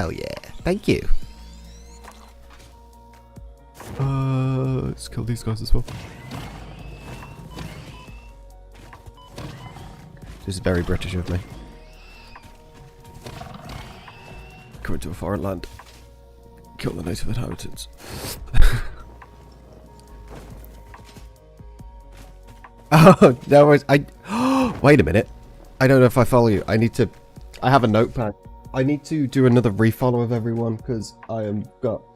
Hell yeah. Thank you. Let's kill these guys as well. This is very British of me. Coming to a foreign land. Kill the native inhabitants. Oh, that was wait a minute. I don't know if I follow you. I have a notepad. I need to do another refollow of everyone because I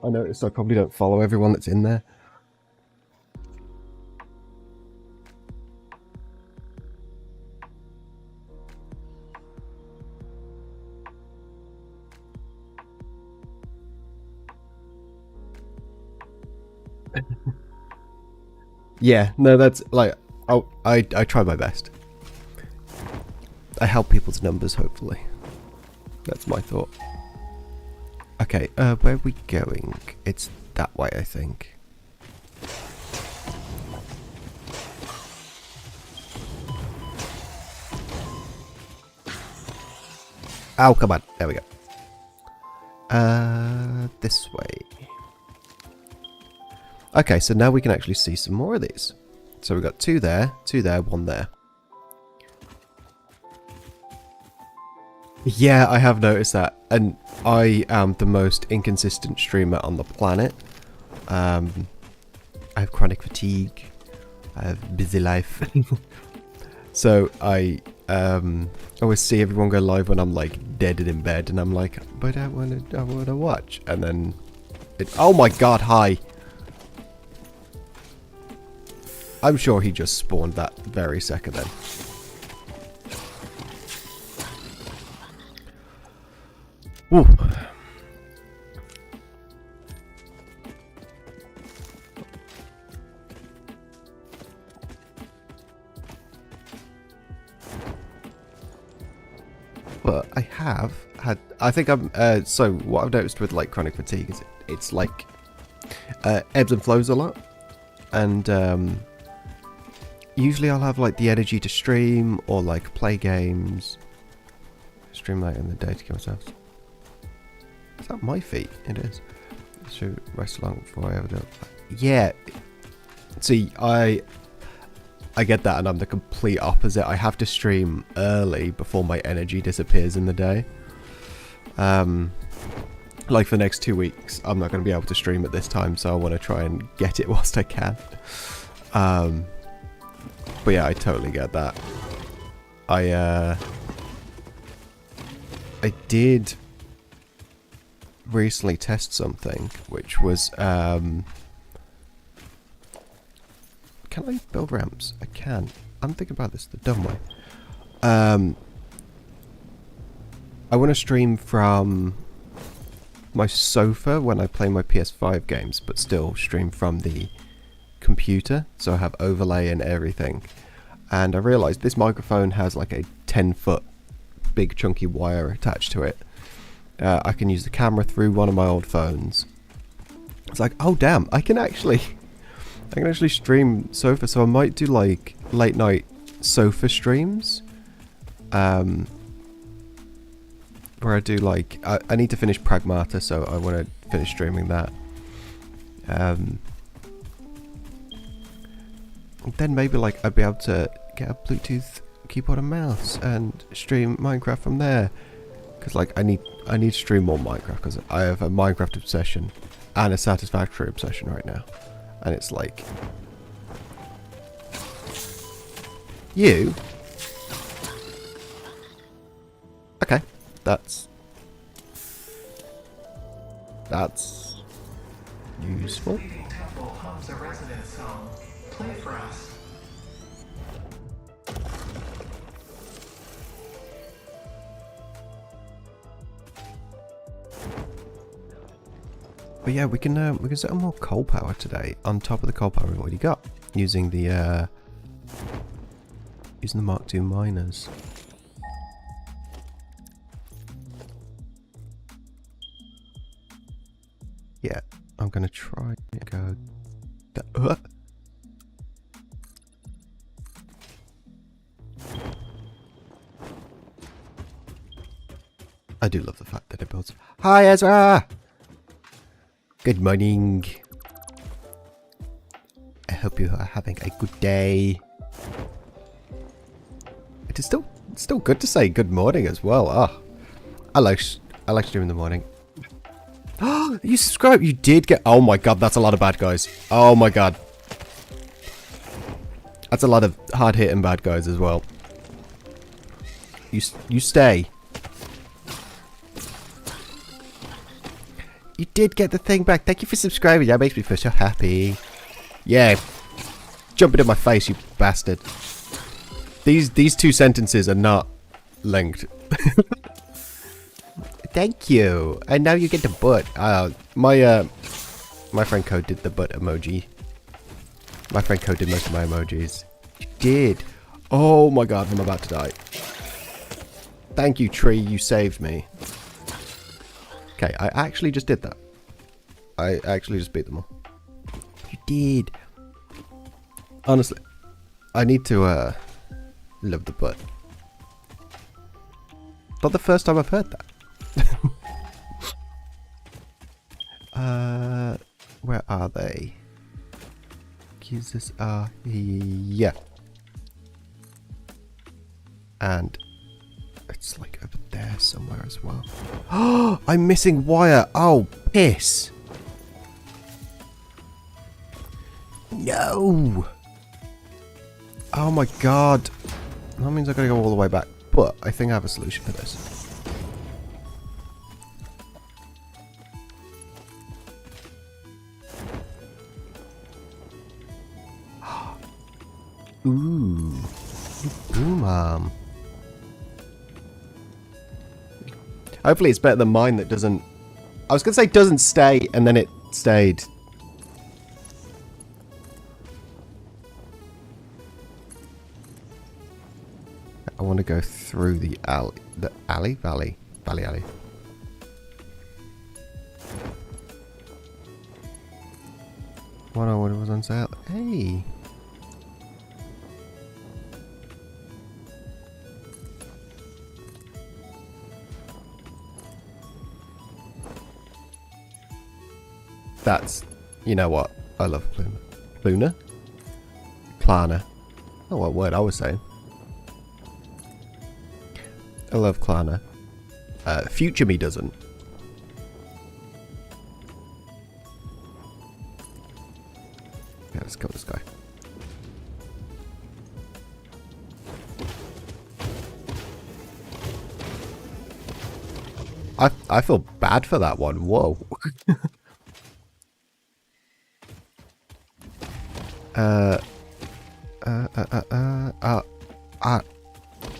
noticed I probably don't follow everyone that's in there. Yeah, no, that's like, I try my best. I help people's numbers, hopefully. That's my thought. Okay, where are we going? It's that way, I think. Oh, come on. There we go. This way. Okay, so now we can actually see some more of these. So we've got two there, one there. Yeah, I have noticed that. And I am the most inconsistent streamer on the planet. I have chronic fatigue. I have busy life. So I always see everyone go live when I'm like dead and in bed, and I'm like, but I wanna watch. And then oh my god, hi. I'm sure he just spawned that very second then. Ooh. But I have had, I think I'm, so what I've noticed with like chronic fatigue is it's like ebbs and flows a lot. And usually I'll have like the energy to stream or like play games. Stream later in the day to kill myself. Is that my feet? It is. Should rest long before I ever do it. Yeah. See, I get that, and I'm the complete opposite. I have to stream early before my energy disappears in the day. Like for the next 2 weeks, I'm not going to be able to stream at this time, so I want to try and get it whilst I can. But yeah, I totally get that. I did recently test something, which was, can I build ramps? I can. I'm thinking about this the dumb way. I want to stream from my sofa when I play my PS5 games, but still stream from the computer, so I have overlay and everything. And I realized this microphone has like a 10-foot big chunky wire attached to it. I can use the camera through one of my old phones. It's like, oh damn, I can actually stream sofa, so I might do like late night sofa streams. Where I do like, I need to finish Pragmata, so I want to finish streaming that. Then maybe like I'd be able to get a Bluetooth keyboard and mouse and stream Minecraft from there. Because like I need to stream more Minecraft, because I have a Minecraft obsession and a Satisfactory obsession right now. And it's like, you? Okay, that's useful. Leading temple hums a resonant song. Play for us. But yeah, we can set up more coal power today on top of the coal power we've already got, using the Mark II miners. Yeah, I'm gonna try to go. I do love the fact that it builds. Hi, Ezra! Good morning. I hope you are having a good day. It is still good to say good morning as well. Oh, I like streaming in the morning. Oh, you subscribed. You did get. Oh my god, that's a lot of bad guys. Oh my god, that's a lot of hard hitting bad guys as well. You stay. You did get the thing back. Thank you for subscribing. That makes me feel so happy. Yeah, jumping in my face, you bastard. These two sentences are not linked. Thank you. And now you get the butt. My friend Code did the butt emoji. My friend Code did most of my emojis. You did. Oh my god, I'm about to die. Thank you, tree. You saved me. Okay, I actually just did that. I actually just beat them all. You did. Honestly, I need to love the butt. Not the first time I've heard that. Where are they? Users are here. And it's like over there somewhere as well. Oh, I'm missing wire. Oh, piss. No. Oh my god. That means I've got to go all the way back. But I think I have a solution for this. Ooh. Ooh, Mom. Hopefully it's better than mine that doesn't... I was going to say doesn't stay, and then it stayed. I want to go through the alley. The alley? Valley. Valley alley. What was on sale? Hey! That's, you know what? I love Luna. Luna? Klarna. Oh, what word I was saying. I love Klarna. Future me doesn't. Yeah, let's kill this guy. I feel bad for that one. Whoa.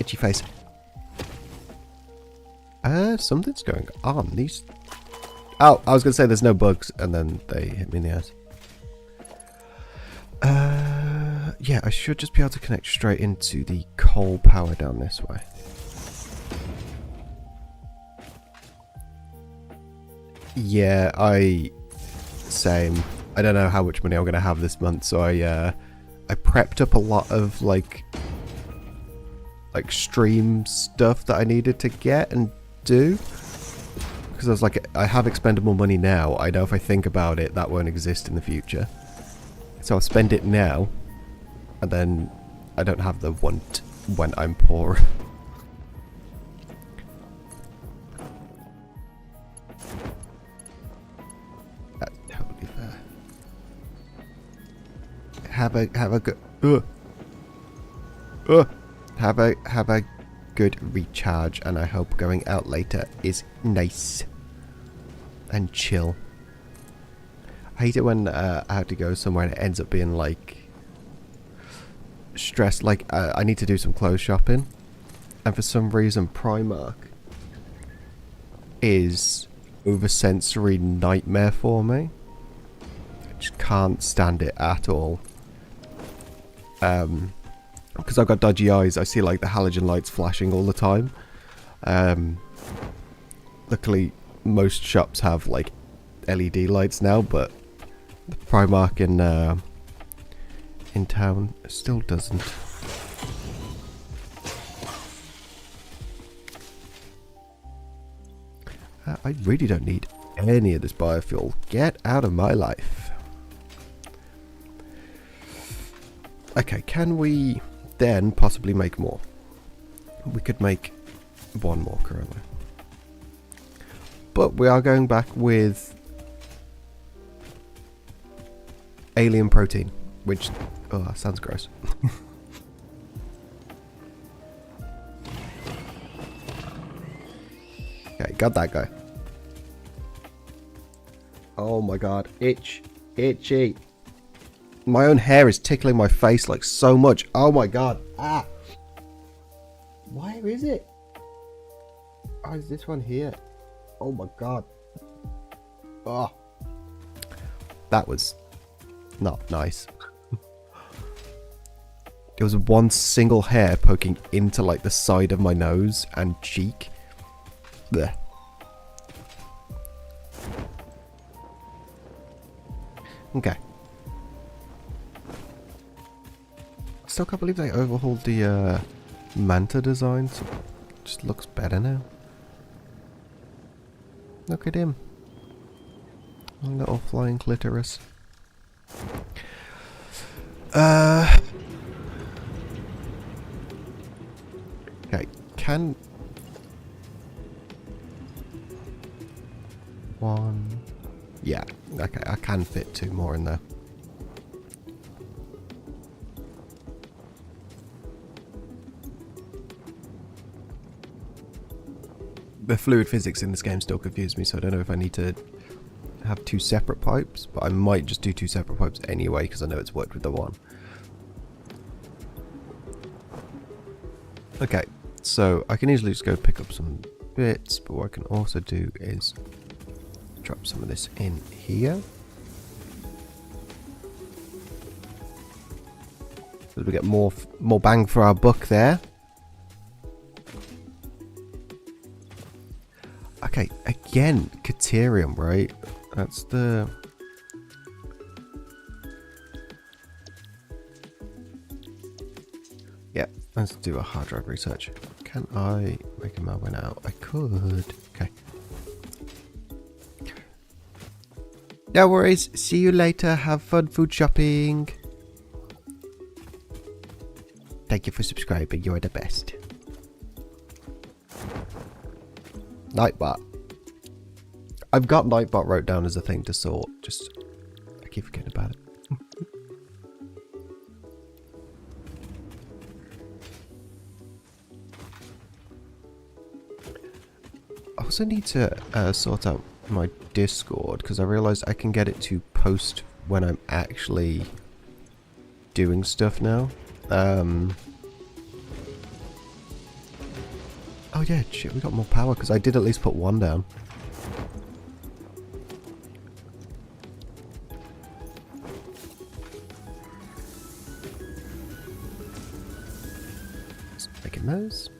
Itchy face. Something's going on. These... Oh, I was going to say there's no bugs, and then they hit me in the ass. Yeah, I should just be able to connect straight into the coal power down this way. Yeah, same. I don't know how much money I'm going to have this month, so I prepped up a lot of like stream stuff that I needed to get and do, because I was like, I have expendable money now. I know if I think about it, that won't exist in the future, so I'll spend it now, and then I don't have the want when I'm poor. That's totally fair. Have a good have a good recharge, and I hope going out later is nice and chill. I hate it when I have to go somewhere and it ends up being like stressed. Like I need to do some clothes shopping, and for some reason Primark is oversensory nightmare for me. I just can't stand it at all. Because I've got dodgy eyes, I see like the halogen lights flashing all the time. Luckily, most shops have like LED lights now, but the Primark in town still doesn't. I really don't need any of this biofuel. Get out of my life. Okay, can we then possibly make more? We could make one more currently. But we are going back with alien protein, which, oh, sounds gross. Okay, got that guy. Oh my god, itchy. My own hair is tickling my face like so much. Oh my god. Ah. Where is it? Oh, is this one here? Oh my god. Oh. That was not nice. There was one single hair poking into like the side of my nose and cheek. Blech. Okay. Still can't believe they overhauled the Manta design. So it just looks better now. Look at him. A little flying clitoris. Okay, can one? Yeah, okay, I can fit 2 more in there. The fluid physics in this game still confuse me, so I don't know if I need to have 2 separate pipes, but I might just do 2 separate pipes anyway because I know it's worked with the one. Okay, so I can easily just go pick up some bits, but what I can also do is drop some of this in here. So we get more bang for our buck there. Okay, again, Caterium, right? That's the... Yeah, let's do a hard drive research. Can I make a malware now? I could. Okay. No worries. See you later. Have fun food shopping. Thank you for subscribing. You are the best. Nightbot. I've got Nightbot wrote down as a thing to sort. Just, I keep forgetting about it. I also need to sort out my Discord because I realized I can get it to post when I'm actually doing stuff now. Oh yeah, shit, we got more power because I did at least put 1 down. Just making those.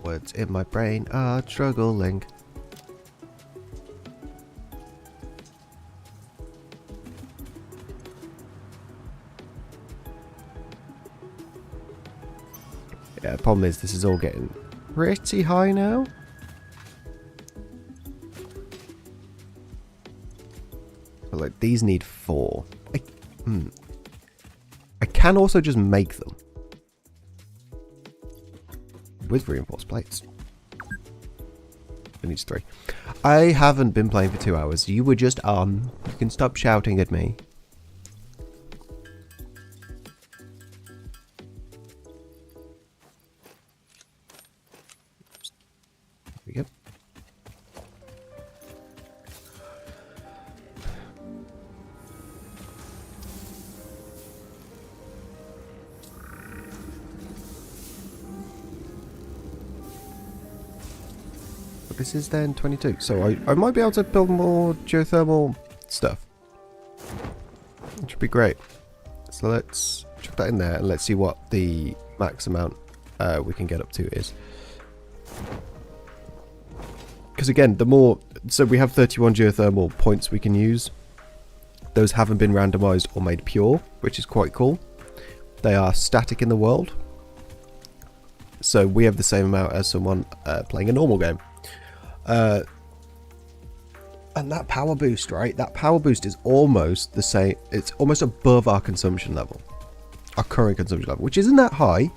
Words in my brain are struggling. Yeah, the problem is this is all getting pretty high now. But like these need 4. I can also just make them with reinforced plates. It needs 3. I haven't been playing for 2 hours. You were just on. You can stop shouting at me. There we go. This is then 22, so I might be able to build more geothermal stuff. Which would be great. So let's chuck that in there and let's see what the max amount we can get up to is. Because again, the more... So we have 31 geothermal points we can use. Those haven't been randomized or made pure, which is quite cool. They are static in the world. So we have the same amount as someone playing a normal game. And that power boost, right? That power boost is almost the same. It's almost above our consumption level. Our current consumption level, which isn't that high.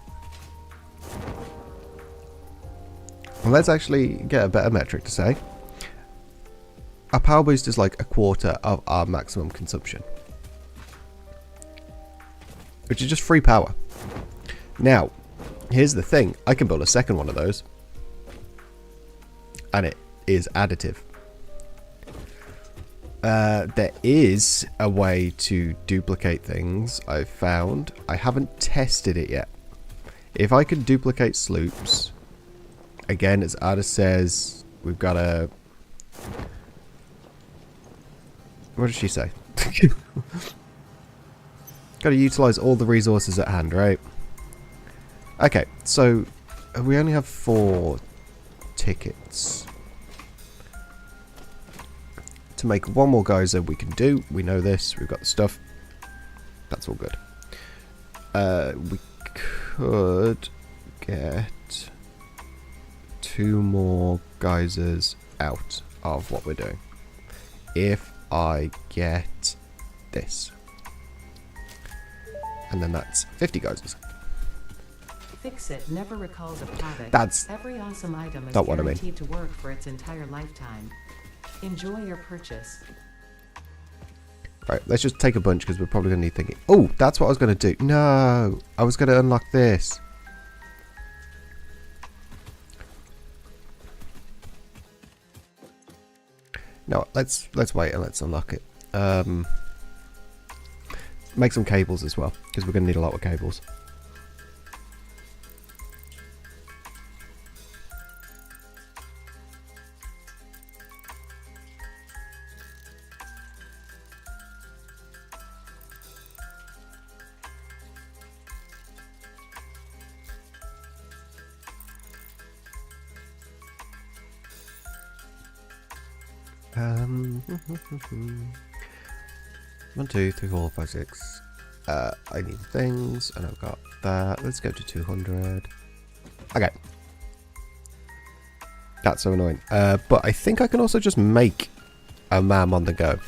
Well, let's actually get a better metric to say. Our power boost is like a quarter of our maximum consumption. Which is just free power. Now, here's the thing. I can build a second one of those. And it is additive. There is a way to duplicate things I've found. I haven't tested it yet. If I could duplicate sloops, again, as Ada says, we've got to... What did she say? Got to utilize all the resources at hand, right? Okay, so we only have 4 tickets. To make one more geyser we can do. We know this. We've got the stuff. That's all good. We could get 2 more geysers out of what we're doing. If I get this. And then that's 50 geysers. Fix-It never recalls a product. That's every awesome item is not what I mean. guaranteed to work for its entire lifetime. Enjoy your purchase. Right, let's just take a bunch because we're probably going to need thinking. Oh, that's what I was going to do. No, I was going to unlock this. No, let's wait and let's unlock it. Make some cables as well because we're going to need a lot of cables. One, 2, 3, 4, 5, 6. I need things, and I've got that. Let's go to 200. Okay. That's so annoying. But I think I can also just make a MAM on the go.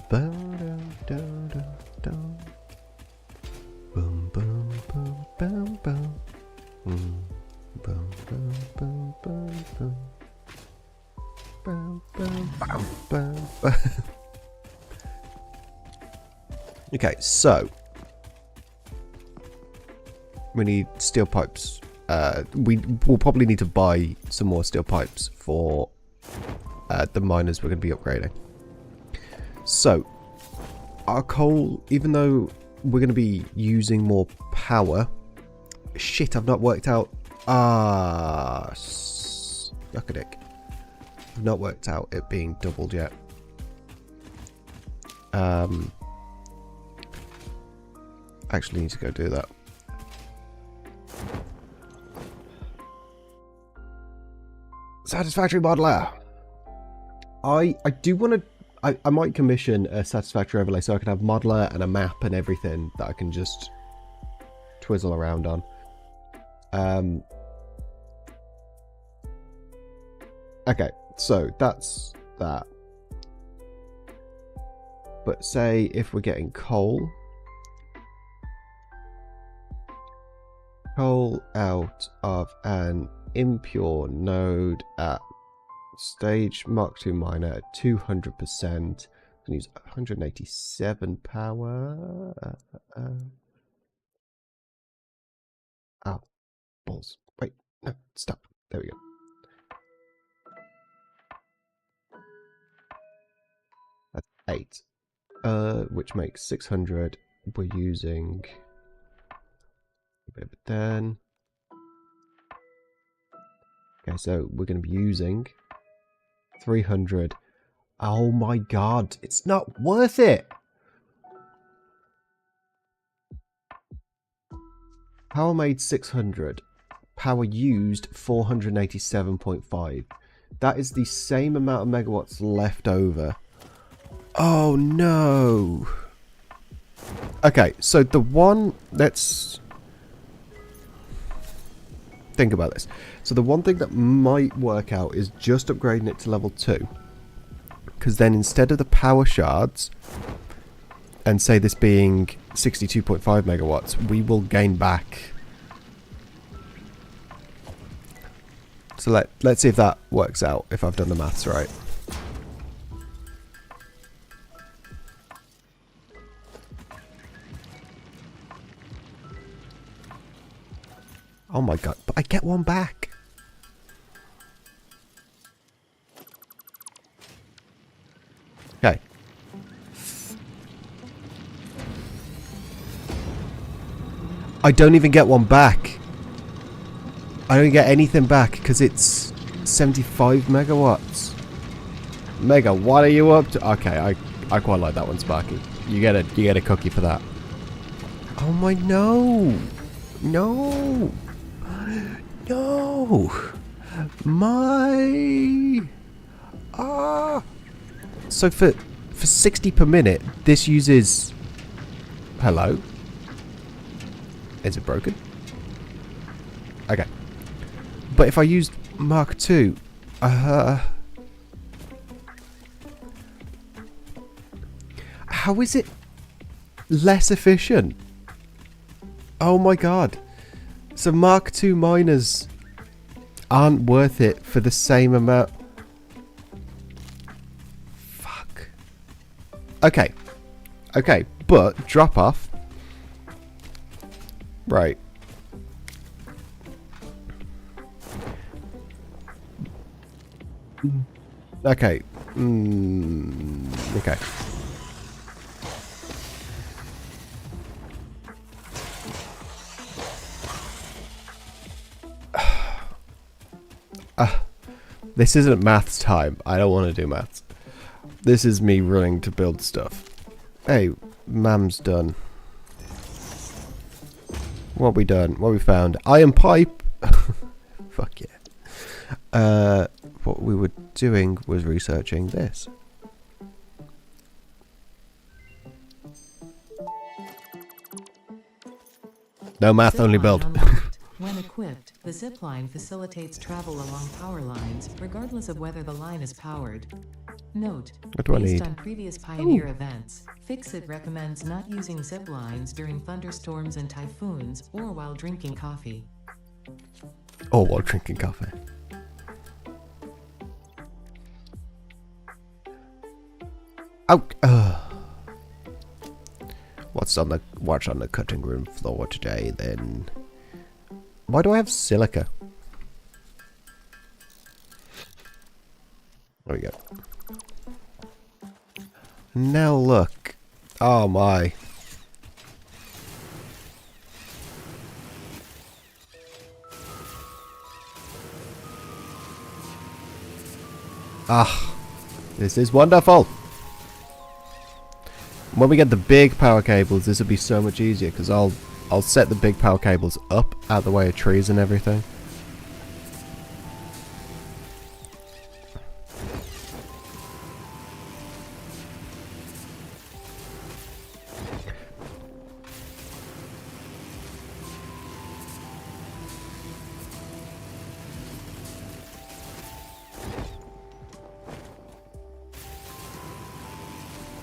Boom, boom, boom, boom, boom. Boom, boom, boom, boom, boom. Boom, boom, boom, boom, boom. Okay, so we need steel pipes. We will probably need to buy some more steel pipes for the miners we're going to be upgrading. So, our coal, even though we're going to be using more power... Shit, I've not worked out... Yuck a dick. I've not worked out it being doubled yet. Actually need to go do that. Satisfactory modeler! I do want to... I might commission a Satisfactory overlay so I can have modeler and a map and everything that I can just twizzle around on. Okay, so that's that. But say if we're getting coal out of an impure node at stage Mark II miner at 200%. Can use 187 power. Oh, balls. Wait, no, stop. There we go. That's 8. Which makes 600. We're using a bit of a 10. Okay, so we're going to be using 300. Oh my god, it's not worth it. Power made 600. Power used 487.5. That is the same amount of megawatts left over. Oh no. Okay, so the one, let's think about this. So the one thing that might work out is just upgrading it to level 2. Because then instead of the power shards, and say this being 62.5 megawatts, we will gain back. So let's see if that works out, if I've done the maths right. Oh my god, but I get one back. Okay. I don't even get one back. I don't get anything back because it's 75 megawatts. Mega, what are you up to? Okay, I quite like that one, Sparky. You get a cookie for that. Oh my no. No. No. My. Ah. So for 60 per minute, this uses. Hello. Is it broken? Okay. But if I used Mark II, how is it less efficient? Oh my god. So Mark II miners aren't worth it for the same amount. Fuck. Okay. Okay, but drop off. Right. Okay. Okay. This isn't maths time. I don't want to do maths. This is me running to build stuff. Hey, Mam's done. What we done? What we found? Iron pipe. Fuck yeah. What we were doing was researching this. No math, only build. When equipped, the zipline facilitates travel along power lines, regardless of whether the line is powered. Note, What do I based need? on previous Pioneer events, Fixit recommends not using ziplines during thunderstorms and typhoons, or while drinking coffee. Oh, while drinking coffee. Oh, what's on the cutting room floor today then? Why do I have silica? There we go. Now look. Oh my. Ah, this is wonderful. When we get the big power cables, this will be so much easier because I'll set the big power cables up out the way of trees and everything.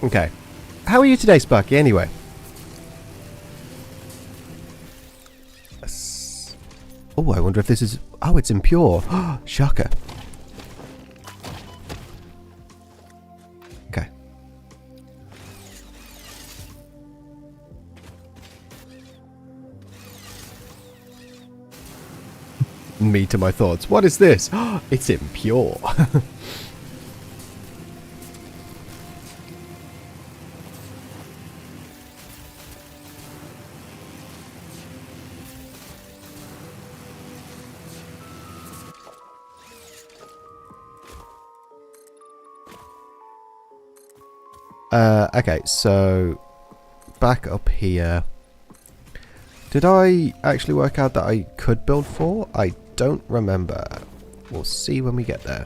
Okay. How are you today, Sparky, anyway? Oh, I wonder if this is... Oh, it's impure. Shocker. Okay. Me to my thoughts. What is this? It's impure. Okay, so back up here. Did I actually work out that I could build 4? I don't remember. We'll see when we get there.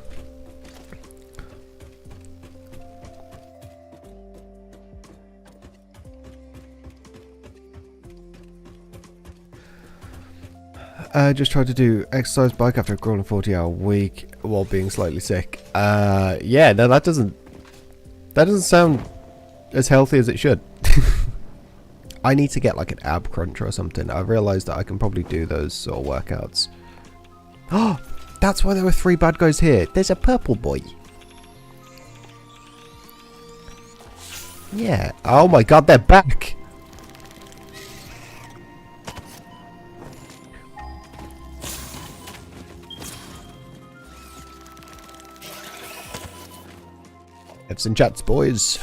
Just tried to do exercise bike after a grueling 40-hour week while being slightly sick. Yeah, no, that doesn't sound as healthy as it should. I need to get like an ab crunch or something. I've realised that I can probably do those sort of workouts. Oh, that's why there were 3 bad guys here. There's a purple boy. Yeah. Oh my god, they're back. Have some chats, boys.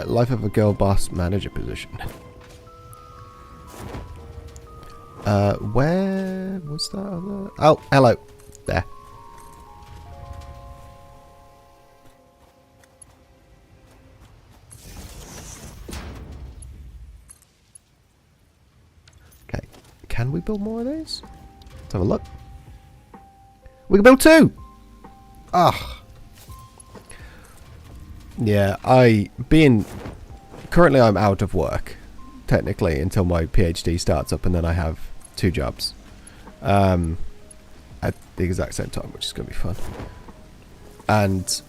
Life of a girl boss manager position. Where was that other? Oh, hello. There. Okay. Can we build more of these? Let's have a look. We can build 2! Ah. Yeah, currently I'm out of work, technically, until my PhD starts up, and then I have 2 jobs. At the exact same time, which is going to be fun. And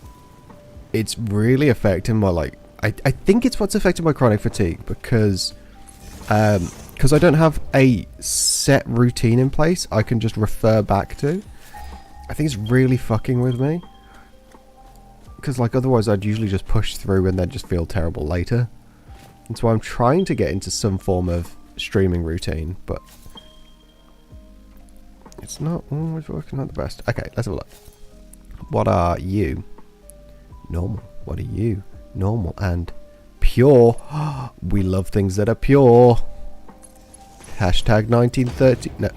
it's really affecting my, like, I think it's what's affecting my chronic fatigue, because I don't have a set routine in place I can just refer back to. I think it's really fucking with me. Because, like, otherwise I'd usually just push through and then just feel terrible later. And so I'm trying to get into some form of streaming routine, but it's not always working out the best. Okay, let's have a look. What are you? Normal. What are you? Normal and pure. We love things that are pure. Hashtag 1930. No.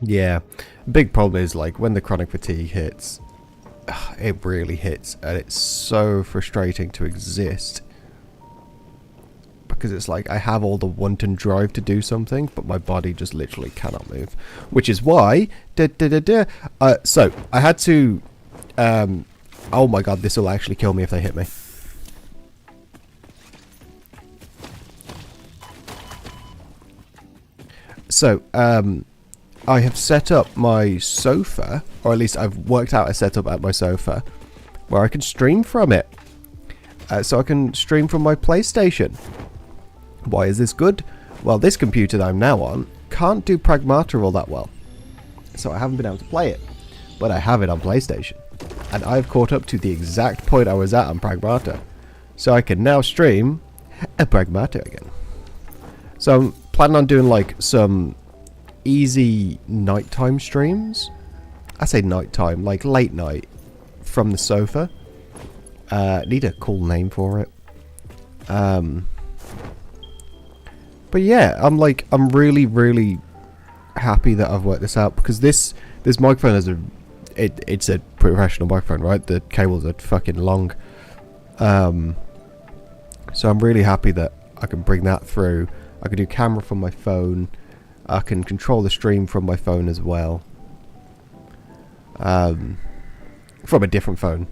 Yeah, big problem is like when the chronic fatigue hits, it really hits, and it's so frustrating to exist because it's like I have all the want and drive to do something, but my body just literally cannot move, which is why so I had to oh my god, this will actually kill me if they hit me. So I have set up my sofa, or at least I've worked out a setup at my sofa where I can stream from it. So I can stream from my PlayStation. Why is this good? Well, this computer that I'm now on can't do Pragmata all that well. So I haven't been able to play it. But I have it on PlayStation. And I've caught up to the exact point I was at on Pragmata. So I can now stream a Pragmata again. So I'm planning on doing like some easy nighttime streams. I say nighttime, like late night from the sofa. Need a cool name for it. But yeah, I'm really happy that I've worked this out, because this microphone is it's a professional microphone, right? The cables are fucking long. So I'm really happy that I can bring that through. I can do camera from my phone. I can control the stream from my phone as well. From a different phone.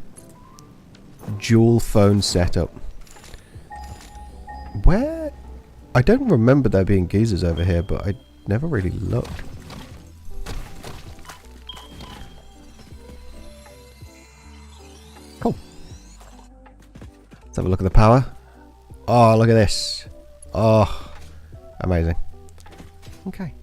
Dual phone setup. Where? I don't remember there being geezers over here, but I never really looked. Cool. Let's have a look at the power. Oh, look at this. Oh, amazing. Okay.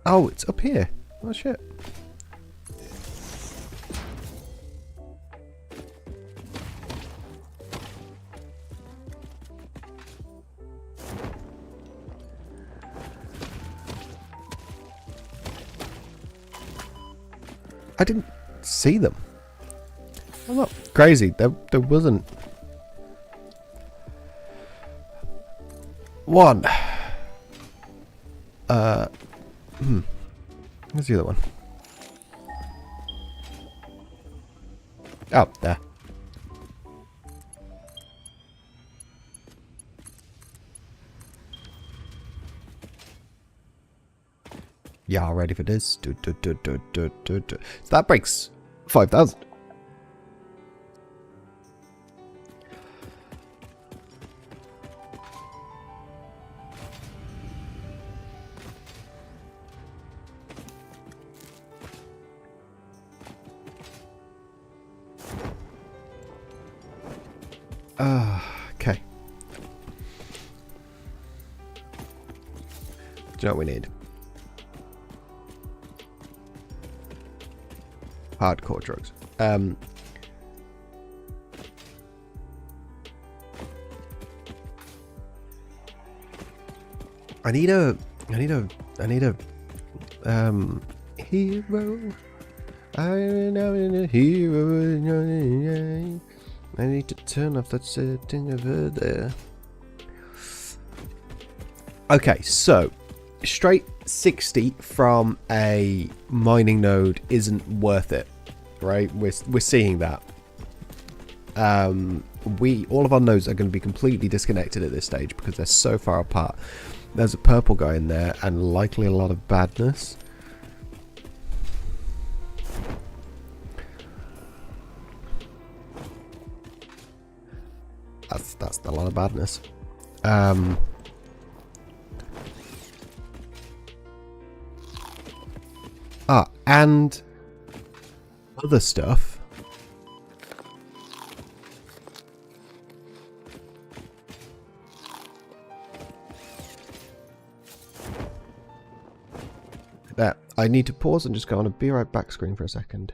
Oh, it's up here. Oh, shit. I didn't see them. I'm not crazy. There wasn't one. Where's the other one? Oh, there. Yeah, ready for this. So that breaks 5,000. Okay. Do you know what we need? Hardcore drugs. I need a hero. I'm a hero. I need to turn off that setting over there. Okay, so straight 60 from a mining node isn't worth it, right? We're seeing that. All of our nodes are going to be completely disconnected at this stage because they're so far apart. There's a purple guy in there and likely a lot of badness. That's a lot of badness. And other stuff. There. I need to pause and just go on a be right back screen for a second.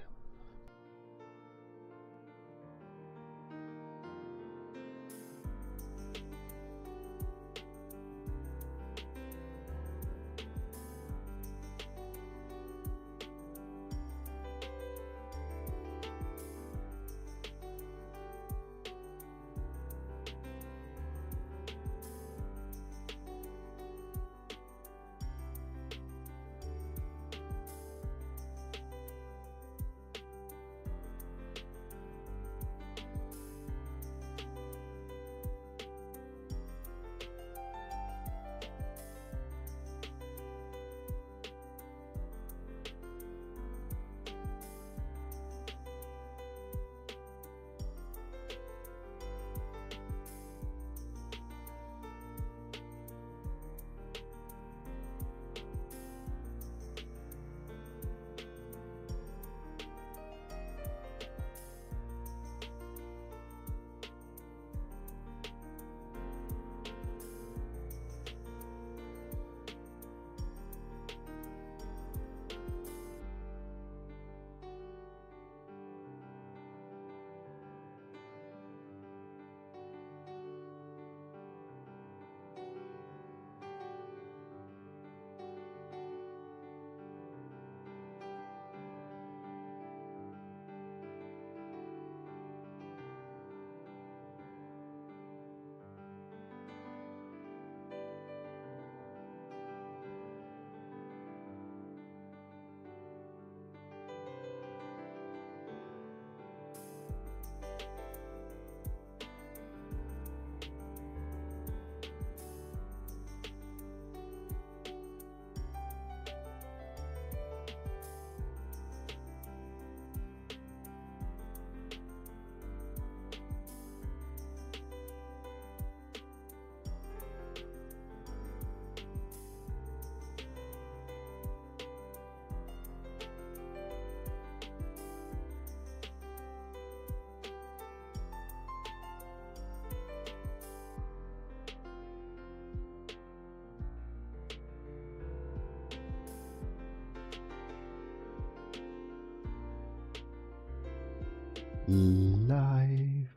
Live.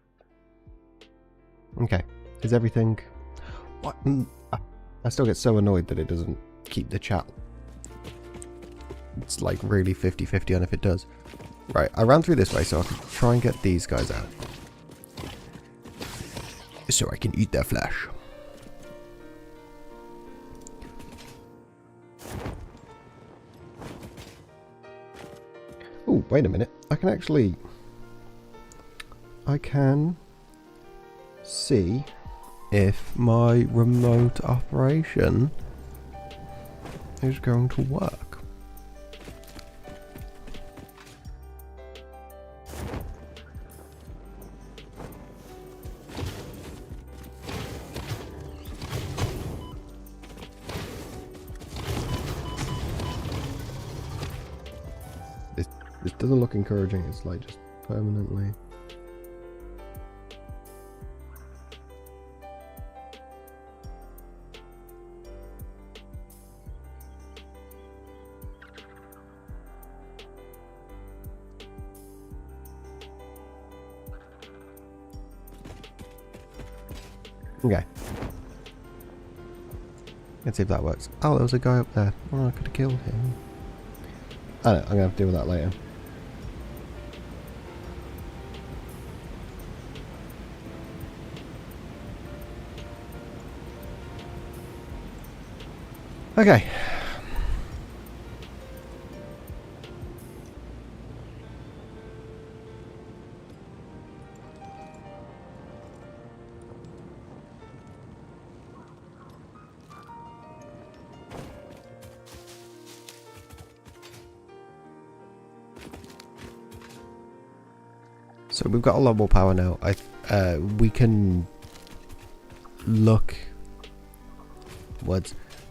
Okay. Is everything... What? I still get so annoyed that it doesn't keep the chat it's like really 50-50 on if it does. Right, I ran through this way so I can try and get these guys out. So I can eat their flesh. Oh, wait a minute. I can see if my remote operation is going to work. This doesn't look encouraging. It's like just permanently. Okay. Let's see if that works. Oh, there was a guy up there. Oh, I could have killed him. I don't know, I'm going to have to deal with that later. Okay. So we've got a lot more power now. We can look.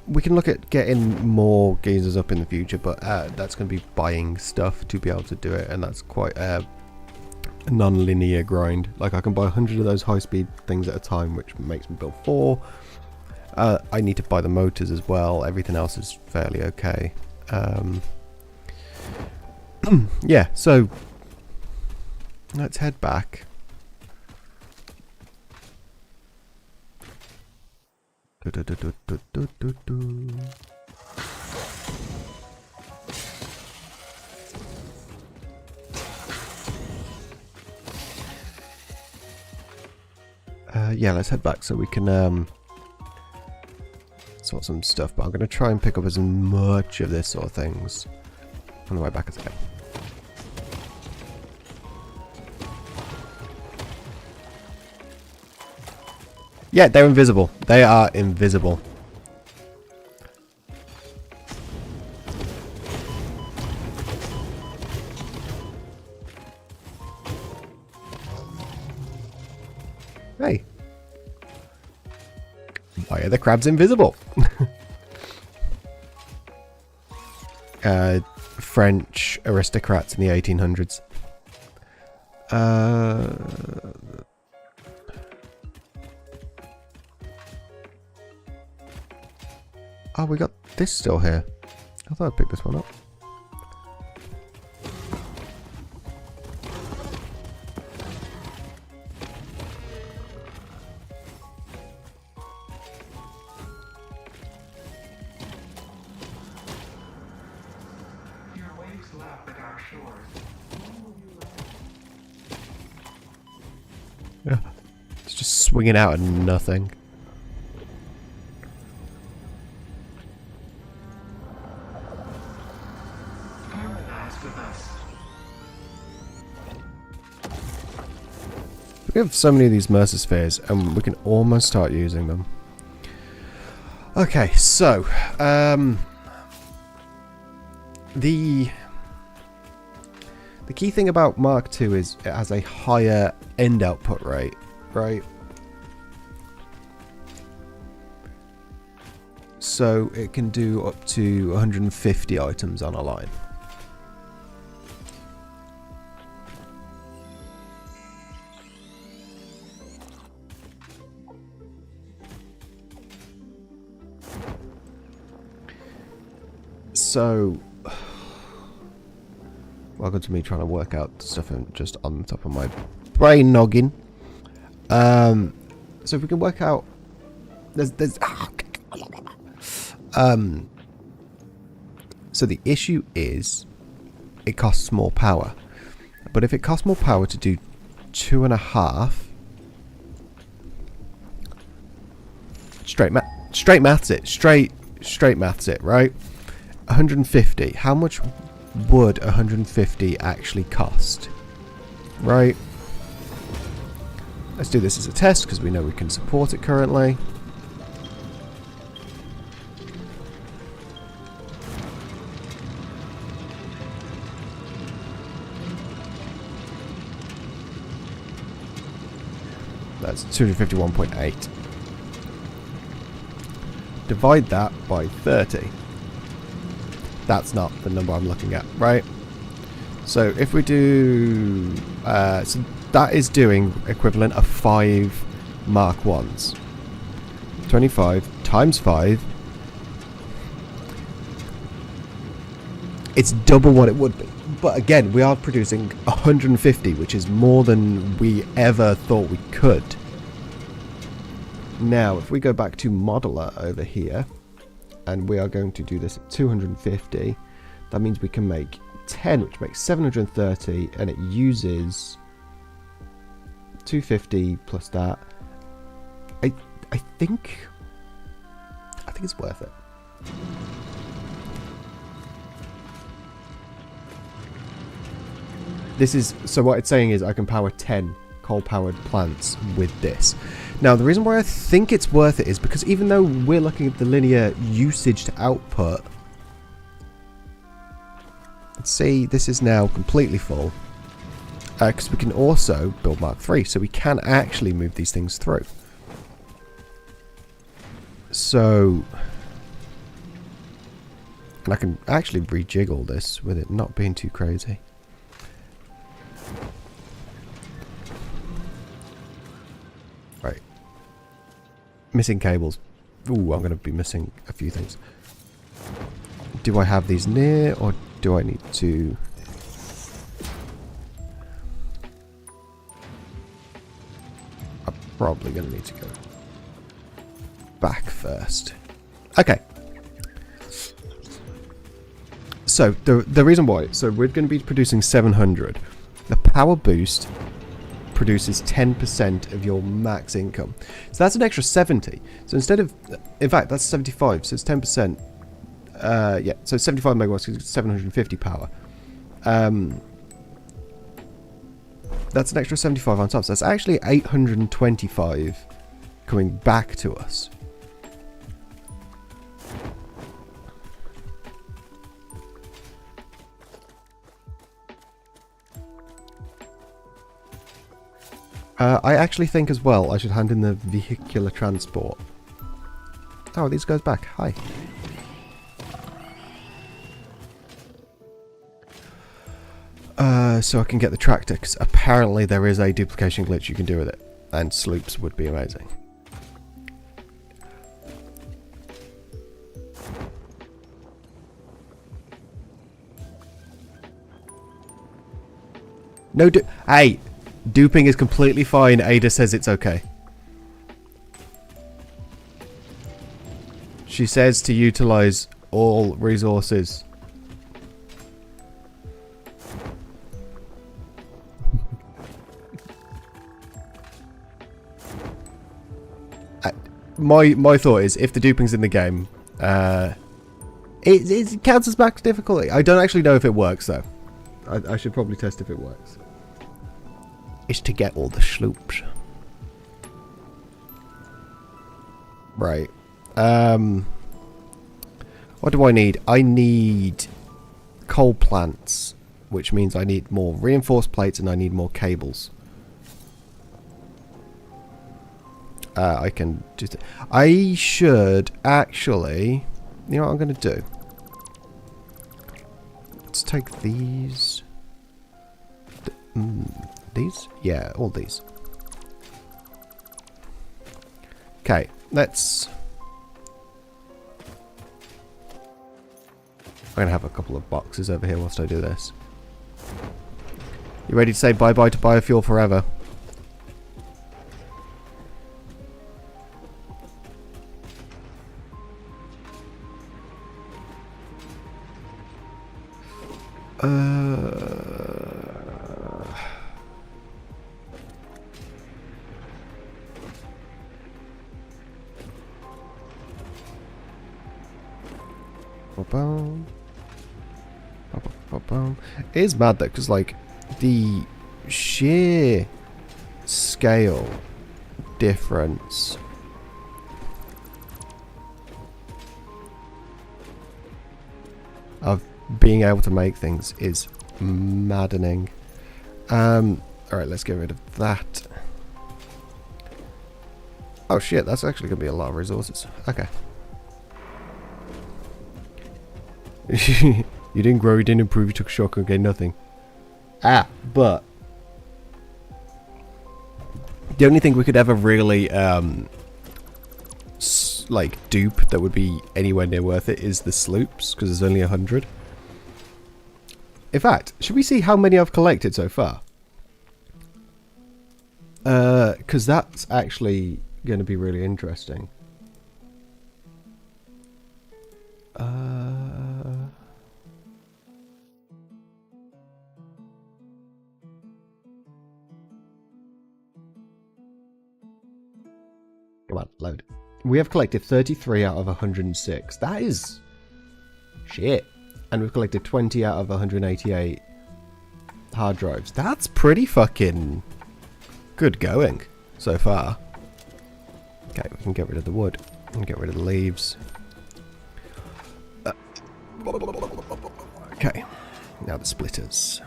We can look at getting more geezers up in the future, but that's going to be buying stuff to be able to do it, and that's quite a non-linear grind. Like I can buy 100 of those high-speed things at a time, which makes me build 4. I need to buy the motors as well. Everything else is fairly okay. Yeah, so let's head back. Yeah, let's head back so we can sort some stuff, but I'm going to try and pick up as much of this sort of things on the way back as I can. Yeah, they're invisible. They are invisible. Hey. Why are the crabs invisible? French aristocrats in the 1800s. Oh, we got this still here. I thought I'd pick this one up. Your waves lap at our shores. Yeah. It's just swinging out of nothing. We have so many of these Mercer spheres, and we can almost start using them. Okay, so the key thing about Mark II is it has a higher end output rate, right? So it can do up to 150 items on a line. So, welcome to me trying to work out stuff just on the top of my brain noggin. So if we can work out, So the issue is it costs more power. But if it costs more power to do 2.5... Straight maths it. Straight maths it, right? 150. How much would 150 actually cost? Right? Let's do this as a test because we know we can support it currently. That's 251.8. Divide that by 30. That's not the number I'm looking at, right? So if we do... so that is doing equivalent of 5 Mark 1s. 25 times 5. It's double what it would be. But again, we are producing 150, which is more than we ever thought we could. Now, if we go back to Modeler over here, and we are going to do this at 250, that means we can make 10, which makes 730, and it uses 250 plus that. I think it's worth it. This is, so what it's saying is I can power 10 coal-powered plants with this. Now, the reason why I think it's worth it is because even though we're looking at the linear usage to output, let's see, this is now completely full, because we can also build Mark 3, so we can actually move these things through. So, and I can actually rejiggle this with it not being too crazy. Right. Missing cables. Ooh, I'm going to be missing a few things. Do I have these near, or do I need to... I'm probably going to need to go back first. Okay. So, the reason why... So, we're going to be producing 700. The power boost produces 10% of your max income. So that's an extra 70. So instead of... In fact, that's 75. So it's 10%. Yeah, so 75 megawatts is 750 power. That's an extra 75 on top. So that's actually 825 coming back to us. I actually think as well I should hand in the vehicular transport. Oh, these guys back. Hi. So I can get the tractor, because apparently there is a duplication glitch you can do with it. And sloops would be amazing. No, hey! Duping is completely fine. Ada says it's okay. She says to utilize all resources. My thought is, if the duping's in the game, it counts as max difficulty. I don't actually know if it works though. I should probably test if it works. Is to get all the sloops. Right. What do I need? I need coal plants, which means I need more reinforced plates and I need more cables. I can just... I should actually... You know what I'm going to do? Let's take these... These? Yeah, all these. Okay, let's... I'm going to have a couple of boxes over here whilst I do this. You ready to say bye-bye to biofuel forever? Ba-bum. Ba-bum. It is mad though, because like the sheer scale difference of being able to make things is maddening. Alright, let's get rid of that. Oh shit, that's actually going to be a lot of resources. Okay. You didn't grow, you didn't improve, you took a shortcut, okay, nothing. Ah, but the only thing we could ever really like dupe that would be anywhere near worth it is the sloops, because there's only 100. In fact, should we see how many I've collected so far? Because that's actually going to be really interesting. Come on, load. We have collected 33 out of 106. That is shit. And we've collected 20 out of 188 hard drives. That's pretty fucking good going so far. Okay, we can get rid of the wood and get rid of the leaves. Okay, now the splitters.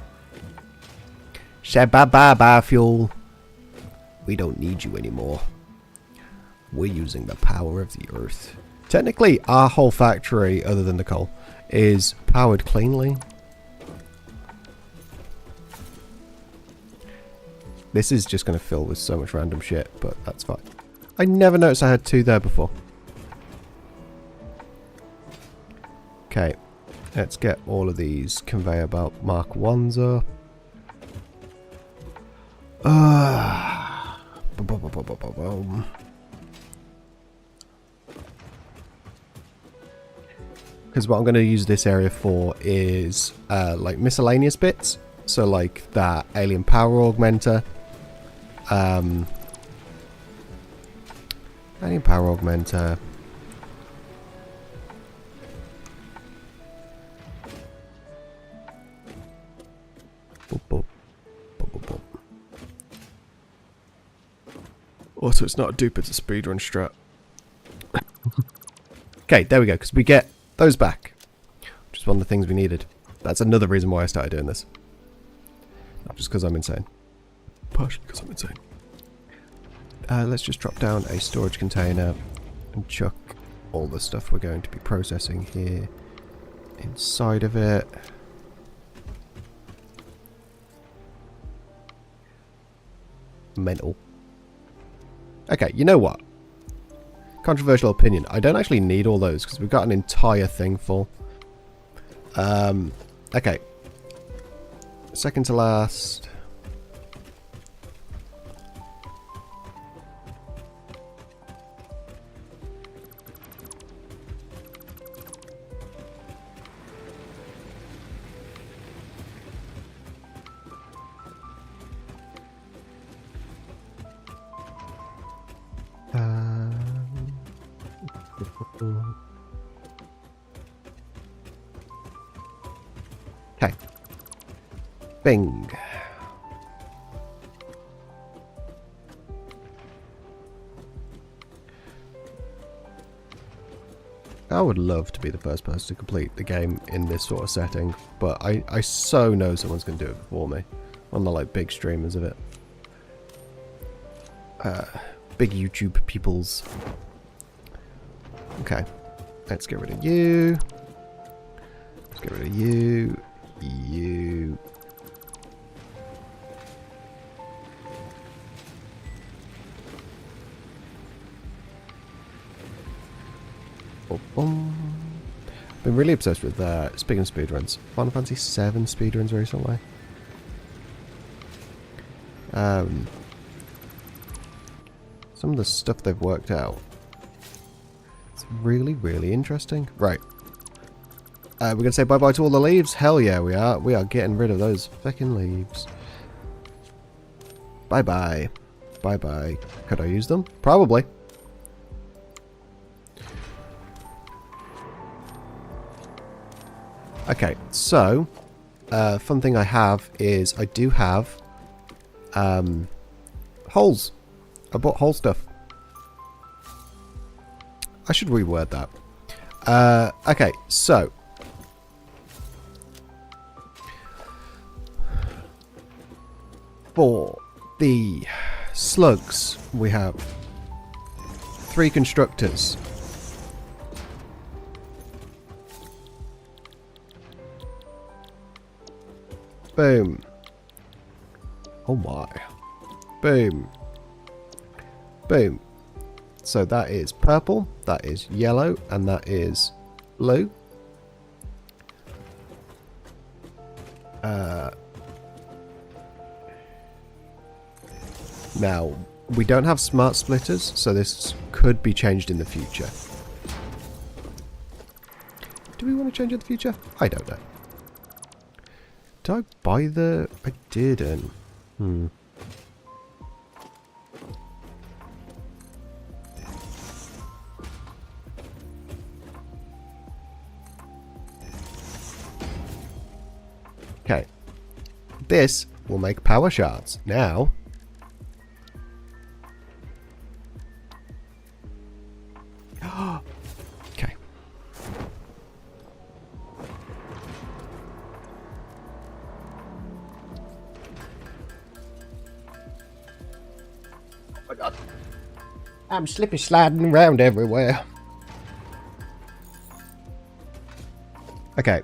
Shabba fuel. We don't need you anymore. We're using the power of the earth. Technically, our whole factory, other than the coal, is powered cleanly. This is just going to fill with so much random shit, but that's fine. I never noticed I had 2 there before. Okay, let's get all of these conveyor belt Mark 1s up. Because what I'm going to use this area for is like miscellaneous bits. So like that alien power augmenter. Alien power augmenter. Boop, boop. Boop, boop, boop. Also, it's not a dupe, it's a speedrun strat. Okay, there we go, because we get those back. Which is one of the things we needed. That's another reason why I started doing this. Not just because I'm insane. Partially because I'm insane. Let's just drop down a storage container and chuck all the stuff we're going to be processing here inside of it. Mental. Okay, you know what? Controversial opinion. I don't actually need all those because we've got an entire thing full. Okay. Second to last. Okay. Bing. I would love to be the first person to complete the game in this sort of setting, but I so know someone's going to do it before me. One of the like big streamers of it. Big YouTube peoples. Okay. Let's get rid of you. Let's get rid of you. You. Been really obsessed with speaking of speedruns, Final Fantasy 7 speedruns recently. Some of the stuff they've worked out, it's really, really interesting. Right. We're going to say bye-bye to all the leaves? Hell yeah, we are. We are getting rid of those fucking leaves. Bye-bye. Bye-bye. Could I use them? Probably. Okay, so, fun thing I have is I do have holes. I bought hole stuff. I should reword that. Okay, so for the slugs, we have 3 constructors. Boom. Oh my. Boom. Boom. So that is purple, that is yellow, and that is blue. Now, we don't have smart splitters, so this could be changed in the future. Do we want to change in the future? I don't know. Did I buy the... I didn't. Okay. This will make power shards. Now... okay. Oh my god. I'm slippy sliding around everywhere. Okay.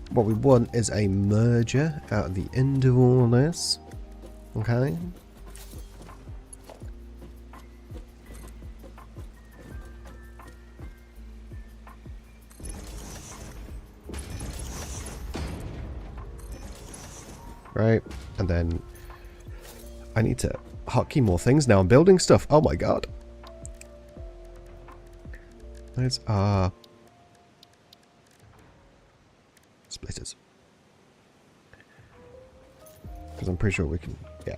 What we want is a merger out of the end of all this. Okay. Right, and then I need to hotkey more things now. I'm building stuff. Oh my god. There's our splitters. Because I'm pretty sure we can, yeah.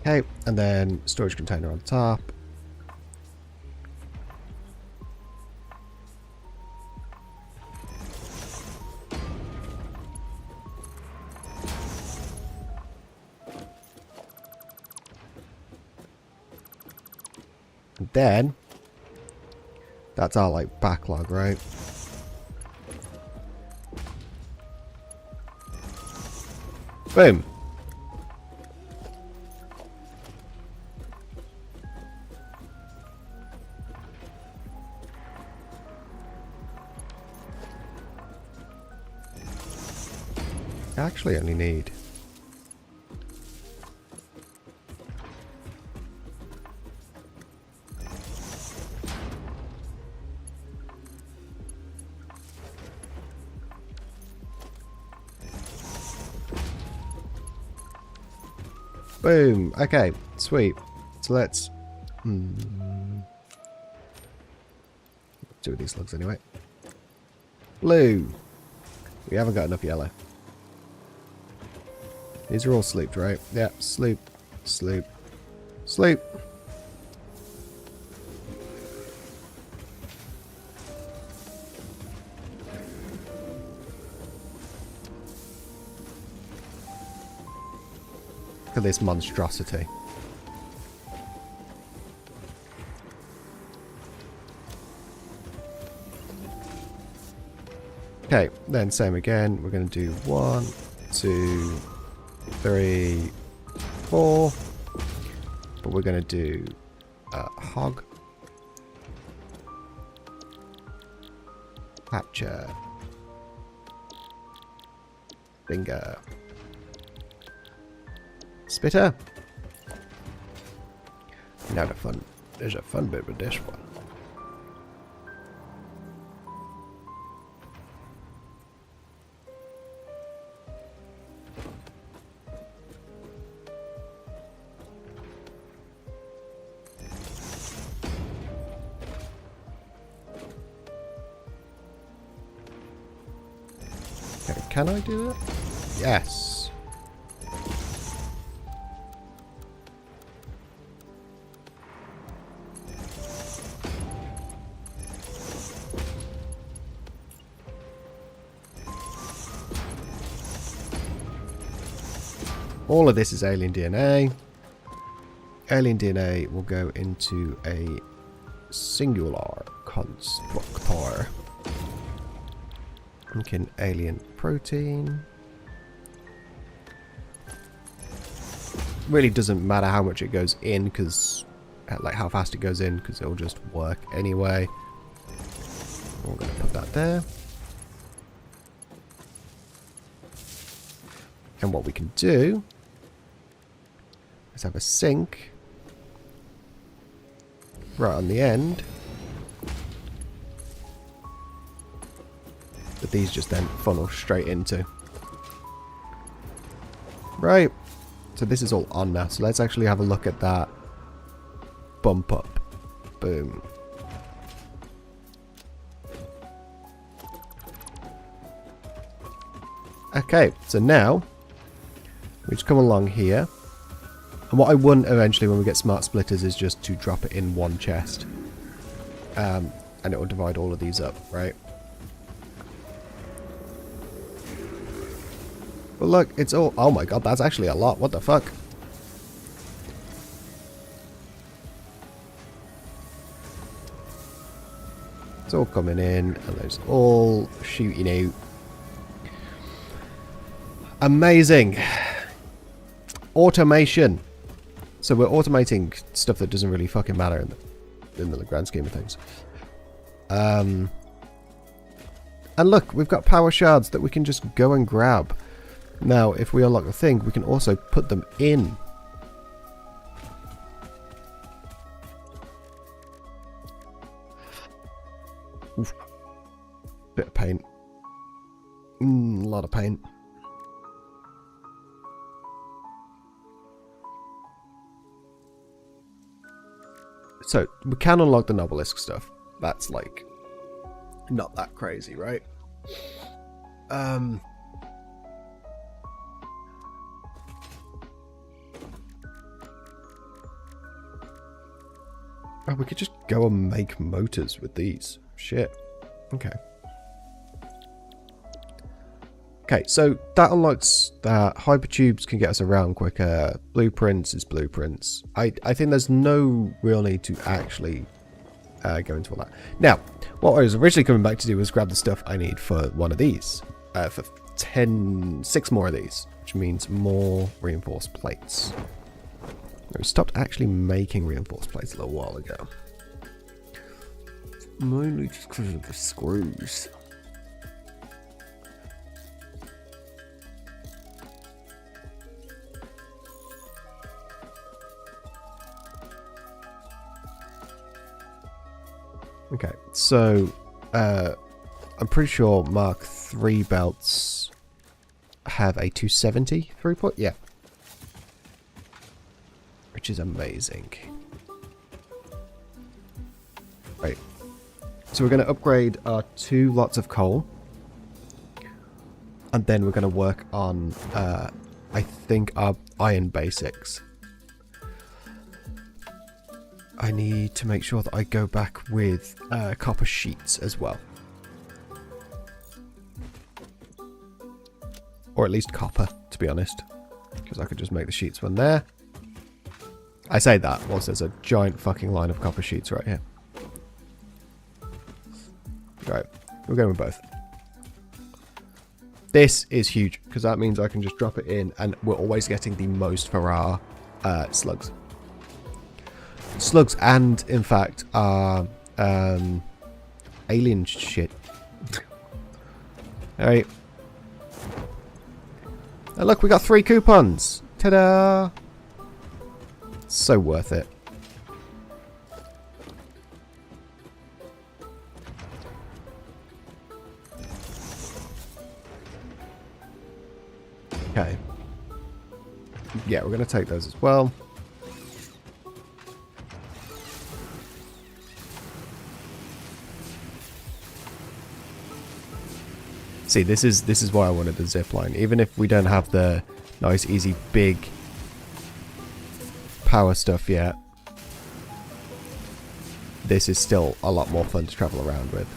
Okay, and then storage container on top. And then that's our like backlog, right? Boom. I actually only need boom. Okay, sweet. So let's do these slugs anyway. Blue. We haven't got enough yellow. These are all slooped, right? Yeah, sloop, sloop, sloop. Look at this monstrosity. Okay, then same again. We're going to do 1, 2, 3, 4. But we're going to do hog. Capture. Stinger. Spitter. Now there's a fun bit with this one. Okay, can I do that? Yes. All of this is alien DNA. Alien DNA will go into a singular constructor. Okay, alien protein. Really doesn't matter how much it goes in, because like how fast it goes in, because it'll just work anyway. We're going to put that there. And what we can do is have a sink right on the end that these just then funnel straight into. Right, so this is all on now, so let's actually have a look at that bump up. Boom. Okay, so now we just come along here. And what I want eventually when we get smart splitters is just to drop it in one chest. And it will divide all of these up, right? But look, it's all... Oh my god, that's actually a lot. What the fuck? It's all coming in, and there's all shooting out. Amazing. Automation. So we're automating stuff that doesn't really fucking matter in the grand scheme of things. And look, we've got power shards that we can just go and grab. Now, if we unlock the thing, we can also put them in. Oof. Bit of pain. A lot of pain. So, we can unlock the Nobelisk stuff. That's, like, not that crazy, right? Oh, we could just go and make motors with these. Shit. Okay. Okay, so that unlocks that hypertubes can get us around quicker. Blueprints is blueprints. I think there's no real need to actually go into all that. Now, what I was originally coming back to do was grab the stuff I need for one of these. For 6 more of these, which means more reinforced plates. We stopped actually making reinforced plates a little while ago. Mainly just because of the screws. Okay, so I'm pretty sure Mark III belts have a 270 throughput. Yeah. Which is amazing. Right. So we're going to upgrade our 2 lots of coal. And then we're going to work on, I think, our iron basics. I need to make sure that I go back with copper sheets as well. Or at least copper, to be honest. Because I could just make the sheets one there. I say that whilst there's a giant fucking line of copper sheets right here. Right, we're going with both. This is huge, because that means I can just drop it in, and we're always getting the most for our slugs. Slugs and, in fact, our alien shit. Alright. Oh, look, we got 3 coupons. Ta-da! So worth it. Okay. Yeah, we're going to take those as well. See, this is why I wanted the zipline. Even if we don't have the nice, easy, big power stuff yet, this is still a lot more fun to travel around with.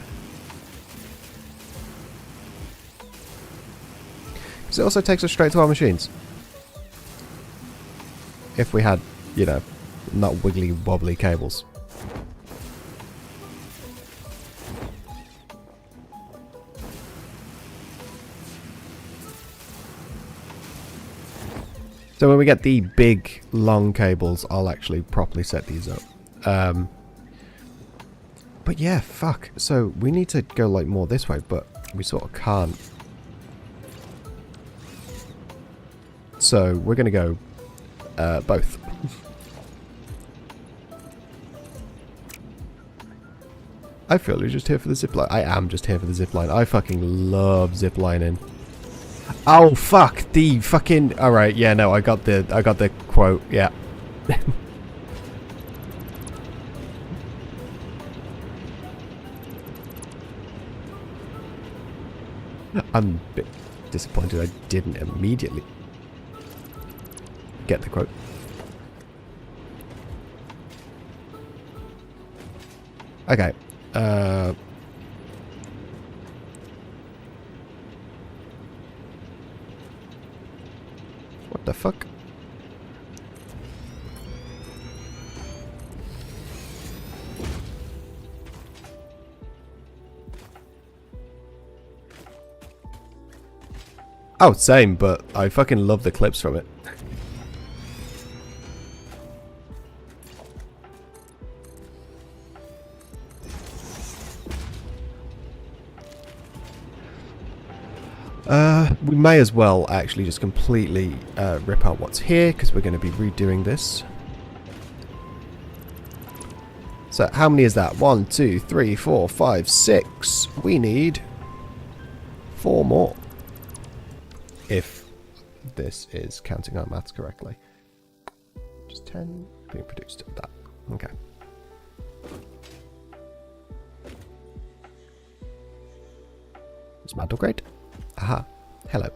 Because it also takes us straight to our machines. If we had, you know, not wiggly wobbly cables. So when we get the big, long cables, I'll actually properly set these up. But yeah, fuck. So we need to go like more this way, but we sort of can't. So we're going to go both. I feel you're just here for the zipline. I am just here for the zipline. I fucking love ziplining. Oh fuck, the fucking... Alright, yeah, no, I got the quote, yeah. I'm a bit disappointed I didn't immediately get the quote. Okay, what the fuck? Oh, same, but I fucking love the clips from it. We may as well actually just completely rip out what's here, because we're going to be redoing this. So how many is that? 1, 2, 3, 4, 5, 6. We need 4 more. If this is counting our maths correctly. Just 10 being produced at that. Okay. Dismantle crate. Aha. Hello.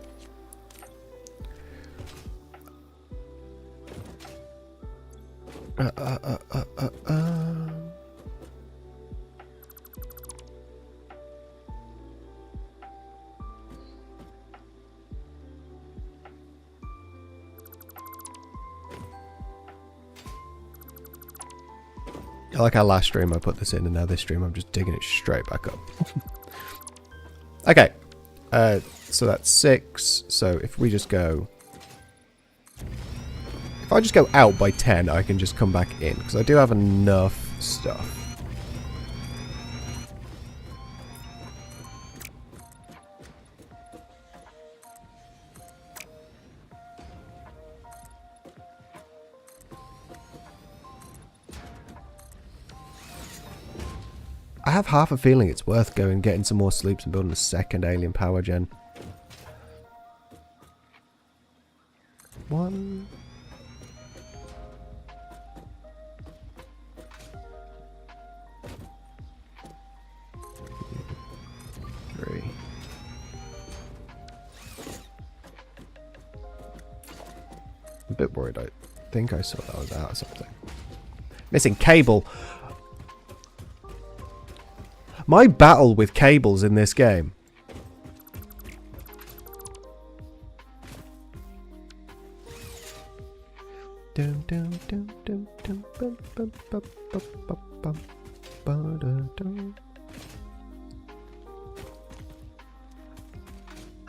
Like our last stream, I put this in, and now this stream, I'm just digging it straight back up. Okay. So that's 6. So if we just go... If I just go out by 10, I can just come back in. Because I do have enough stuff. I have half a feeling it's worth going, getting some more sleeps and building a second alien power gen. 1. 3. I'm a bit worried. I think I saw that I was out of something. Missing cable. My battle with cables in this game.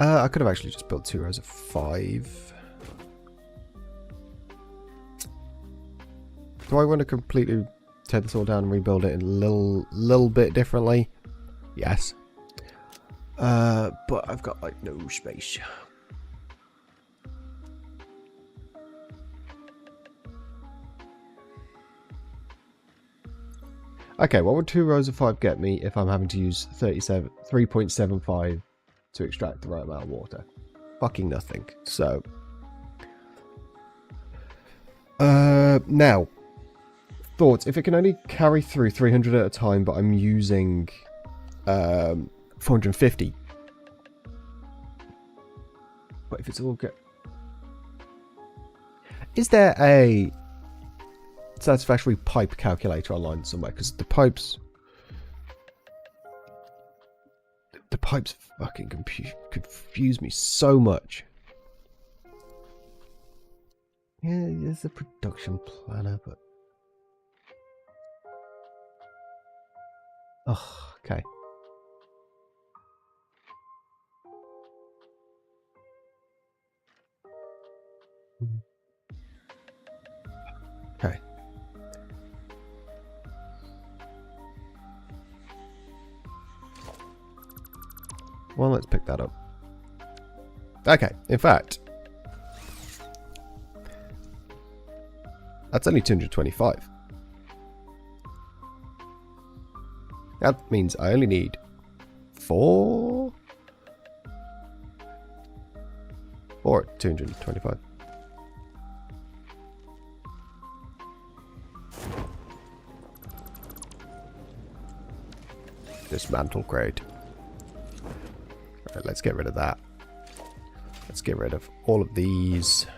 I could have actually just built 2 rows of 5. Do I want to completely tear this all down and rebuild it a little bit differently? Yes. But I've got like no space. Okay, what would 2 rows of 5 get me if I'm having to use 3.75 to extract the right amount of water? Fucking nothing. So, now, thoughts. If it can only carry through 300 at a time, but I'm using 450. But if it's all good, is there a Satisfactory pipe calculator online somewhere? Because the pipes fucking confuse me so much. Yeah, there's a production planner, but oh, okay. Okay. Well, let's pick that up. Okay, in fact, that's only 225. That means I only need 4 or 225. Dismantle crate. Alright, let's get rid of that. Let's get rid of all of these.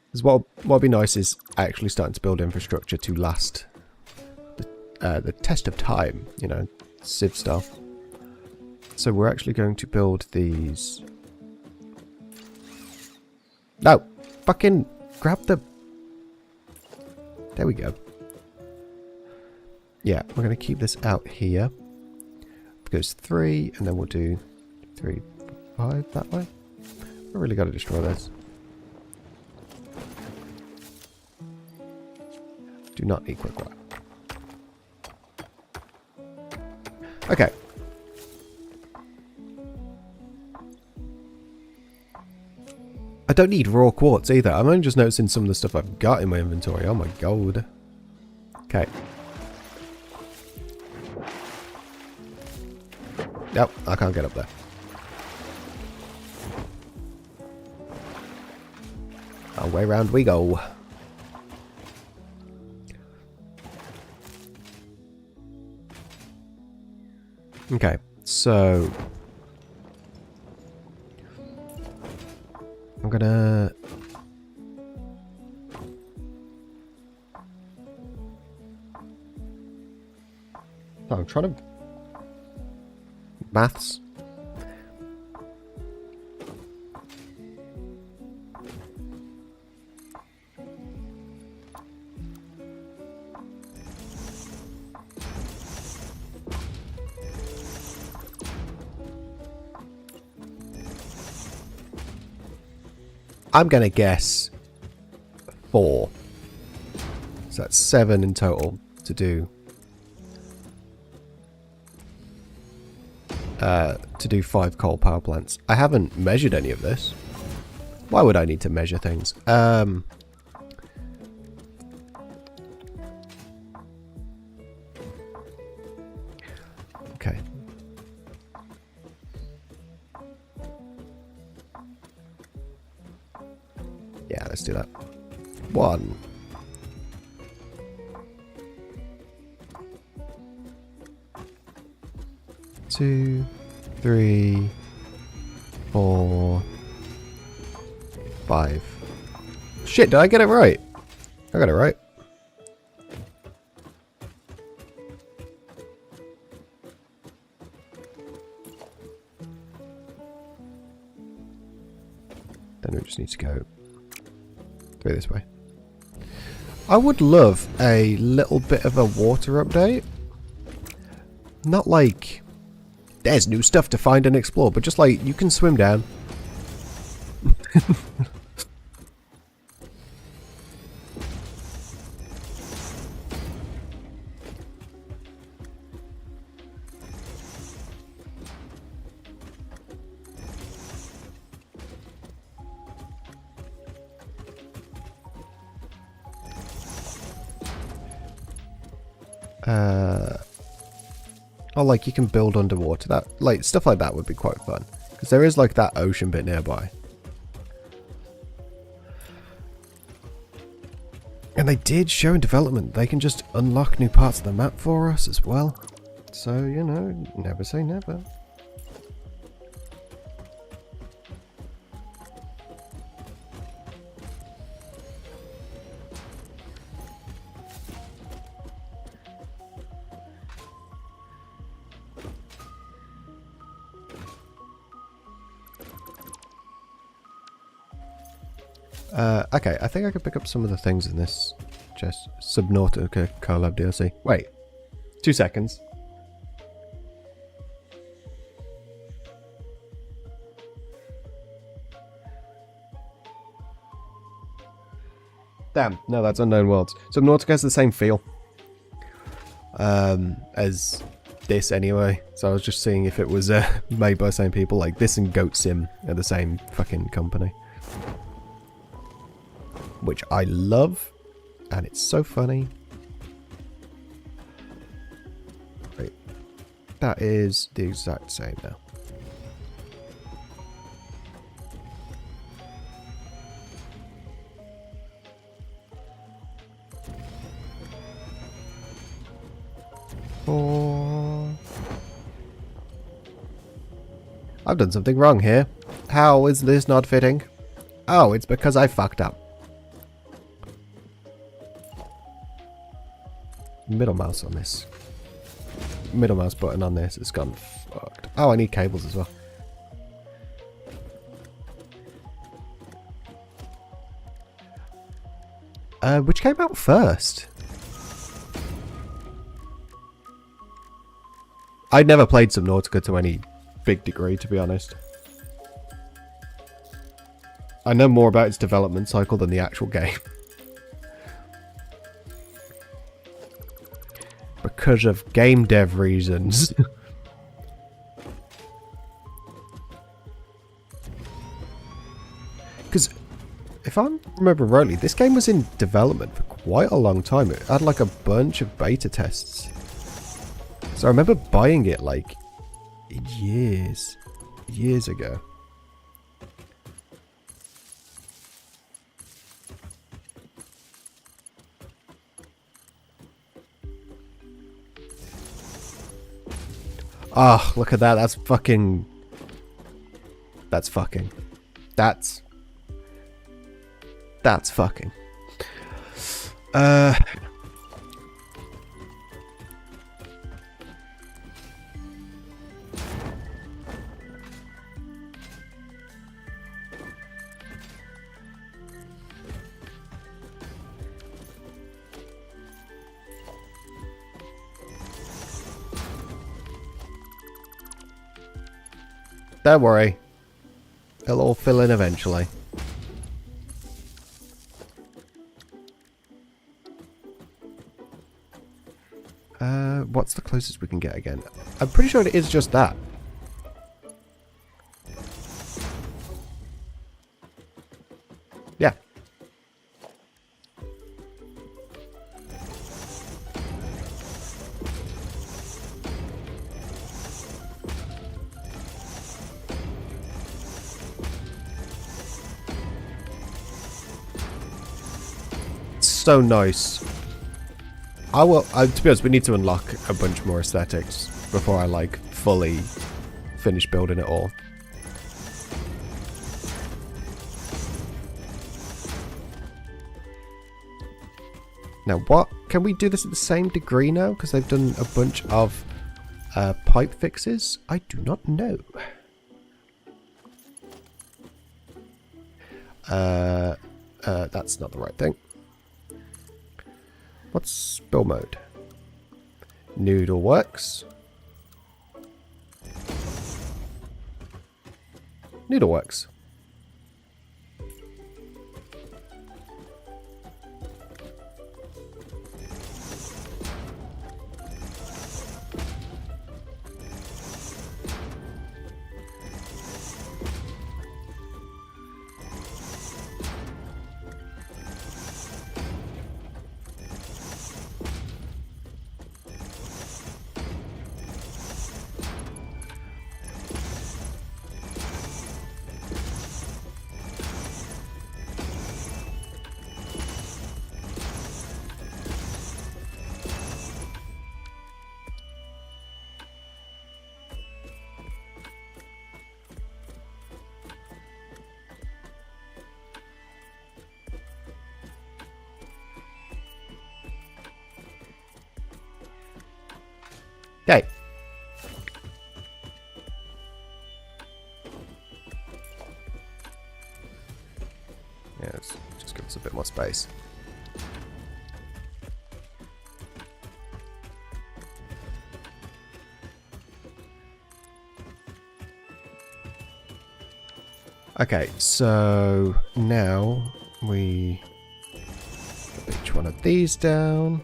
Because what'd be nice is actually starting to build infrastructure to last the test of time, you know, Civ stuff. So we're actually going to build these. No! Fucking grab the... There we go. Yeah, we're going to keep this out here. It goes 3, and then we'll do 3, 5 that way. I really got to destroy this. Do not need quick wrap. Okay. I don't need raw quartz either. I'm only just noticing some of the stuff I've got in my inventory. Oh my god. Okay. Nope, I can't get up there. Our way round we go. Okay, so I'm gonna I'm trying to maths. I'm going to guess 4. So that's 7 in total to do. To do 5 coal power plants. I haven't measured any of this. Why would I need to measure things? Okay. Yeah, let's do that. 1. 2, 3, 4, 5. Shit, did I get it right? I got it right. Then we just need to go this way. I would love a little bit of a water update. Not like there's new stuff to find and explore, but just like you can swim down. Oh, like you can build underwater. That, like, stuff like that would be quite fun. Because there is like that ocean bit nearby. And they did show in development they can just unlock new parts of the map for us as well. So, you know, never say never. Okay, I think I could pick up some of the things in this chest. Subnautica collab DLC. Wait, 2 seconds. Damn, no, that's Unknown Worlds. Subnautica has the same feel as this anyway. So I was just seeing if it was made by the same people. Like this and Goat Sim are the same fucking company. Which I love, and it's so funny. Wait, that is the exact same now. Oh. I've done something wrong here. How is this not fitting? Oh, it's because I fucked up. Middle mouse on this. Middle mouse button on this. It's gone fucked. Oh, I need cables as well. Which came out first? I'd never played Subnautica to any big degree, to be honest. I know more about its development cycle than the actual game. Because of game dev reasons. Because, if I remember rightly, this game was in development for quite a long time. It had like a bunch of beta tests. So I remember buying it like years ago. Oh, look at that. That's fucking... That's fucking... That's fucking... Don't worry. It'll all fill in eventually. What's the closest we can get again? I'm pretty sure it is just that. Yeah. So nice. To be honest, we need to unlock a bunch more aesthetics before I like fully finish building it all. Now what? Can we do this at the same degree now? Because they've done a bunch of pipe fixes? I do not know. That's not the right thing. What's build mode? Noodle works. Noodle works. Okay. Yeah, let's just give us a bit more space. Okay, so now we put each one of these down.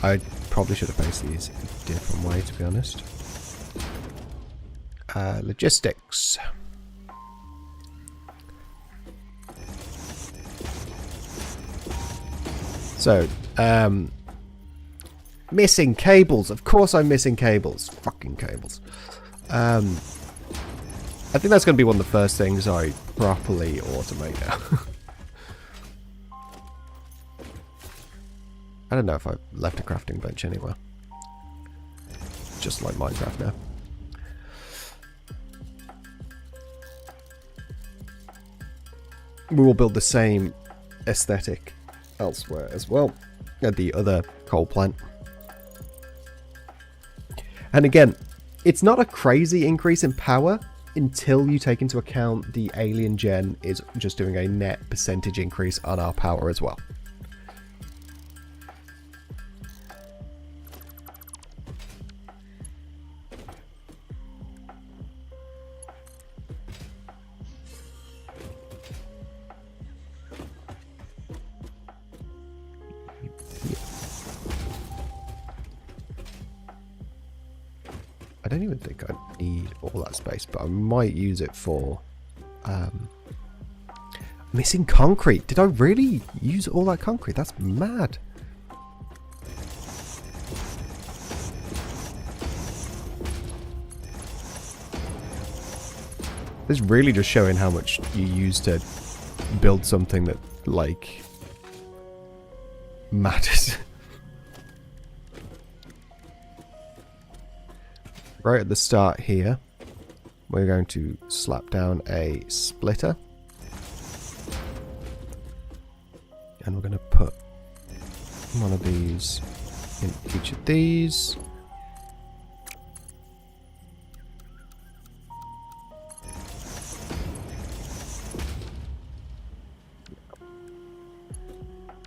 I probably should have based these a different way, to be honest. Logistics. So, missing cables. Of course I'm missing cables. Fucking cables. I think that's going to be one of the first things I properly automate now. I don't know if I left a crafting bench anywhere. Just like Minecraft now. We will build the same aesthetic elsewhere as well at the other coal plant. And again, it's not a crazy increase in power until you take into account the alien gen is just doing a net percentage increase on our power as well. I don't even think I need all that space, but I might use it for missing concrete. Did I really use all that concrete? That's mad. This is really just showing how much you use to build something that, like, matters. Right at the start here, we're going to slap down a splitter. And we're going to put one of these in each of these.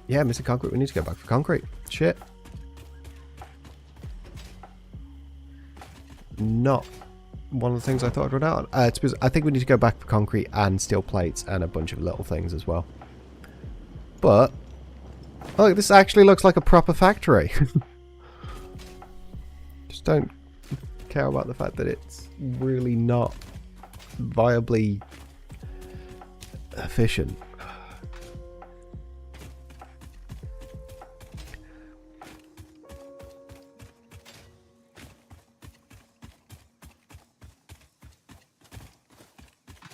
Yeah, missing concrete. We need to go back for concrete. Shit. Not one of the things I thought I'd run out on. It's because I think we need to go back for concrete and steel plates and a bunch of little things as well. But, look, this actually looks like a proper factory. Just don't care about the fact that it's really not viably efficient.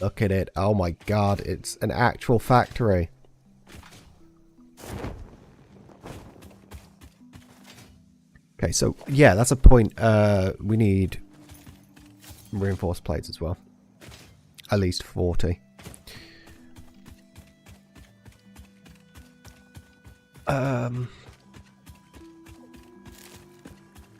Look at it. Oh my god, it's an actual factory. Okay, so yeah, that's a point. We need reinforced plates as well. At least 40.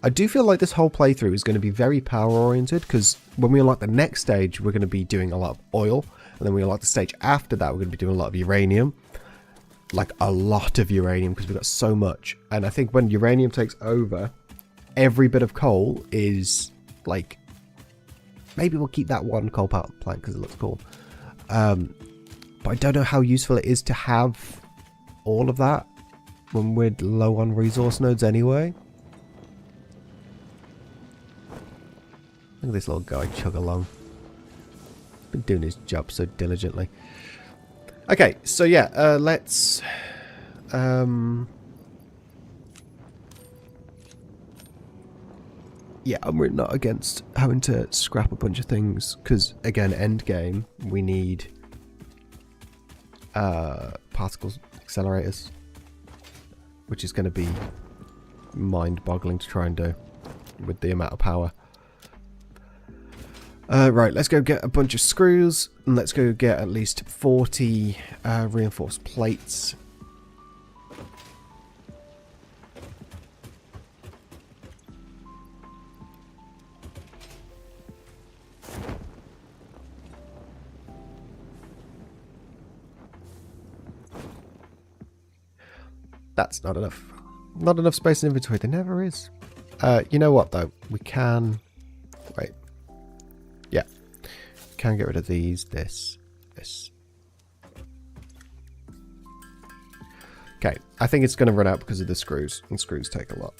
I do feel like this whole playthrough is going to be very power oriented, because when we unlock the next stage, we're going to be doing a lot of oil, and then we unlock the stage after that, we're going to be doing a lot of uranium. Like a lot of uranium, because we've got so much. And I think when uranium takes over, every bit of coal is like, maybe we'll keep that one coal power plant because it looks cool. But I don't know how useful it is to have all of that when we're low on resource nodes anyway. Look at this little guy chug along. Been doing his job so diligently. Okay, so yeah, let's yeah, we're not against having to scrap a bunch of things, because again, end game, we need particle accelerators, which is going to be mind-boggling to try and do with the amount of power. Right, let's go get a bunch of screws, and let's go get at least 40 reinforced plates. That's not enough. Not enough space in inventory. There never is. You know what, though? We can... Wait. Yeah. Can get rid of these, this. Okay, I think it's going to run out because of the screws, and screws take a lot.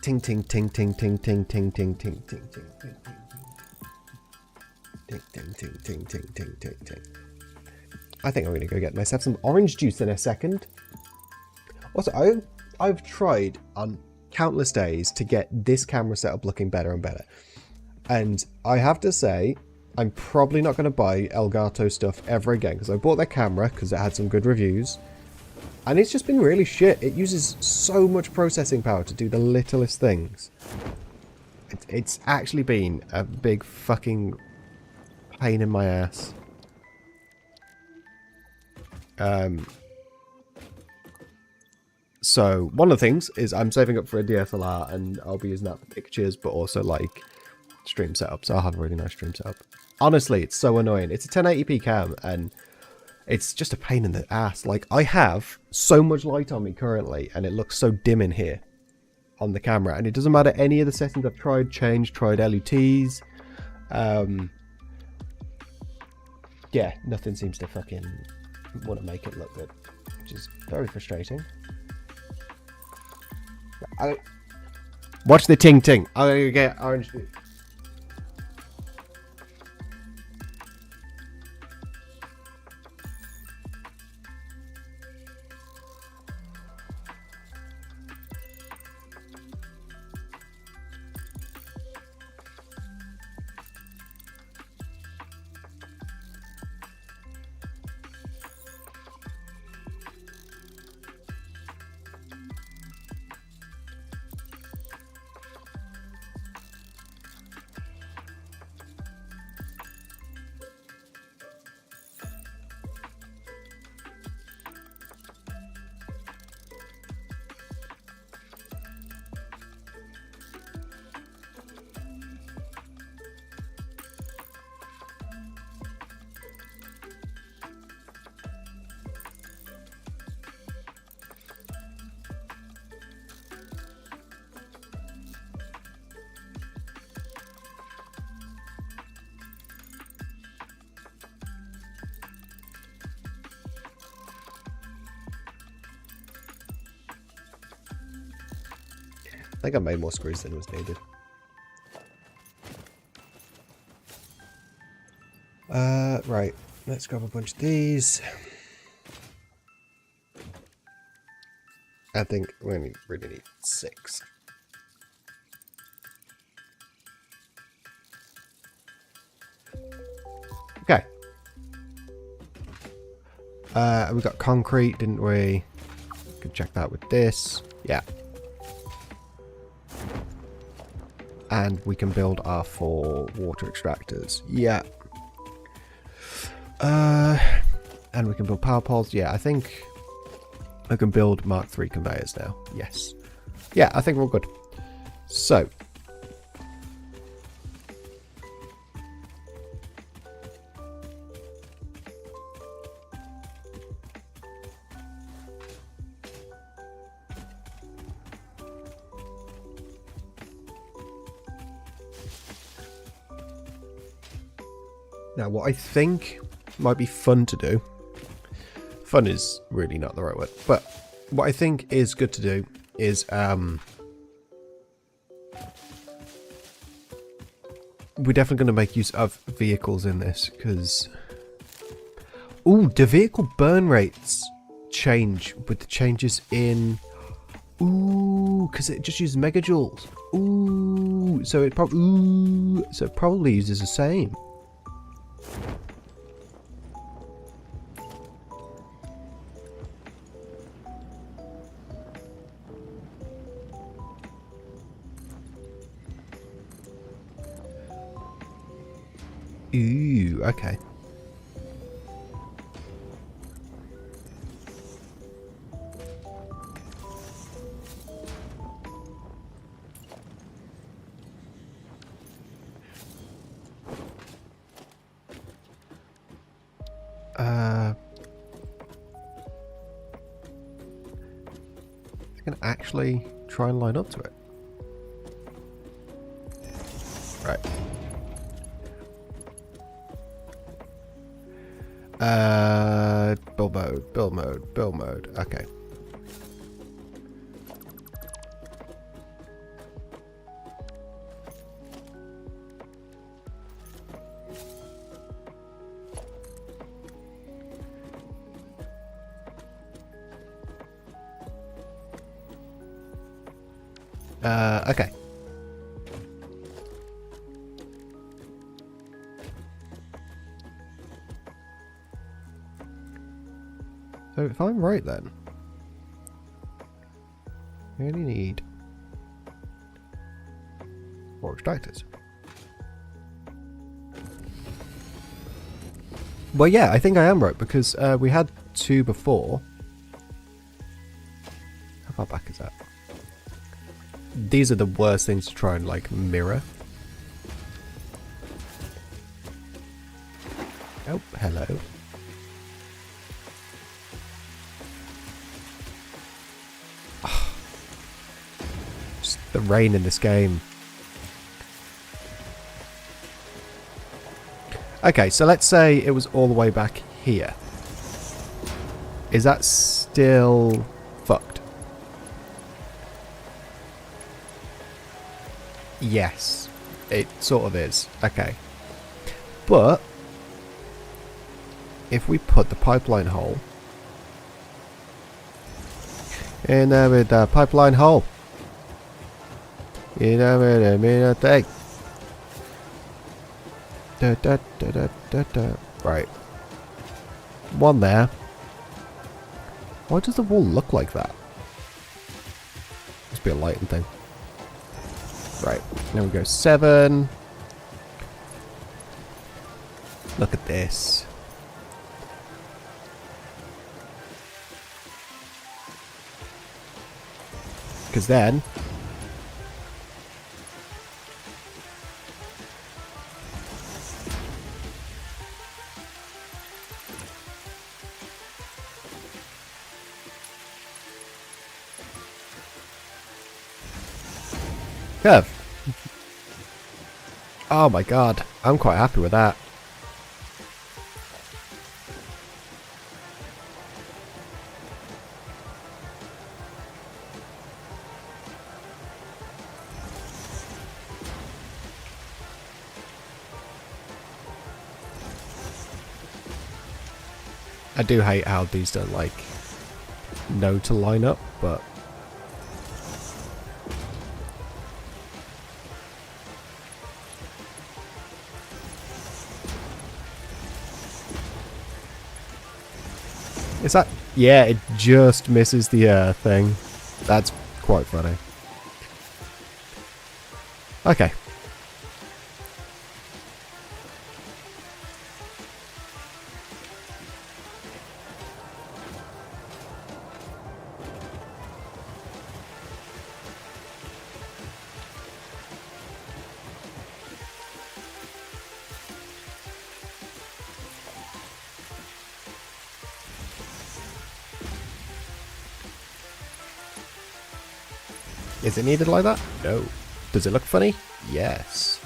Ting ting ting ting ting ting ting ting ting ting ting ting ting ting ting ting ting ting ting. I think I'm gonna go get myself some orange juice in a second. Also, I've tried on countless days to get this camera setup looking better and better, and I have to say I'm probably not going to buy Elgato stuff ever again because I bought their camera because it had some good reviews. And it's just been really shit. It uses so much processing power to do the littlest things. It's actually been a big fucking pain in my ass. So, one of the things is I'm saving up for a DSLR and I'll be using that for pictures, but also like stream setup. So I'll have a really nice stream setup. Honestly, it's so annoying. It's a 1080p cam and it's just a pain in the ass. Like, I have so much light on me currently, and it looks so dim in here on the camera. And it doesn't matter any of the settings I've tried, tried LUTs. Yeah, nothing seems to fucking want to make it look good, which is very frustrating. Watch the ting ting. I'm gonna get orange juice. I think I made more screws than was needed. Right. Let's grab a bunch of these. I think we only really need 6. Okay. We got concrete, didn't we? Could check that with this. Yeah. And we can build our 4 water extractors. Yeah. And we can build power poles. Yeah, I think I can build Mark III conveyors now. Yes. Yeah, I think we're good. So. Now, what I think might be fun to do, fun is really not the right word, but what I think is good to do is, we're definitely going to make use of vehicles in this, because, ooh, the vehicle burn rates change with the changes in... Ooh, because it just uses megajoules. Ooh, so it probably uses the same. Ooh, okay. It's gonna actually try and line up to it. Right. Build mode. Okay. Okay. So if I'm right then, we only need 4 extractors. Well, yeah, I think I am right because we had 2 before. How far back is that? These are the worst things to try and like mirror. Oh, hello. Just the rain in this game. Okay, so let's say it was all the way back here. Is that still fucked? Yes, it sort of is. Okay. But if we put the pipeline hole in there with the pipeline hole, you know what I mean? I think. Right. One there. Why does the wall look like that? Must be a lighting thing. Right. Now we go 7. Look at this. Because then... curve. Oh my god, I'm quite happy with that. I do hate how these don't like know to line up, but is that... yeah, it just misses the thing. That's quite funny. Okay. Is it needed like that? No. Does it look funny? Yes.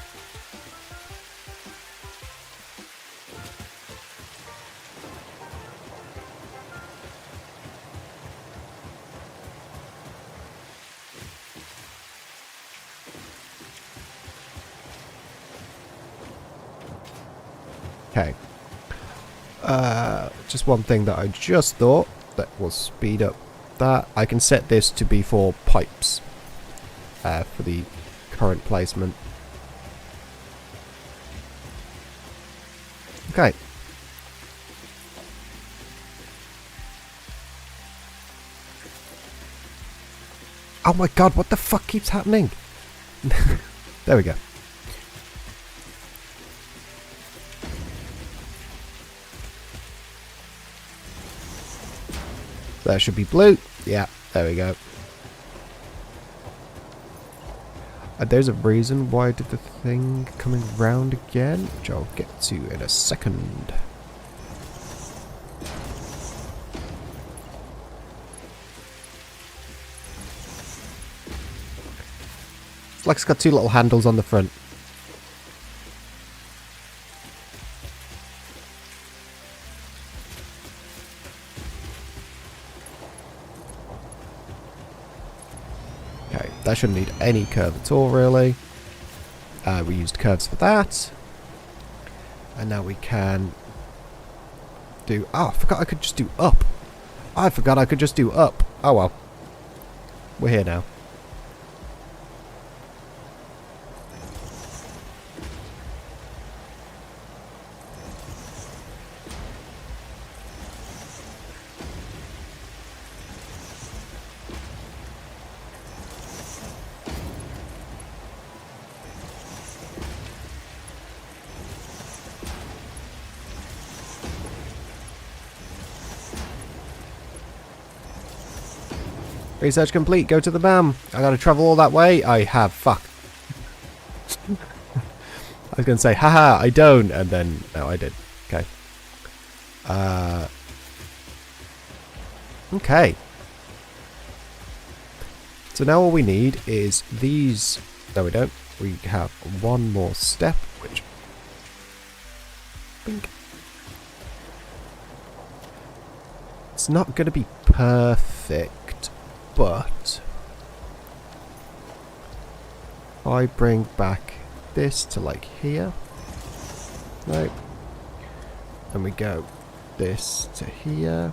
Okay. Just one thing that I just thought. That will speed up that. I can set this to be for pipes for the current placement. Okay. Oh my god, what the fuck keeps happening? There we go. That should be blue. Yeah, there we go. There's a reason why I did the thing coming round again, which I'll get to in a second. It's like it's got two little handles on the front. Okay, that shouldn't need any curve at all, really. We used curves for that. And now we can do... Oh, I forgot I could just do up. I forgot I could just do up. Oh well. We're here now. Research complete. Go to the BAM. I gotta travel all that way. I have. Fuck. I was gonna say, haha, I don't. And then, no, I did. Okay. Okay. So now all we need is these. No, we don't. We have one more step, which... Bink. It's not gonna be perfect. But if I bring back this to like here, right, and we go this to here.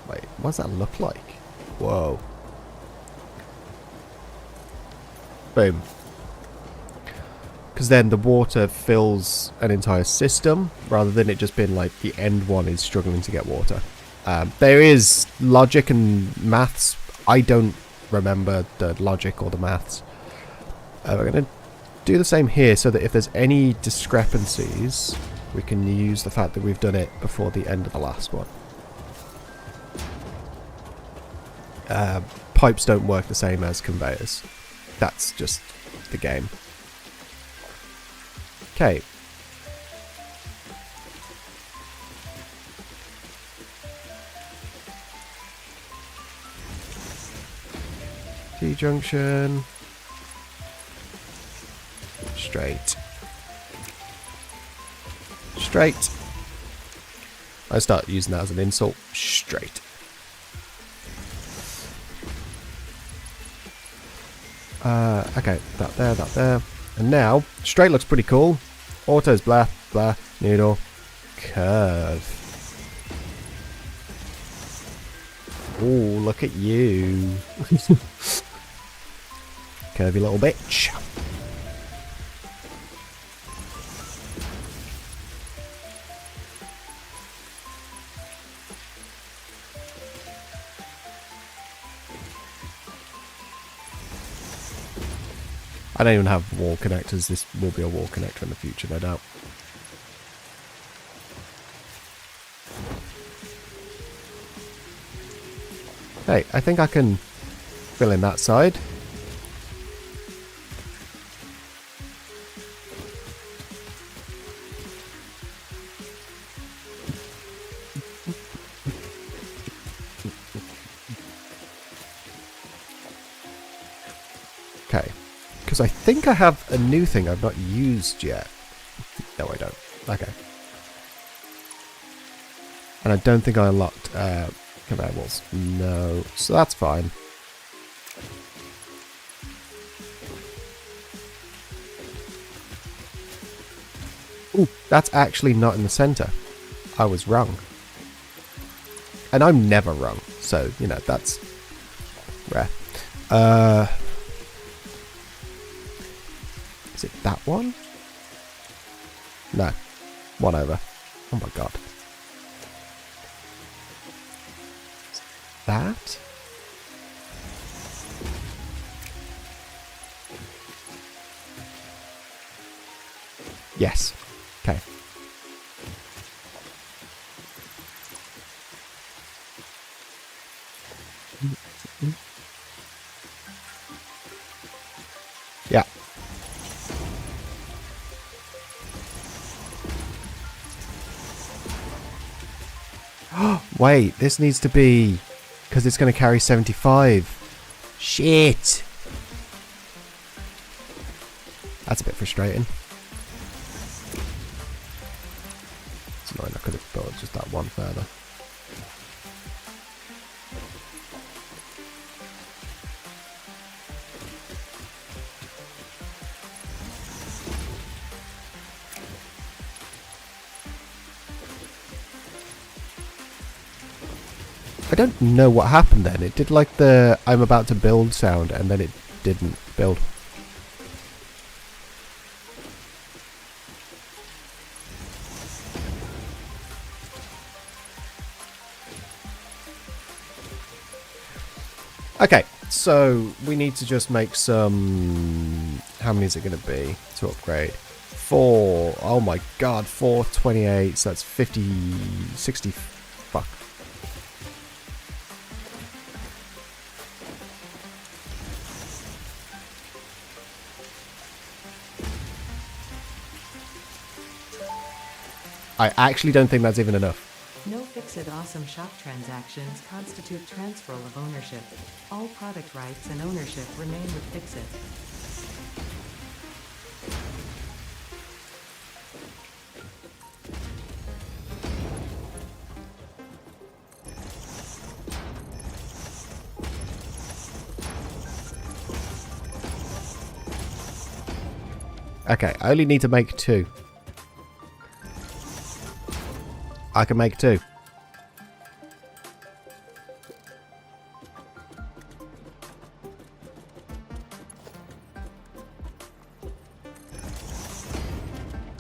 Wait, what does that look like? Whoa. Boom. Because then the water fills an entire system rather than it just being like the end one is struggling to get water. There is logic and maths. I don't remember the logic or the maths. We're going to do the same here so that if there's any discrepancies, we can use the fact that we've done it before the end of the last one. Pipes don't work the same as conveyors. That's just the game. Okay. T-junction. Straight. Straight. I start using that as an insult. Straight. Okay, that there. And now, straight looks pretty cool. Auto's blah, blah, noodle, curve. Ooh, look at you. Curvy little bitch. I don't even have wall connectors. This will be a wall connector in the future, no doubt. Hey, I think I can fill in that side. Okay. Because I think I have a new thing I've not used yet. No, I don't. Okay. And I don't think I unlocked conveyor walls. No. So that's fine. Ooh, that's actually not in the center. I was wrong. And I'm never wrong, so, you know, that's rare. Is it that one? No. One over. Oh my god. That? Yes. Okay. Yeah. Wait, this needs to be... Because it's going to carry 75. Shit! That's a bit frustrating. It's annoying, I could have built just that one further. I don't know what happened then. It did like the I'm about to build sound and then it didn't build. Okay, so we need to just make some... How many is it going to be to upgrade? 4. Oh my god, 428. So that's 50... 60... Fuck. I actually don't think that's even enough. No Fix-It Awesome Shop transactions constitute transfer of ownership. All product rights and ownership remain with Fix-It. Okay, I only need to make 2. I can make 2.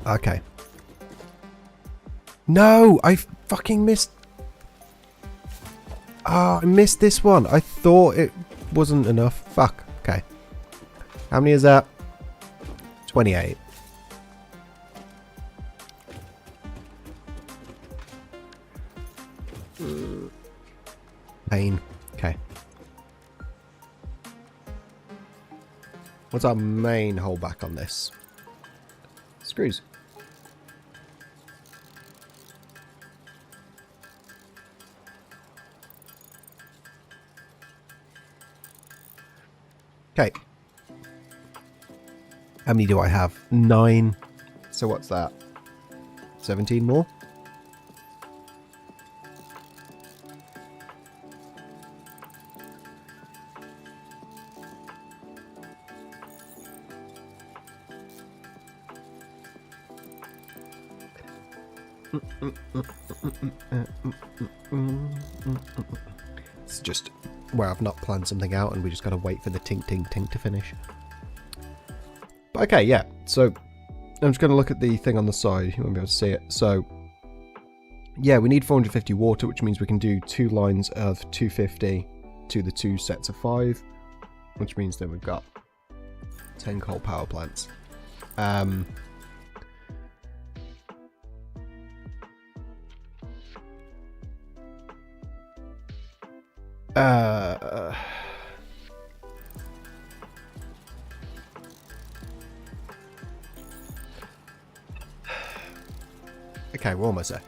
Okay. No! I fucking missed... Oh, I missed this one. I thought it wasn't enough. Fuck. Okay. How many is that? 28. Pain. Okay. What's our main holdback on this? Screws. Okay. How many do I have? 9. So what's that? 17 more? It's just where I've not planned something out and we just gotta wait for the tink tink tink to finish. But okay, yeah, so I'm just gonna look at the thing on the side. You won't be able to see it. So yeah, we need 450 water, which means we can do 2 lines of 250 to the 2 sets of 5, which means then we've got 10 coal power plants. Okay, we're almost there.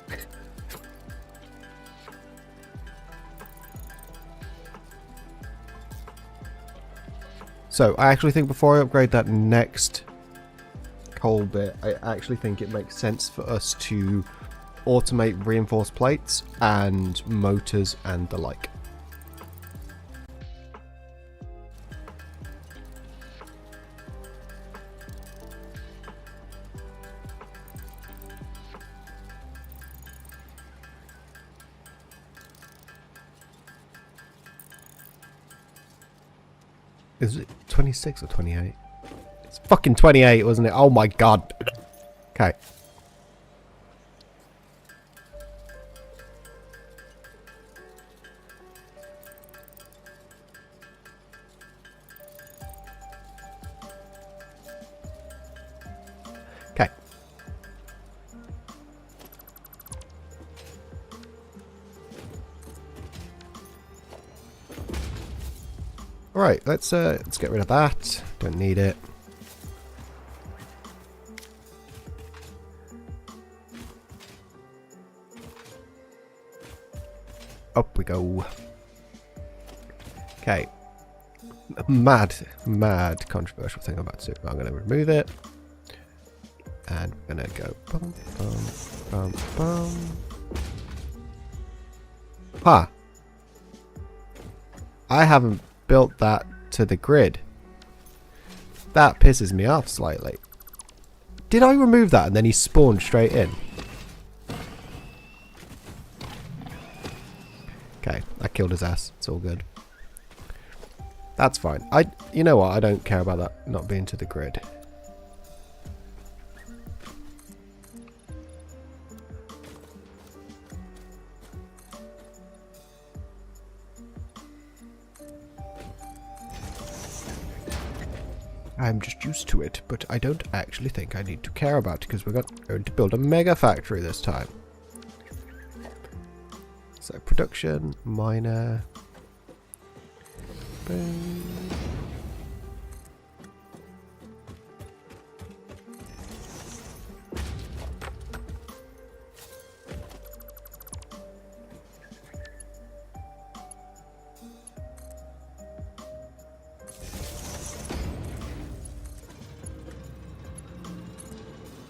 So, I actually think before I upgrade that next coal bit, I actually think it makes sense for us to automate reinforced plates and motors and the like. Is it 26 or 28? It's fucking 28, wasn't it? Oh my god. Okay. Okay. Alright, let's get rid of that. Don't need it. Up we go. Okay. Mad controversial thing I'm about to do. I'm going to remove it. And we're going to go bum, bum, bum, bum. Ha! I haven't built that to the grid. That pisses me off slightly. Did I remove that and then he spawned straight in? Okay, I killed his ass. It's all good. That's fine. You know what? I don't care about that not being to the grid. I'm just used to it, but I don't actually think I need to care about it because we're going to build a mega factory this time. So production, miner. Boom.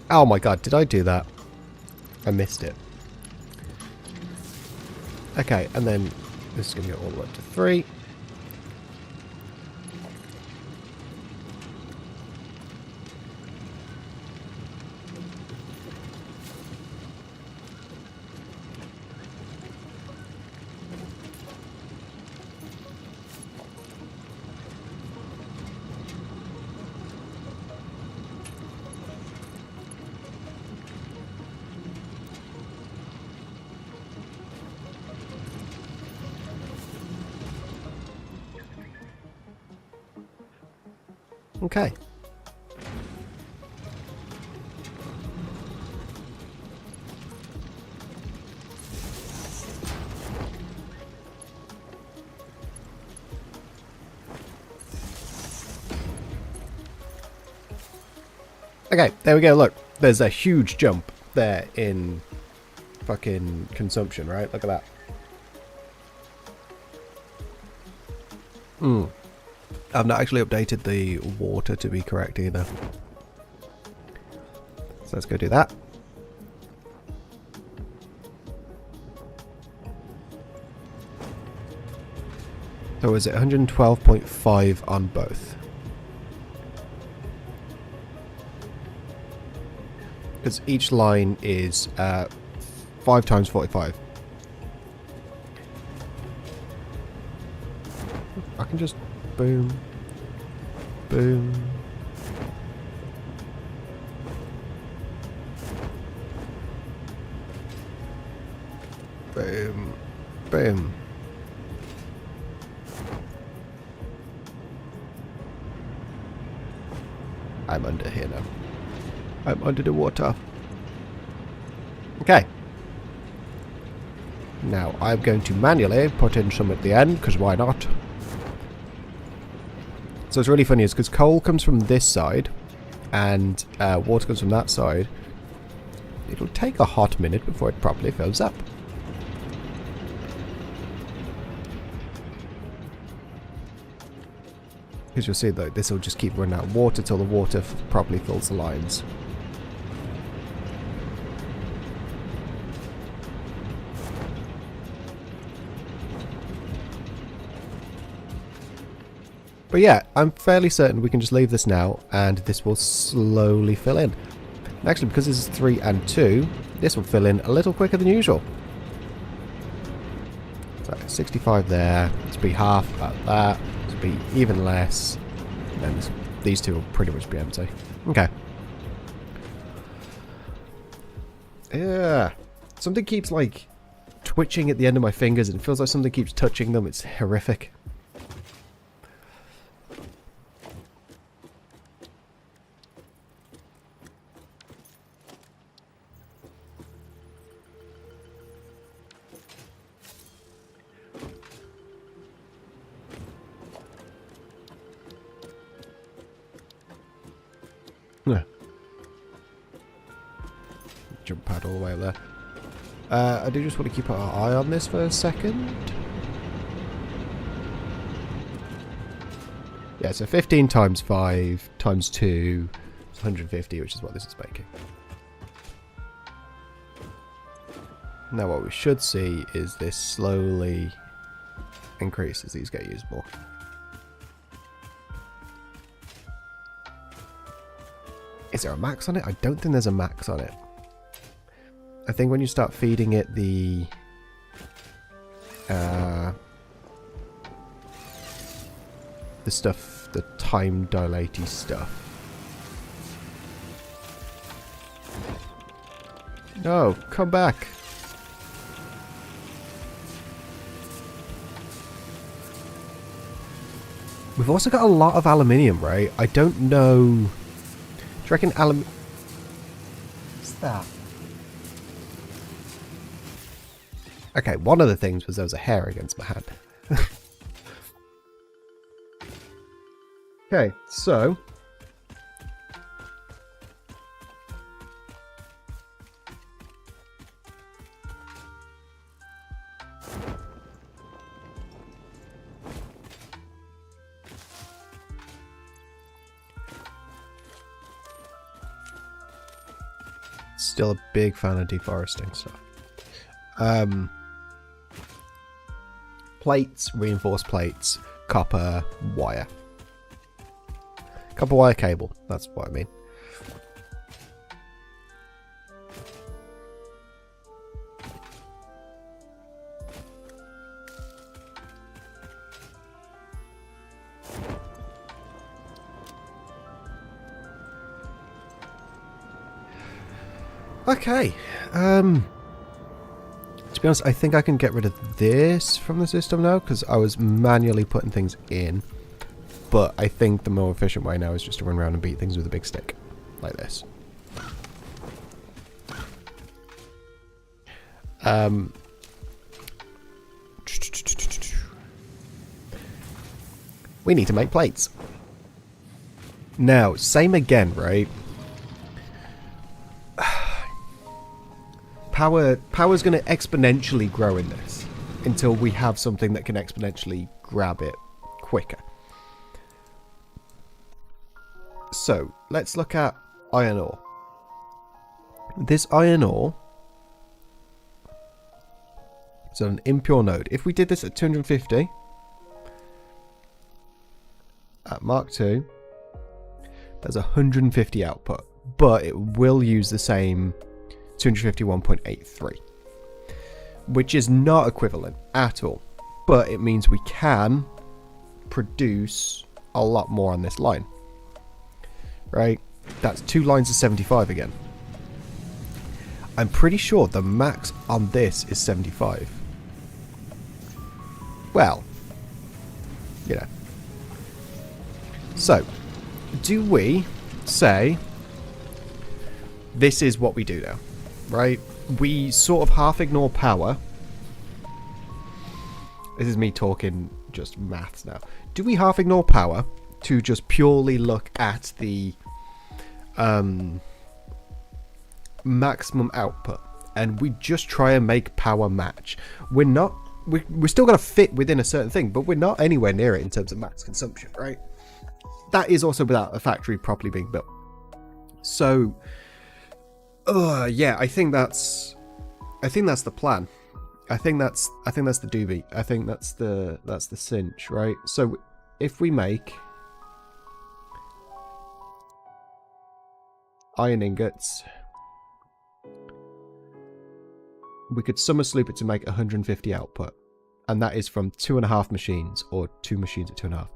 Oh my god, did I do that? I missed it. Okay, and then this is going to go all the way up to 3. Okay. Okay, there we go, look. There's a huge jump there in fucking consumption, right? Look at that. I've not actually updated the water to be correct either. So let's go do that. So is it 112.5 on both? Because each line is 5 times 45. I can just boom, boom. Boom, boom. I'm under here now. I'm under the water. Okay. Now I'm going to manually put in some at the end, because why not? So it's really funny is because coal comes from this side and water comes from that side. It'll take a hot minute before it properly fills up. Because you'll see though, this will just keep running out of water till the water properly fills the lines. But yeah, I'm fairly certain we can just leave this now and this will slowly fill in. And actually, because this is 3 and 2, this will fill in a little quicker than usual. So 65 there, let's be half at that, let's be even less. And then these two will pretty much be empty. Okay. Yeah. Something keeps, like, twitching at the end of my fingers. And it feels like something keeps touching them. It's horrific. Yeah. Jump pad all the way up there. I do just want to keep our eye on this for a second. Yeah, so 15 times 5 times 2 is 150, which is what this is making. Now what we should see is this slowly increase as these get used more. Is there a max on it? I don't think there's a max on it. I think when you start feeding it the stuff, the time dilaty stuff. No, come back. We've also got a lot of aluminium, right? I don't know. Do you reckon What's that? Okay, one of the things was there was a hair against my hand. Okay, so still a big fan of deforesting stuff. Plates, reinforced plates, copper wire. Copper wire cable, that's what I mean. Okay, to be honest, I think I can get rid of this from the system now, because I was manually putting things in. But I think the more efficient way now is just to run around and beat things with a big stick. Like this. We need to make plates. Now, same again, right? Power's going to exponentially grow in this until we have something that can exponentially grab it quicker. So, let's look at iron ore. This iron ore is on an impure node. If we did this at 250 at Mark II, there's 150 output, but it will use the same 251.83, which is not equivalent at all, but it means we can produce a lot more on this line. Right? That's 2 lines of 75 again. I'm pretty sure the max on this is 75. Well, you know. So, do we say this is what we do now? Right? We sort of half ignore power. This is me talking just maths now. Do we half ignore power to just purely look at the maximum output, and we just try and make power match? We're still going to fit within a certain thing, but we're not anywhere near it in terms of max consumption, right? That is also without a factory properly being built. So, yeah, I think that's the plan. I think that's the doobie. I think that's the cinch, right? So if we make iron ingots, we could summer sloop it to make 150 output, And that is from 2.5 machines, or 2 machines at 2.5.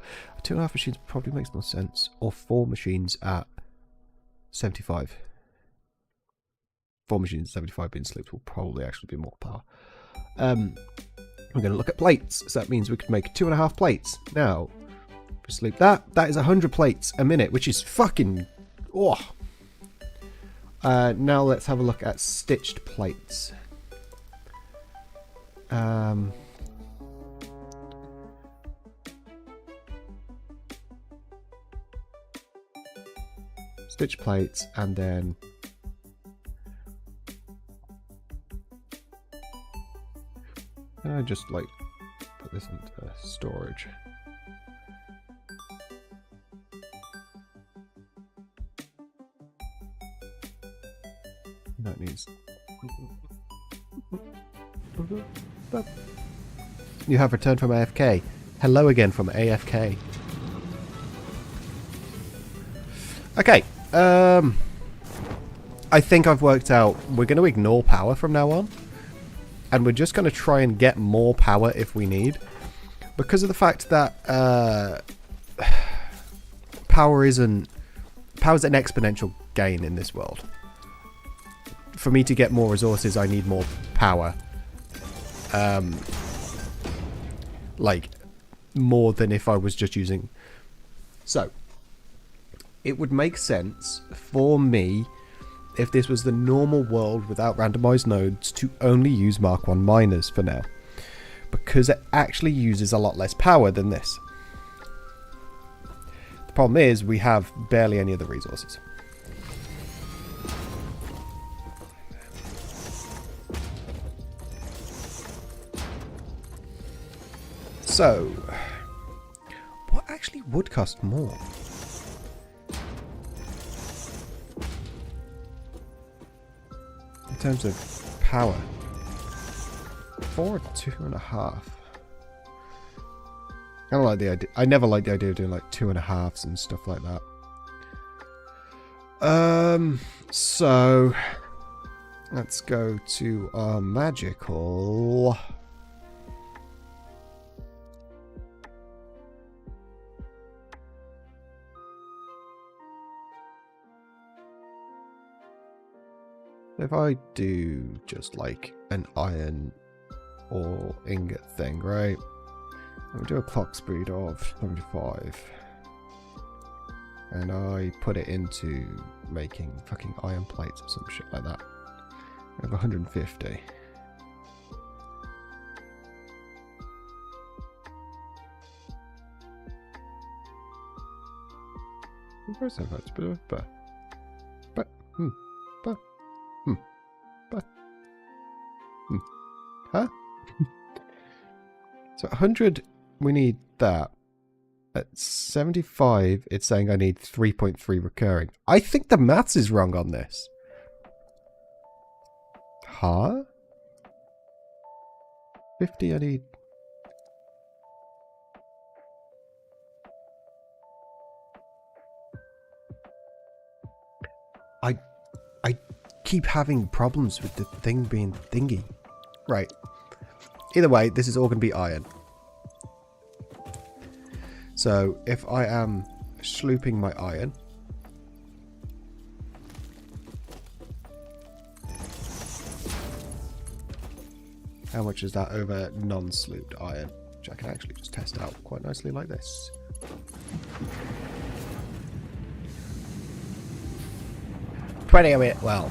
2.5 machines probably makes more sense, or 4 machines at 75. 4 machines at 75 being slipped will probably actually be more power. We're going to look at plates, so that means we could make 2.5 plates. Now, if we sleep that is 100 plates a minute, which is fucking... Oh. Now let's have a look at stitched plates. Stitch plates, and then I just like put this into storage. That needs. You have returned from AFK. Hello again from AFK. Okay. I think I've worked out we're going to ignore power from now on. And we're just going to try and get more power if we need. Because of the fact that power's an exponential gain in this world. For me to get more resources, I need more power. Like, more than if I was just using... So, it would make sense for me, if this was the normal world without randomized nodes, to only use Mark 1 miners for now. Because it actually uses a lot less power than this. The problem is, we have barely any other resources. So, what actually would cost more? In terms of power. 4 or 2.5. I don't like the idea. I never liked the idea of doing like 2.5s and stuff like that. So let's go to our magical. If I do just like an iron or ingot thing, right? I'll do a clock speed of 75. And I put it into making fucking iron plates or some shit like that. I have 150. Where's that? It's a bit of a Huh? So 100, we need that. At 75, it's saying I need 3.3 recurring. I think the maths is wrong on this. Huh? 50, I need... I keep having problems with the thing being thingy. Right. Either way, this is all going to be iron. So, if I am slooping my iron... How much is that over non-slooped iron? Which I can actually just test out quite nicely like this. $20 a minute. Well...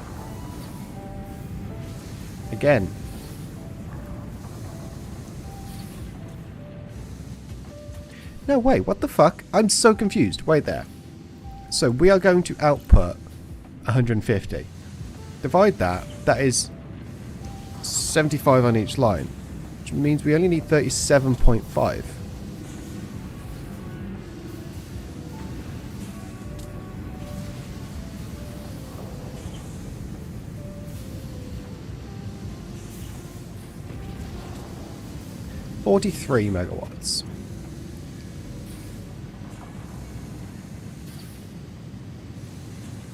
Again... No, wait, what the fuck? I'm so confused. Wait there. So we are going to output 150. Divide that. That is 75 on each line. Which means we only need 37.5. $43 megawatts.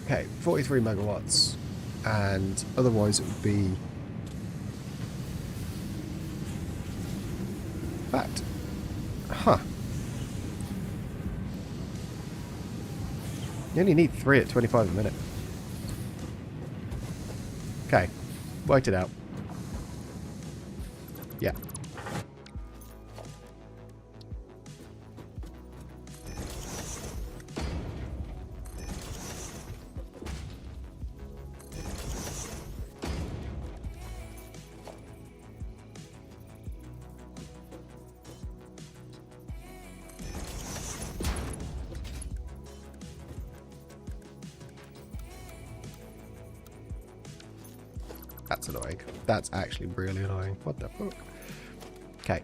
Okay, 43 megawatts, and otherwise it would be fact, huh. You only need 3 at 25 a minute. Okay, worked it out. Yeah. That's annoying. That's actually really annoying. What the fuck? Okay.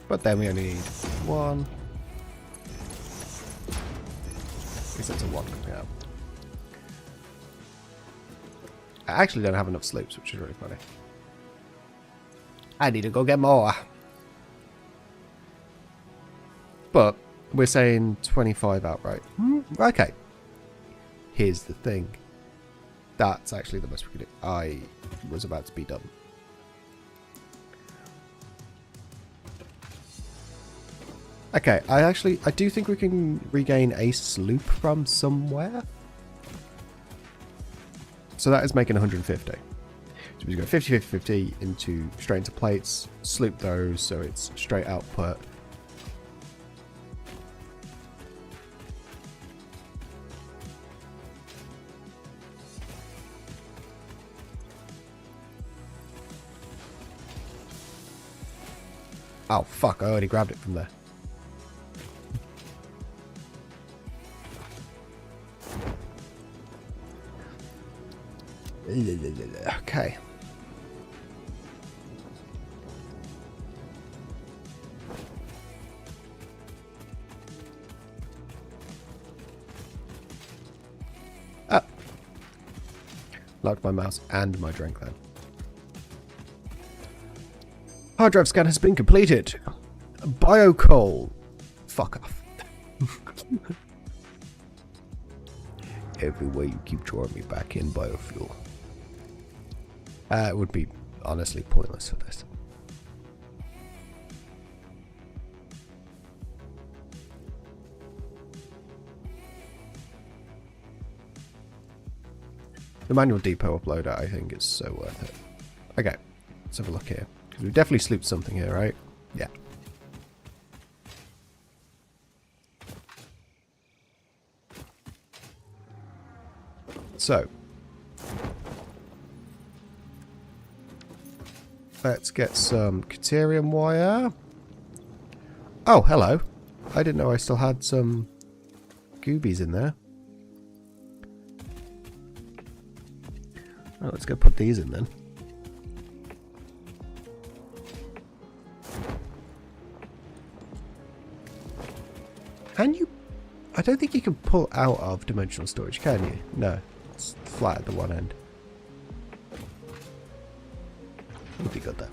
But then we only need 1. At least that's a 1 coming out. I actually don't have enough sloops, which is really funny. I need to go get more. But we're saying 25 outright. Okay. Here's the thing. That's actually the best we could do. I was about to be done. Okay, I do think we can regain a sloop from somewhere. So that is making 150. So we go 50, 50, 50 into straight into plates, sloop those so it's straight output. Oh fuck, I already grabbed it from there. Okay. Ah. Locked my mouse and my drink then. Hard drive scan has been completed. Biocoal. Fuck off. Every way you keep drawing me back in biofuel. It would be honestly pointless for this. The manual depot uploader, I think, is so worth it. Okay, let's have a look here. Because we've definitely slooped something here, right? Yeah. So, let's get some Caterium wire. Oh, hello. I didn't know I still had some goobies in there. Oh, let's go put these in then. And you... I don't think you can pull out of dimensional storage, can you? No. It's flat at the one end. Would be good though.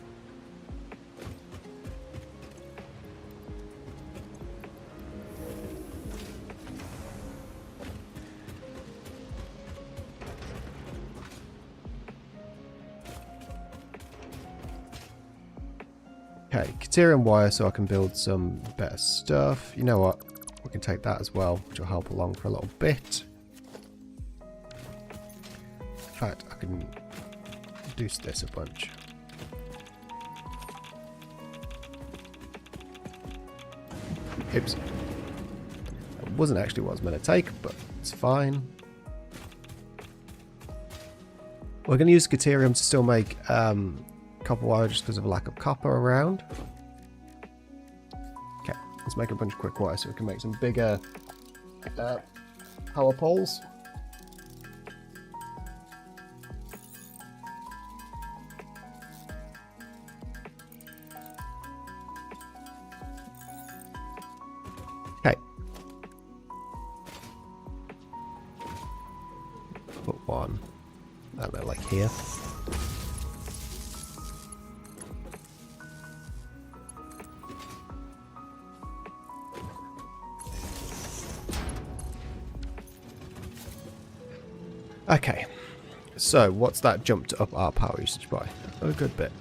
Okay, Caterium wire so I can build some better stuff. You know what? We can take that as well, which will help along for a little bit. In fact, I can reduce this a bunch. Oops. That wasn't actually what I was meant to take, but it's fine. We're going to use Caterium to still make copper wire just because of a lack of copper around. Okay, let's make a bunch of quick wire so we can make some bigger power poles. Okay. Put one, I don't know, like here. Okay. So, what's that jumped up our power usage by? A good bit.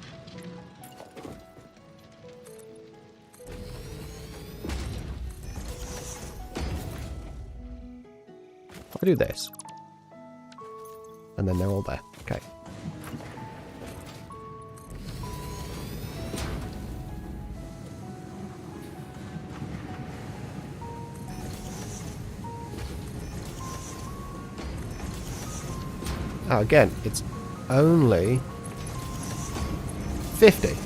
I do this. And then they're all there. Okay. Oh, again, it's only 50.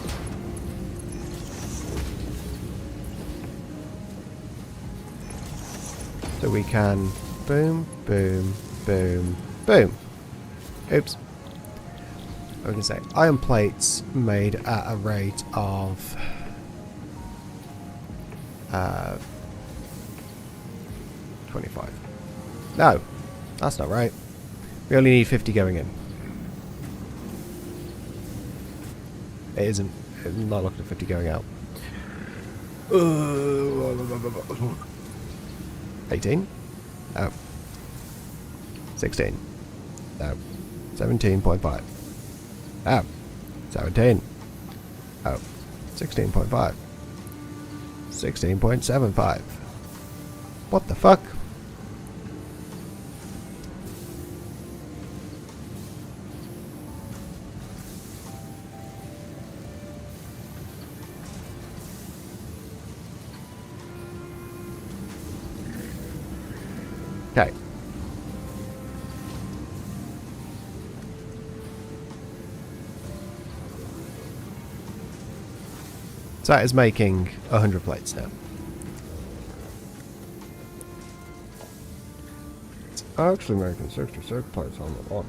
So we can boom, boom, boom, boom. Oops. I was going to say, iron plates made at a rate of 25. No, that's not right. We only need 50 going in. It isn't. It's not looking at 50 going out. 18? No. 16? No. 17.5. No. 17. Oh. 16.5. 16.75. What the fuck? Okay. So that is making 100 plates now. It's actually making 66 plates on the one.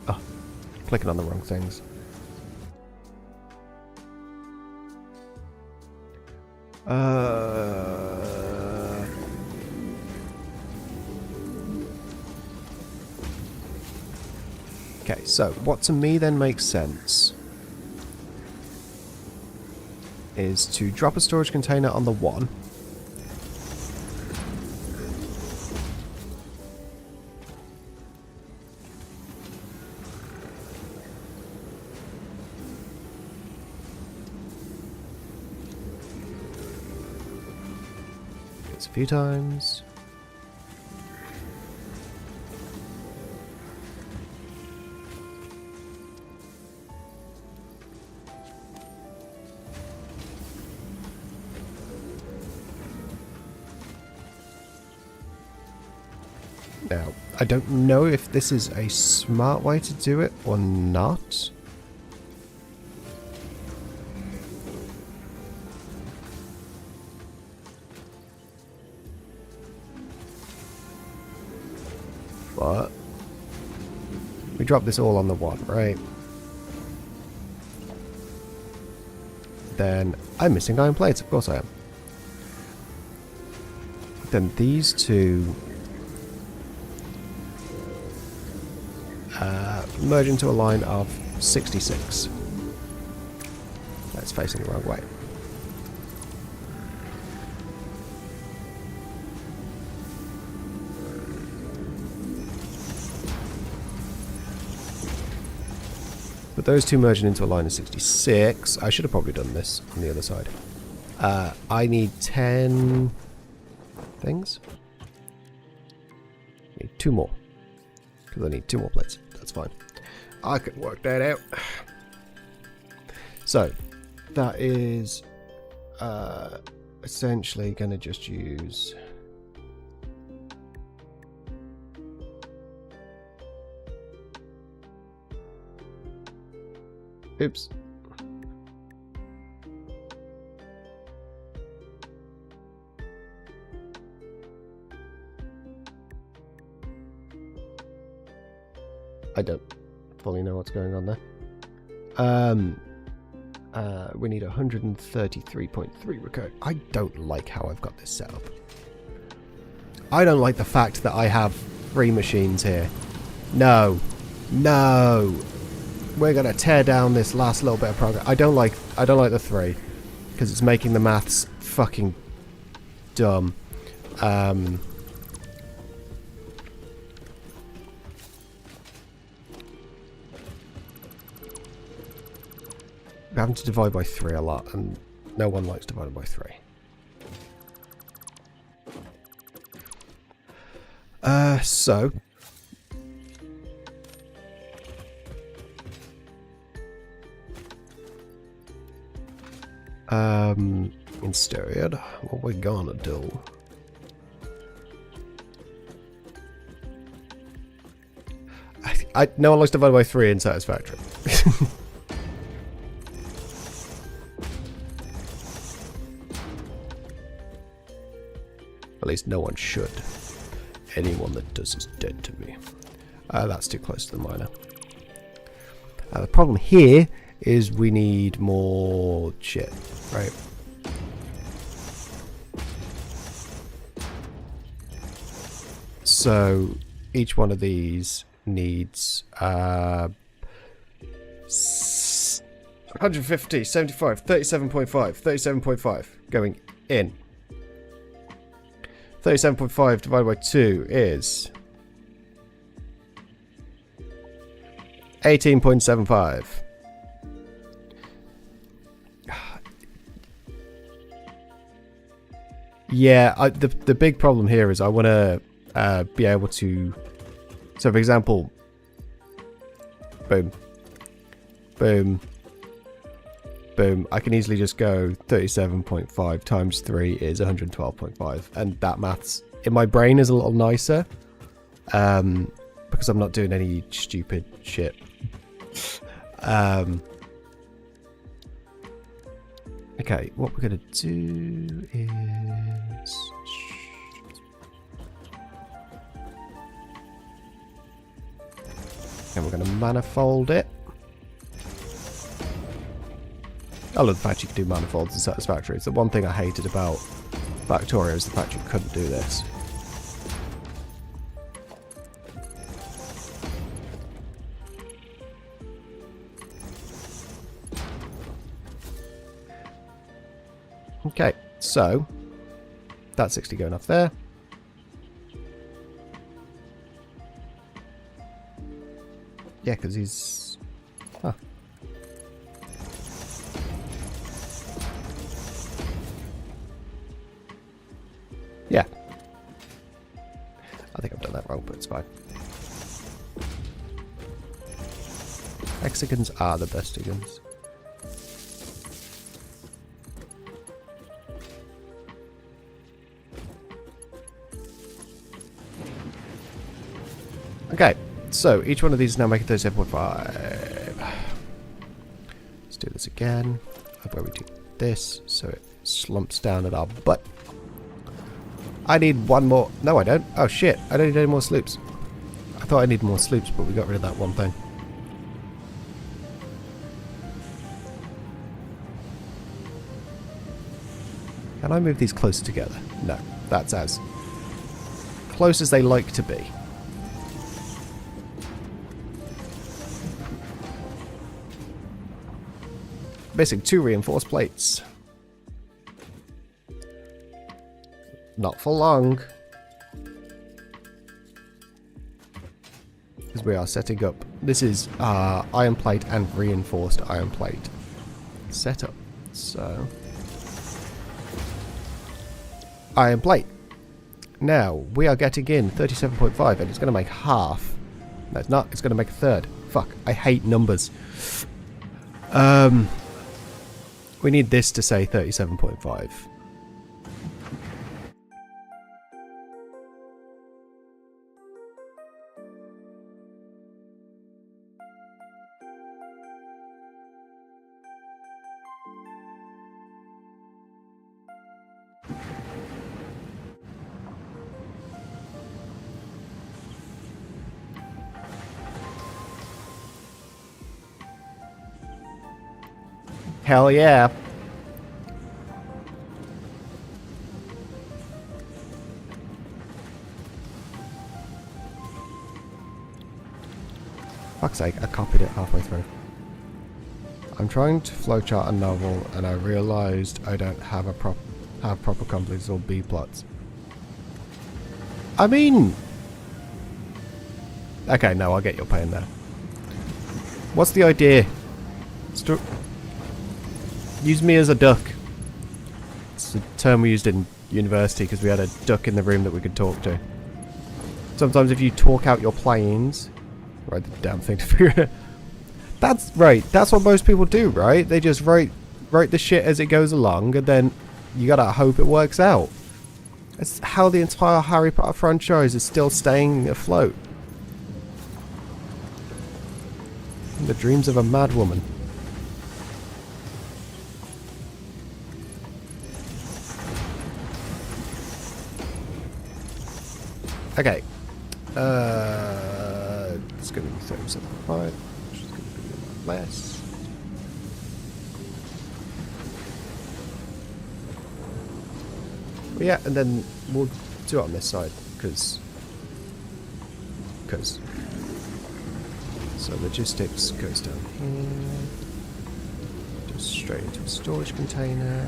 Oh, clicking on the wrong things. Okay, so what to me then makes sense is to drop a storage container on the one. A few times. Now, I don't know if this is a smart way to do it or not. But we drop this all on the one, right? Then I'm missing iron plates, of course I am. Then these two merge into a line of 66. That's facing the wrong way. But those two merging into a line of 66. I should have probably done this on the other side. I need 10 things. Need 2 more. Because I need 2 more plates. That's fine. I can work that out. So, that is essentially going to just use... Oops. I don't fully know what's going on there. We need 133.3 recurring. I don't like how I've got this set up. I don't like the fact that I have 3 machines here. No. No. we're gonna tear down this last little bit of progress. I don't like the 3 because it's making the maths fucking dumb. We're having to divide by 3 a lot, and no one likes divided by 3. So instead, what we're gonna do no one likes divided by 3 in Satisfactory. At least no one should. Anyone that does is dead to me. That's too close to the minor. The problem here is we need more shit, right? So each one of these needs 150, 75, 37.5, 37.5 going in. 37.5 divided by 2 is 18.75. Yeah, the big problem here is I want to be able to... So, for example, boom, boom, boom. I can easily just go 37.5 times 3 is 112.5. And that maths in my brain is a little nicer. Because I'm not doing any stupid shit. Okay, what we're going to do is... And we're going to manifold it. I love the fact you can do manifolds in Satisfactory. It's the one thing I hated about Factorio is the fact you couldn't do this. Okay, so that's 60 going off there. Yeah, because he's... Huh. Yeah. I think I've done that wrong, but it's fine. Hexagons are the best hexagons. Okay, so each one of these is now making 37.5. Let's do this again. Where we do this, so it slumps down at our butt. I need one more. No, I don't. Oh shit! I don't need any more sloops. I thought I needed more sloops, but we got rid of that one thing. Can I move these closer together? No, that's as close as they like to be. Missing 2 reinforced plates. Not for long. Because we are setting up. This is iron plate and reinforced iron plate setup. So, iron plate. Now, we are getting in 37.5 and it's going to make half. No, it's not. It's going to make a third. Fuck. I hate numbers. We need this to say 37.5. Hell yeah. Fuck's sake, I copied it halfway through. I'm trying to flowchart a novel, and I realised I don't have proper completes or B plots. I mean, okay, no, I get your pain there. What's the idea? Use me as a duck. It's a term we used in university because we had a duck in the room that we could talk to. Sometimes if you talk out your planes, write the damn thing to figure it out. That's right. That's what most people do, right? They just write the shit as it goes along, and then you gotta hope it works out. That's how the entire Harry Potter franchise is still staying afloat. The dreams of a mad woman. Okay. It's gonna be 37.5. Less. Well, yeah, and then we'll do it on this side, because so logistics goes down here, just straight into a storage container.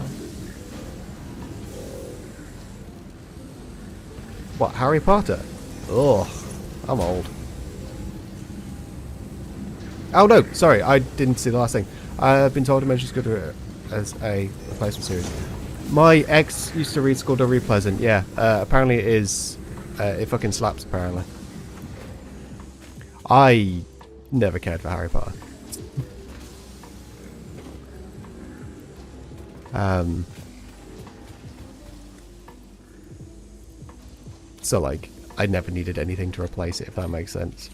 What, Harry Potter? Ugh, I'm old. Oh no, sorry, I didn't see the last thing. I've been told Dimension's good as a replacement series. My ex used to read Skullduggery Pleasant, yeah. Apparently it is, it fucking slaps apparently. I never cared for Harry Potter. So like, I never needed anything to replace it, if that makes sense.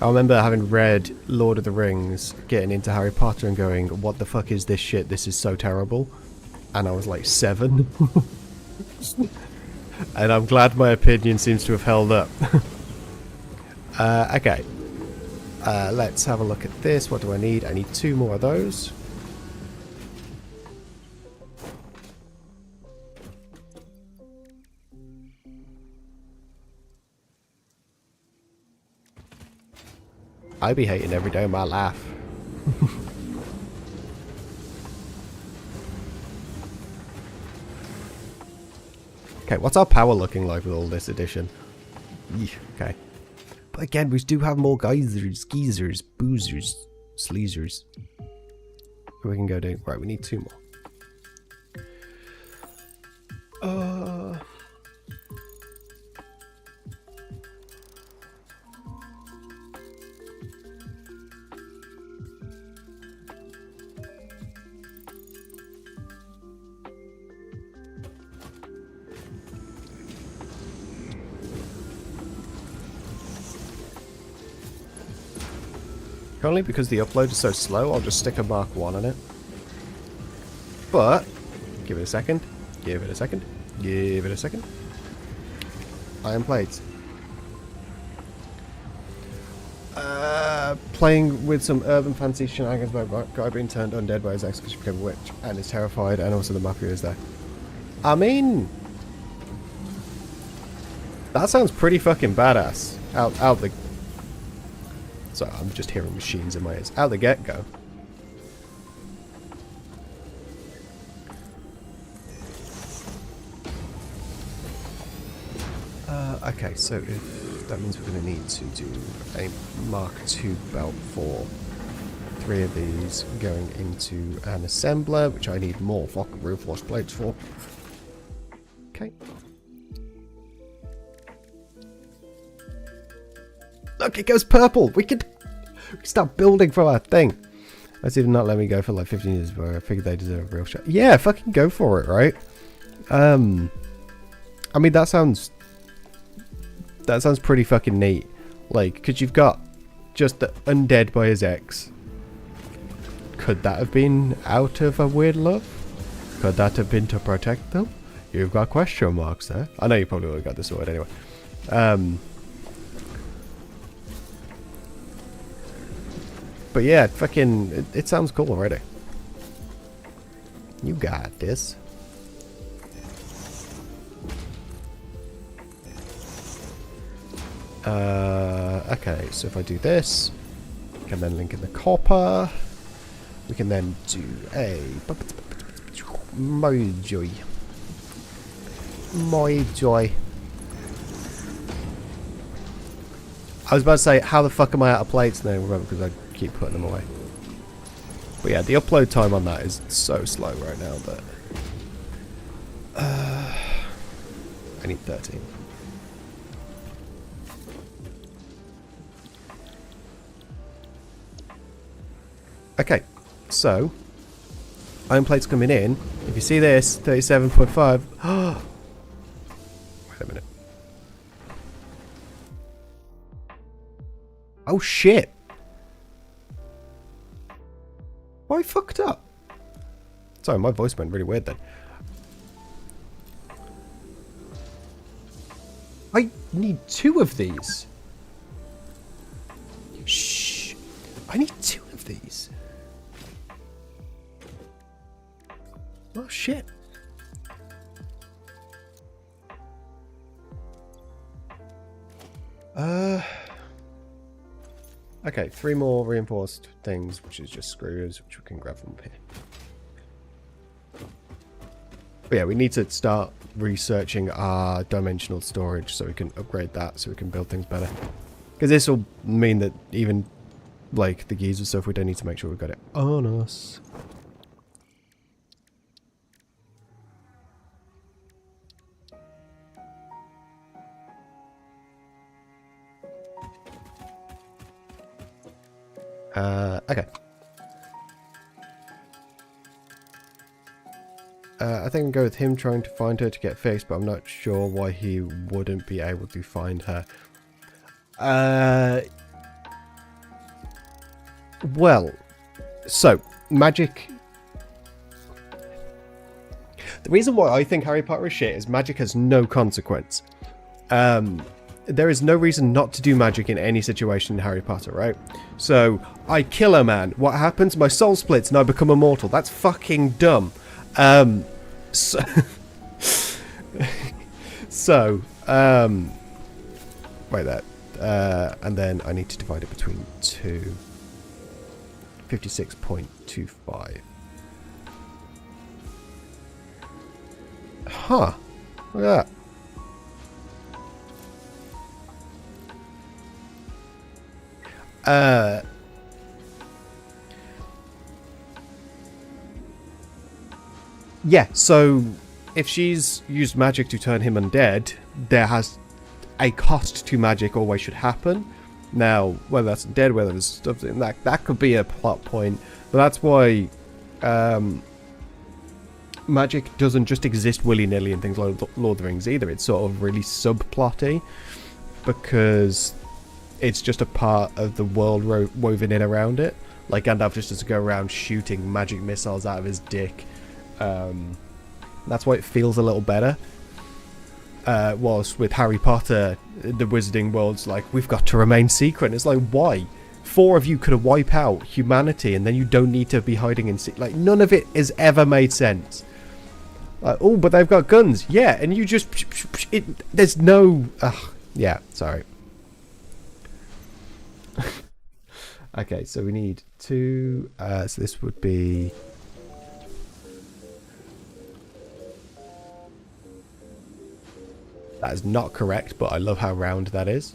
I remember having read Lord of the Rings, getting into Harry Potter and going, what the fuck is this shit? This is so terrible. And I was like 7. And I'm glad my opinion seems to have held up. Okay. Let's have a look at this. What do I need? I need 2 more of those. I be hating every day of my life. Okay, what's our power looking like with all this addition? Eesh, okay. But again, we do have more geysers, geezers, boozers, sleazers. We can go do. Right, we need 2 more. Currently, because the upload is so slow, I'll just stick a Mark 1 on it. But, give it a second, give it a second, give it a second. Iron plates. Playing with some urban fantasy shenanigans by a guy being turned undead by his ex because she became a witch and is terrified, and also the mafia is there. I mean, that sounds pretty fucking badass. Out the... Sorry, I'm just hearing machines in my ears. Out the get-go. Okay, so if that means we're going to need to do a Mark II belt for 3 of these going into an assembler, which I need more fucking ruthless plates for. Okay. Look, it goes purple! We can start building from our thing. Let's even not let me go for like 15 years where I figured they deserve a real shot. Yeah, fucking go for it, right? I mean, that sounds pretty fucking neat. Like, because you've got just the undead by his ex. Could that have been out of a weird love? Could that have been to protect them? You've got question marks there. I know you probably would have got the sword anyway. But yeah, fucking, it sounds cool already. You got this. Okay, so if I do this, we can then link in the copper. We can then do a my joy. My joy. I was about to say, how the fuck am I out of plates? No, remember, because I keep putting them away. But yeah, the upload time on that is so slow right now, but... I need 13. Okay, so... iron plates coming in. If you see this, 37.5... Wait a minute. Oh shit! I fucked up. Sorry, my voice went really weird then. I need 2 of these. Shh. I need 2 of these. Oh shit. Okay, 3 more reinforced things, which is just screws, which we can grab from up here. But yeah, we need to start researching our dimensional storage so we can upgrade that, so we can build things better. Because this will mean that even, like, the gears and stuff, we don't need to make sure we've got it on us. Okay. I think I'll go with him trying to find her to get fixed, but I'm not sure why he wouldn't be able to find her. Well, so, magic... The reason why I think Harry Potter is shit is magic has no consequence. There is no reason not to do magic in any situation in Harry Potter, right? So, I kill a man. What happens? My soul splits and I become immortal. That's fucking dumb. So... wait that. And then I need to divide it between 2. 56.25. Huh. Look at that. Yeah, so if she's used magic to turn him undead, there has a cost to magic always should happen. Now, whether that's undead, whether there's stuff in that could be a plot point, but that's why magic doesn't just exist willy-nilly in things like Lord of the Rings either. It's sort of really subplotty because it's just a part of the world woven in around it. Like Gandalf just has to go around shooting magic missiles out of his dick. That's why it feels a little better. Whilst with Harry Potter, the wizarding world's like, we've got to remain secret. And it's like, why? 4 of you could have wiped out humanity and then you don't need to be hiding in secret. Like, none of it has ever made sense. Like, oh, but they've got guns. Yeah, and you just... there's no... yeah, sorry. Okay, so we need 2. So this would be... That is not correct, but I love how round that is.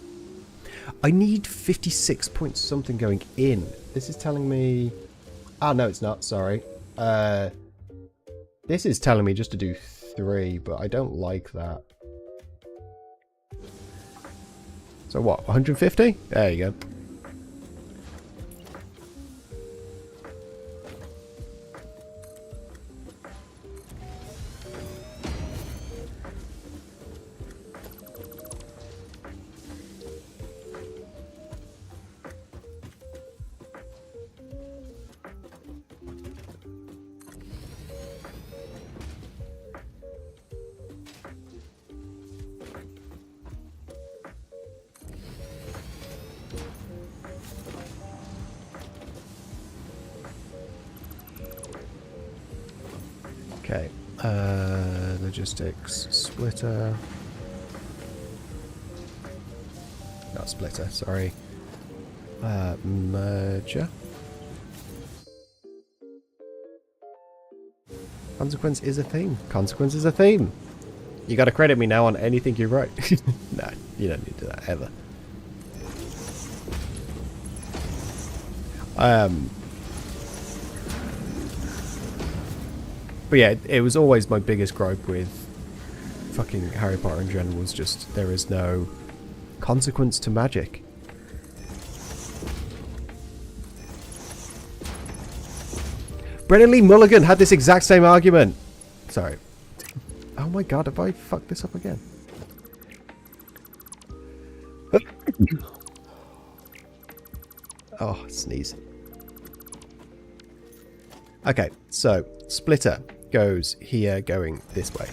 I need 56 point something going in. This is telling me... Ah, no, it's not. Sorry. This is telling me just to do 3, but I don't like that. So what, 150? There you go. Okay, logistics, splitter. No, not splitter, sorry. Merger. Consequence is a theme. Consequence is a theme. You gotta credit me now on anything you write. No, you don't need to do that ever. But yeah, it was always my biggest gripe with fucking Harry Potter in general, was just there is no consequence to magic. Brennan Lee Mulligan had this exact same argument. Sorry. Oh my god, have I fucked this up again? Oh, sneeze. Okay, so splitter goes here, going this way.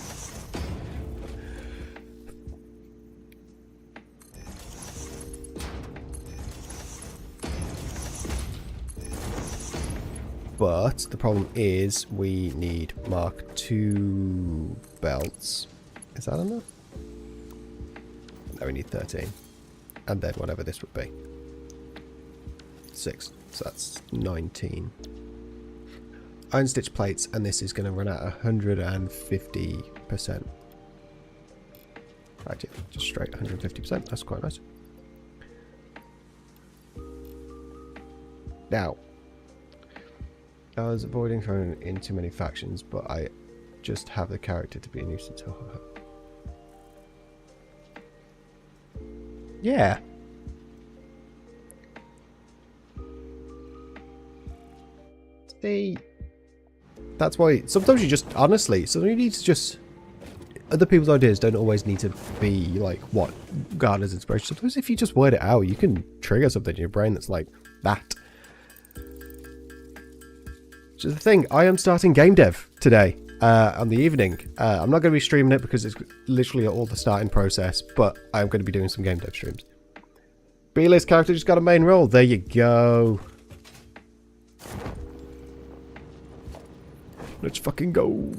But the problem is we need Mark II belts. Is that enough? No, we need 13. And then whatever this would be. 6. So that's 19. Iron stitch plates, and this is going to run at 150%. Right, yeah, just straight 150%. That's quite nice. Now, I was avoiding throwing in too many factions, but I just have the character to be a nuisance. Yeah. See, that's why sometimes you just, honestly, sometimes you need to just, other people's ideas don't always need to be like what Gardner's inspiration. Sometimes if you just word it out, you can trigger something in your brain that's like that. Which is the thing, I am starting game dev today, on the evening. I'm not going to be streaming it because it's literally all the starting process, but I'm going to be doing some game dev streams. B-list character just got a main role. There you go. Let's fucking go.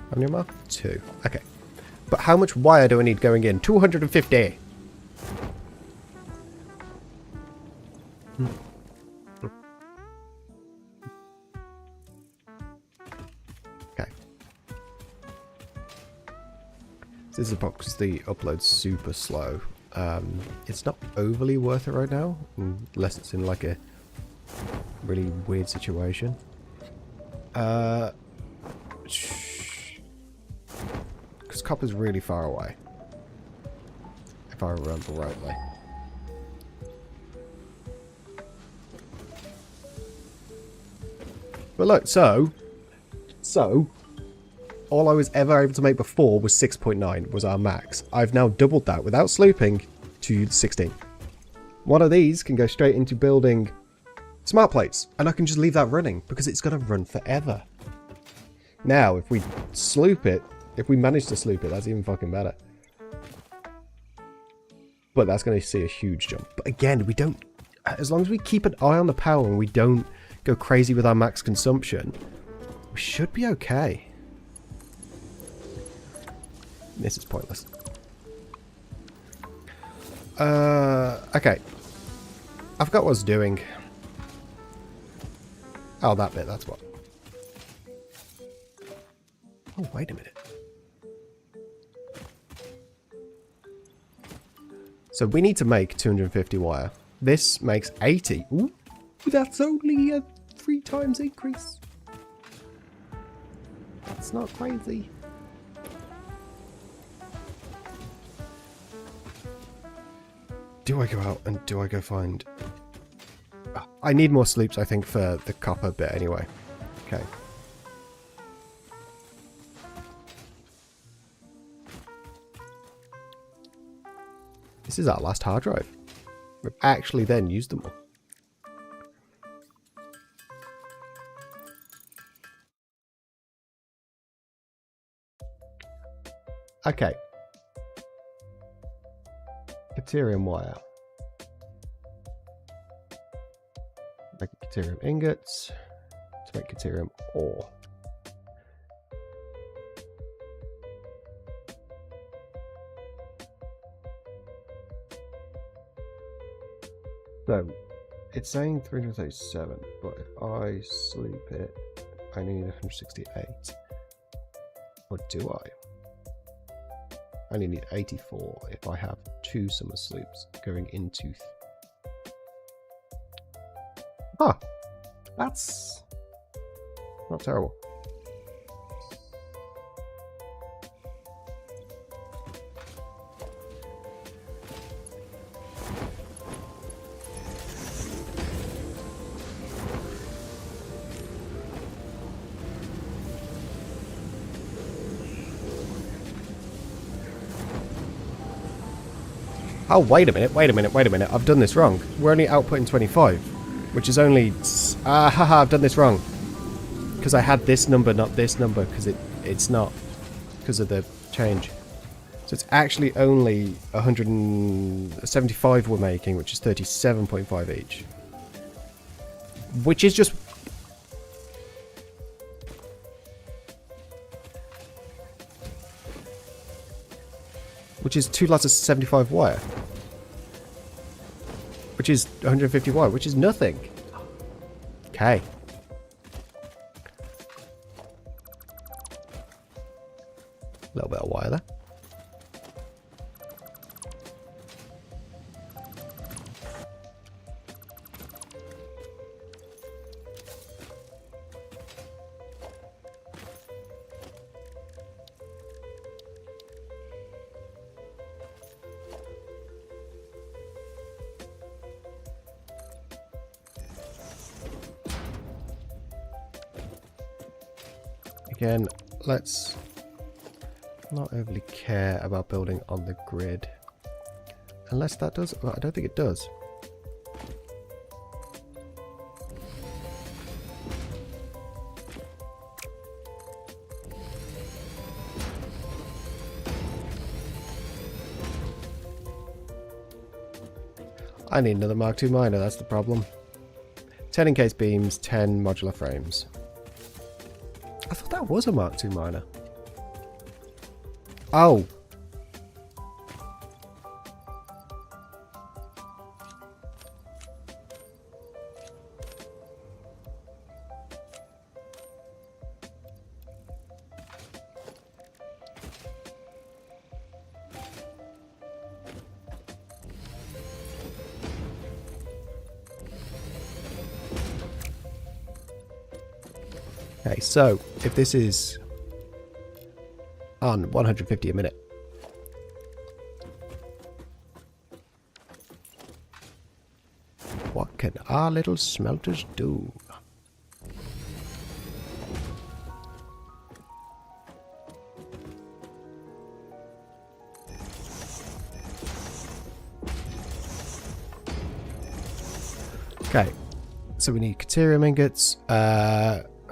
How many more? 2. Okay. But how much wire do I need going in? 250. Okay. This is a box. The upload's super slow. It's not overly worth it right now, unless it's in like a really weird situation. Because copper's really far away, if I remember rightly. But look, so all I was ever able to make before was 6.9 was our max. I've now doubled that without slooping to 16. One of these can go straight into building smart plates, and I can just leave that running because it's going to run forever. Now, if we sloop it, if we manage to sloop it, that's even fucking better. But that's going to see a huge jump. But again, we don't, as long as we keep an eye on the power and we don't go crazy with our max consumption, we should be okay. This is pointless. Okay. I forgot what I was doing. Oh, that bit, that's what. Oh, wait a minute. So we need to make 250 wire. This makes 80. Ooh, that's only a 3 times increase. That's not crazy. Do I go out and do I go find... I need more sloops, I think, for the copper bit anyway. Okay. This is our last hard drive. We've actually then used them all. Okay. Deuterium wire. Caterium ingots to make caterium ore. So, it's saying 337, but if I sleep it, I need 168. Or do I? I only need 84 if I have 2 summer sloops going into... That's not terrible. Oh, wait a minute. I've done this wrong. We're only outputting 25, which is only... haha, I've done this wrong. Because I had this number, not this number, because it's not. Because of the change. So it's actually only 175 we're making, which is 37.5 each. Which is just... Which is 2 lots of 75 wire. Which is 150 wire, which is nothing. Okay. A little bit of wire there. Again, let's not overly care about building on the grid. Unless that does... Well, I don't think it does. I need another Mark II miner, that's the problem. 10 encased beams, 10 modular frames. I thought that was a Mark II miner. Oh. Okay, so if this is on 150 a minute, what can our little smelters do? Okay, so we need caterium ingots.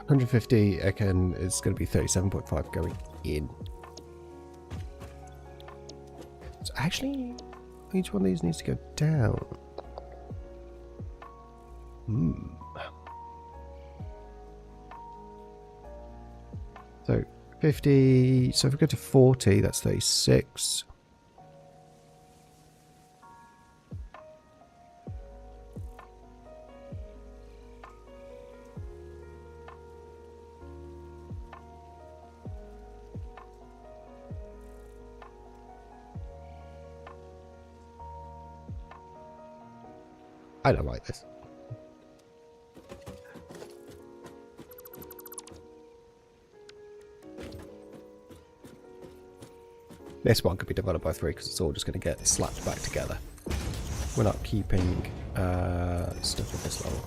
150, again, it's going to be 37.5 going in. So actually, each one of these needs to go down. So 50, so if we go to 40, that's 36. I don't like this. This one could be divided by 3 because it's all just going to get slapped back together. We're not keeping stuff at this level.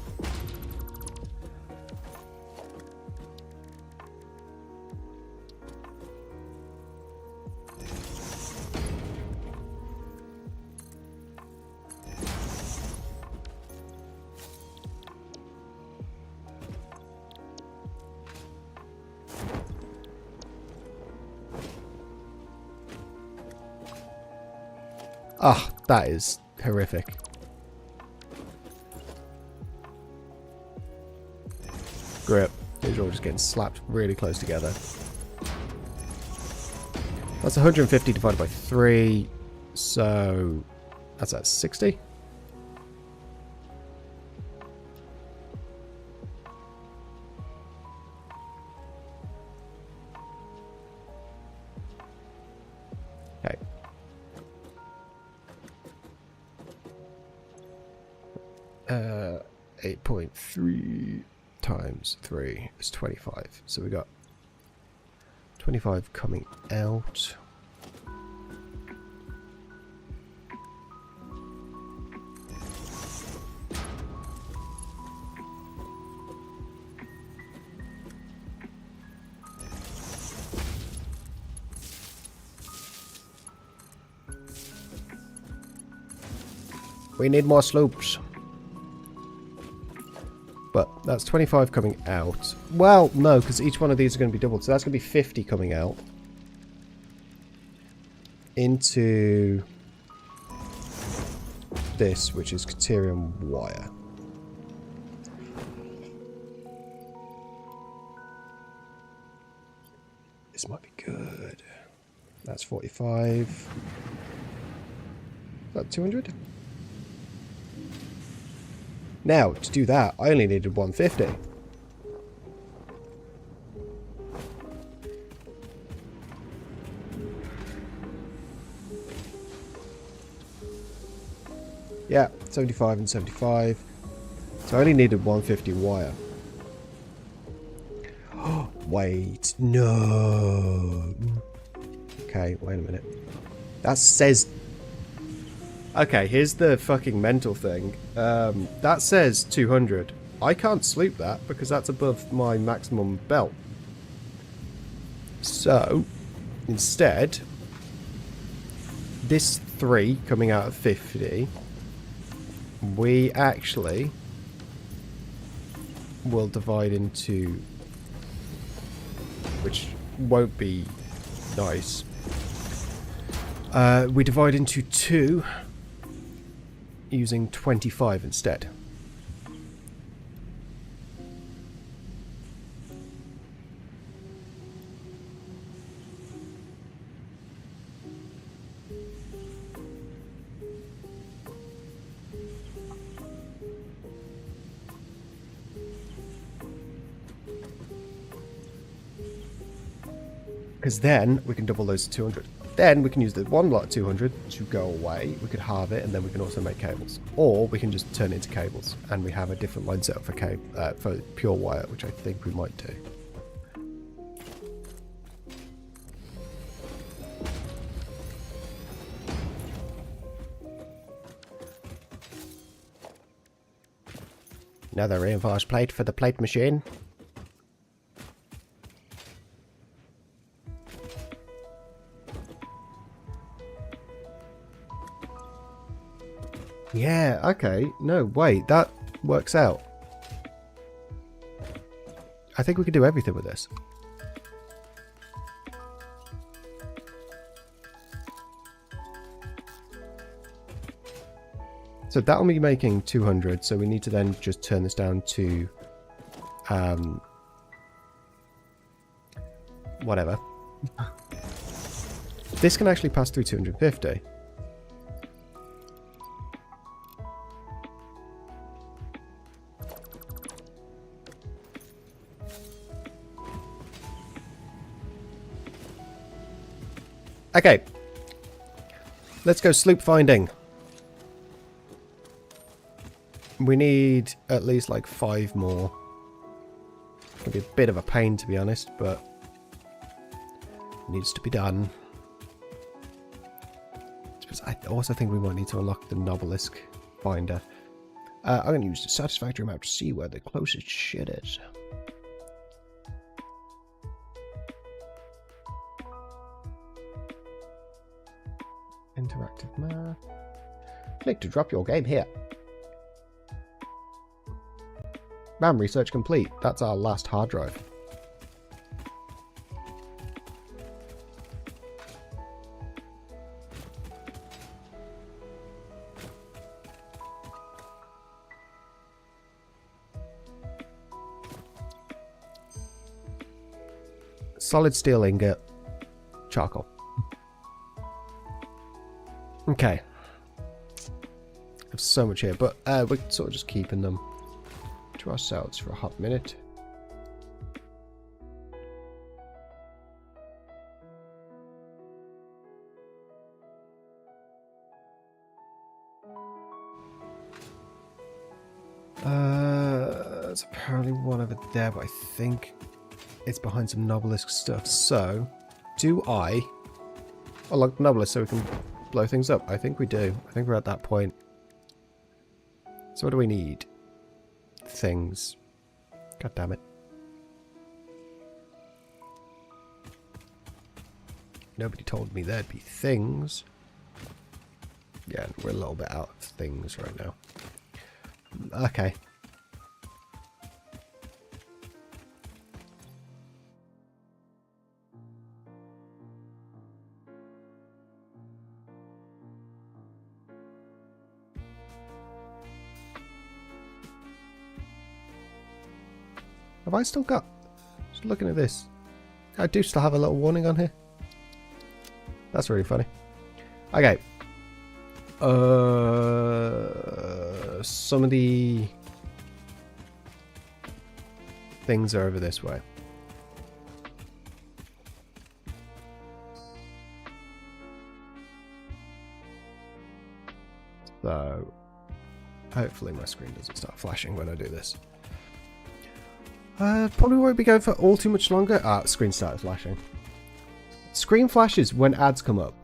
Ah, that is horrific. Screw it. These are all just getting slapped really close together. That's 150 divided by 3. So that's at 60. Okay. 8.3 times 3 is 25. So we got 25 coming out. We need more sloops. But that's 25 coming out. Well, no, because each one of these are going to be doubled. So that's going to be 50 coming out. Into this, which is Caterium wire. This might be good. That's 45. Is that 200? Now, to do that, I only needed 150. Yeah, 75 and 75. So I only needed 150 wire. Wait, no. Okay, wait a minute. That says... Okay, here's the fucking mental thing. That says 200. I can't sloop that because that's above my maximum belt. So, instead, this 3 coming out of 50, we actually will divide into, which won't be nice. We divide into 2 using 25 instead. Because then we can double those to 200. Then we can use the one lot of 200 to go away. We could halve it, and then we can also make cables. Or we can just turn it into cables, and we have a different line setup for pure wire, which I think we might do. Another reinforced plate for the plate machine. Yeah, okay. No, wait, that works out. I think we could do everything with this. So that'll be making 200, so we need to then just turn this down to whatever. This can actually pass through 250. Okay, let's go sloop finding. We need at least like 5 more. It's gonna be a bit of a pain, to be honest, but it needs to be done. I also think we might need to unlock the Nobelisk finder. I'm going to use the Satisfactory map to see where the closest shit is. Interactive map. Click to drop your game here. RAM research complete. That's our last hard drive. Solid steel ingot. Charcoal. Okay. There's so much here, but we're sort of just keeping them to ourselves for a hot minute. There's apparently one over there, but I think it's behind some Nobelisk stuff. So, do I unlock Nobelisk so we can blow things up? I think we do. I think we're at that point. So what do we need? Things. God damn it. Nobody told me there'd be things. Yeah, we're a little bit out of things right now. Okay. Have I still got... Just looking at this. I do still have a little warning on here. That's really funny. Okay. Some of the things are over this way. So, hopefully my screen doesn't start flashing when I do this. Probably won't be going for all too much longer. Screen started flashing. Screen flashes when ads come up.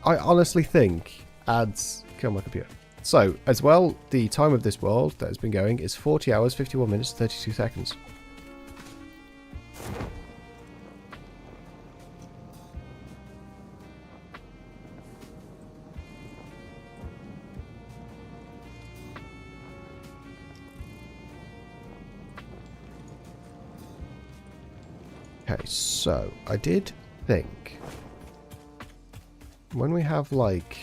I honestly think ads kill my computer. So, as well, the time of this world that has been going is 40 hours, 51 minutes, 32 seconds. Okay, so I did think when we have like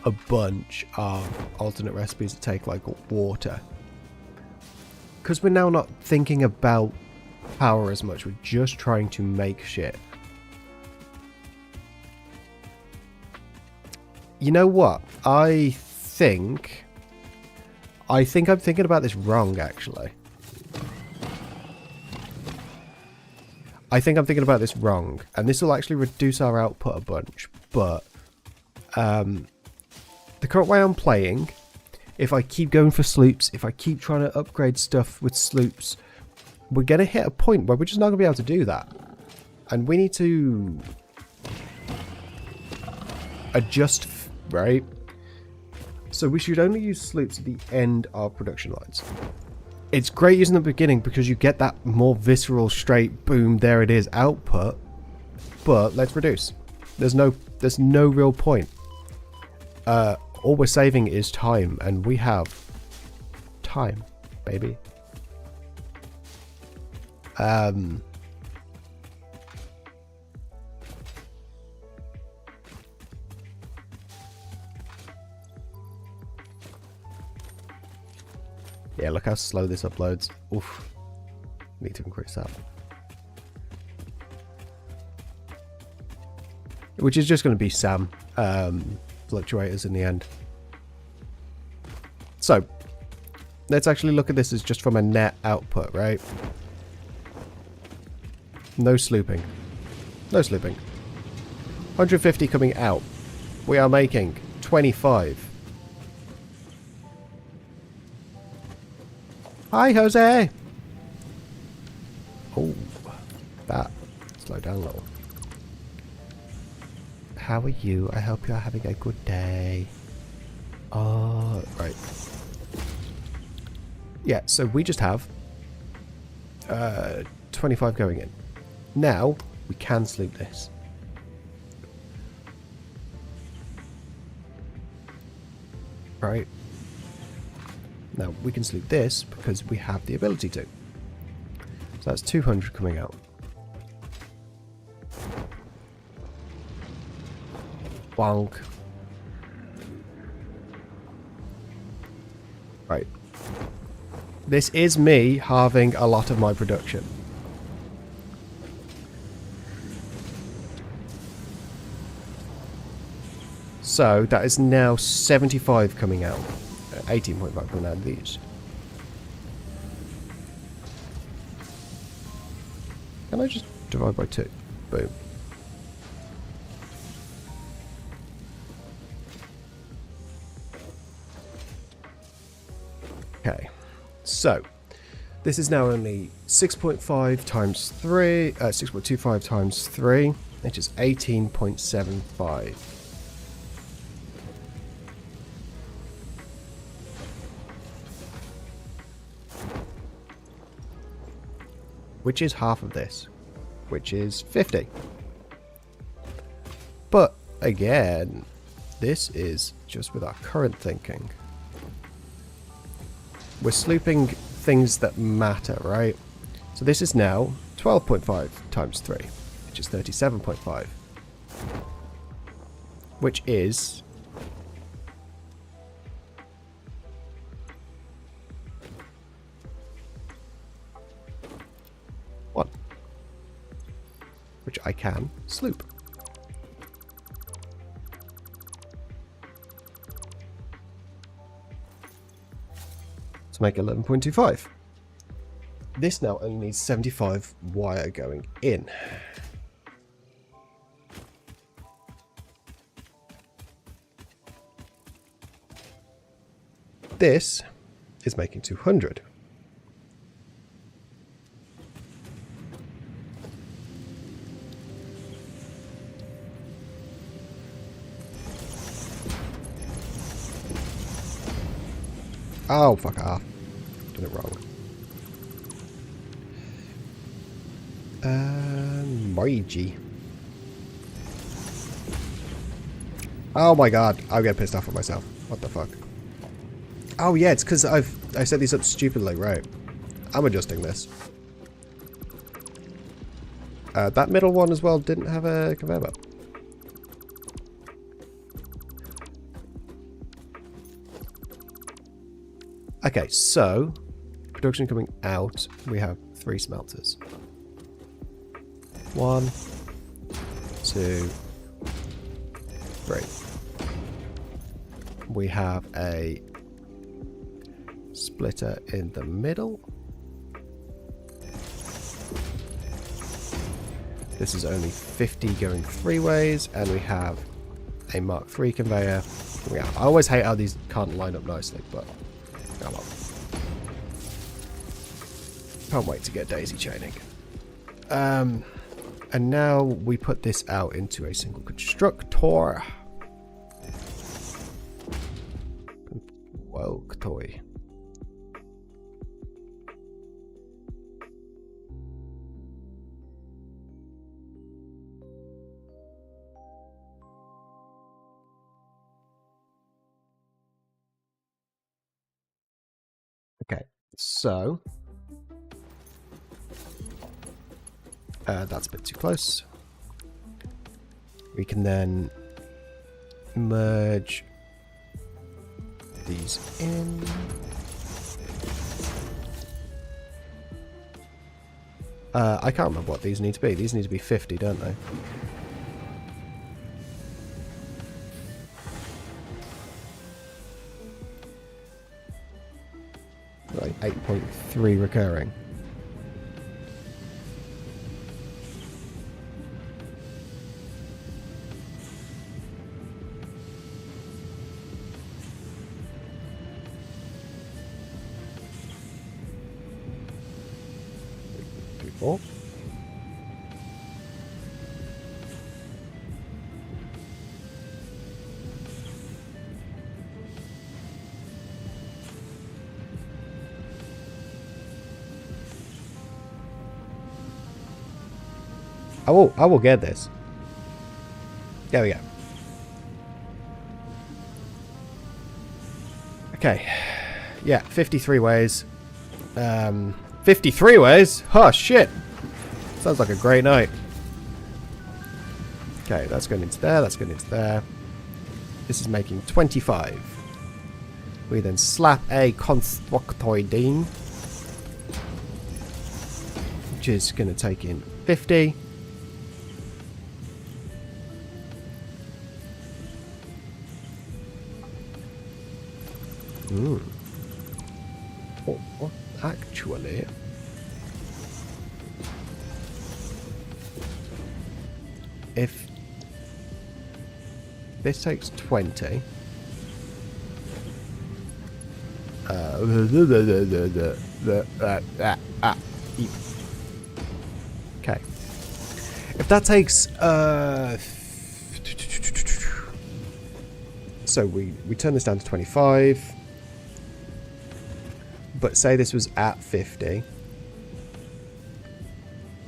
a bunch of alternate recipes that take like water, because we're now not thinking about power as much, we're just trying to make shit. You know what? I think I'm thinking about this wrong, actually. I think I'm thinking about this wrong, and this will actually reduce our output a bunch, but the current way I'm playing, if I keep going for sloops, if I keep trying to upgrade stuff with sloops, we're going to hit a point where we're just not going to be able to do that. And we need to adjust, right? So we should only use sloops at the end of production lines. It's great using the beginning because you get that more visceral, straight, boom, there it is output. But let's reduce. There's no real point. All we're saving is time, and we have time, baby. Yeah, look how slow this uploads. Oof. Need to increase that. Which is just going to be SAM fluctuators in the end. So, let's actually look at this as just from a net output, right? No slooping. No slooping. 150 coming out. We are making 25. Hi, Jose! Oh, that. Slow down a little. How are you? I hope you're having a good day. Oh, right. Yeah, so we just have 25 going in. Now, we can sloop this. Right. Now, we can sloop this because we have the ability to. So that's 200 coming out. Bonk. Right. This is me halving a lot of my production. So that is now 75 coming out. 18.5 coming out of these. Can I just divide by 2? Boom. Okay. So, this is now only 6.5 times 3, 6.25 times 3, which is 18.75. Which is half of this, which is 50. But, again, this is just with our current thinking. We're slooping things that matter, right? So this is now 12.5 times 3, which is 37.5. Which is... one. Which I can sloop. To make 11.25. This now only needs 75 wire going in. This is making 200. Oh, fuck off. Did it wrong. Margie. Oh my god, I'll get pissed off at myself. What the fuck? Oh yeah, it's because I set these up stupidly, right. I'm adjusting this. That middle one as well didn't have a conveyor belt. Okay, so production coming out, we have 3 smelters. 1, 2, 3. We have a splitter in the middle. This is only 50 going 3 ways, and we have a Mark III conveyor. I always hate how these can't line up nicely, but come on. Can't wait to get daisy chaining. And now we put this out into a single constructor. Whoa, toy. Okay, so that's a bit too close. We can then merge these in. I can't remember what these need to be. These need to be 50, don't they? Like 8.3 recurring. Oh. I will get this. There we go. Okay. Yeah, 53 ways. 53 ways? Oh, shit. Sounds like a great night. Okay, that's going into there, that's going into there. This is making 25. We then slap a constructoidine, which is going to take in 50. if this takes 20. Okay. If that takes so we turn this down to 25, but say this was at 50.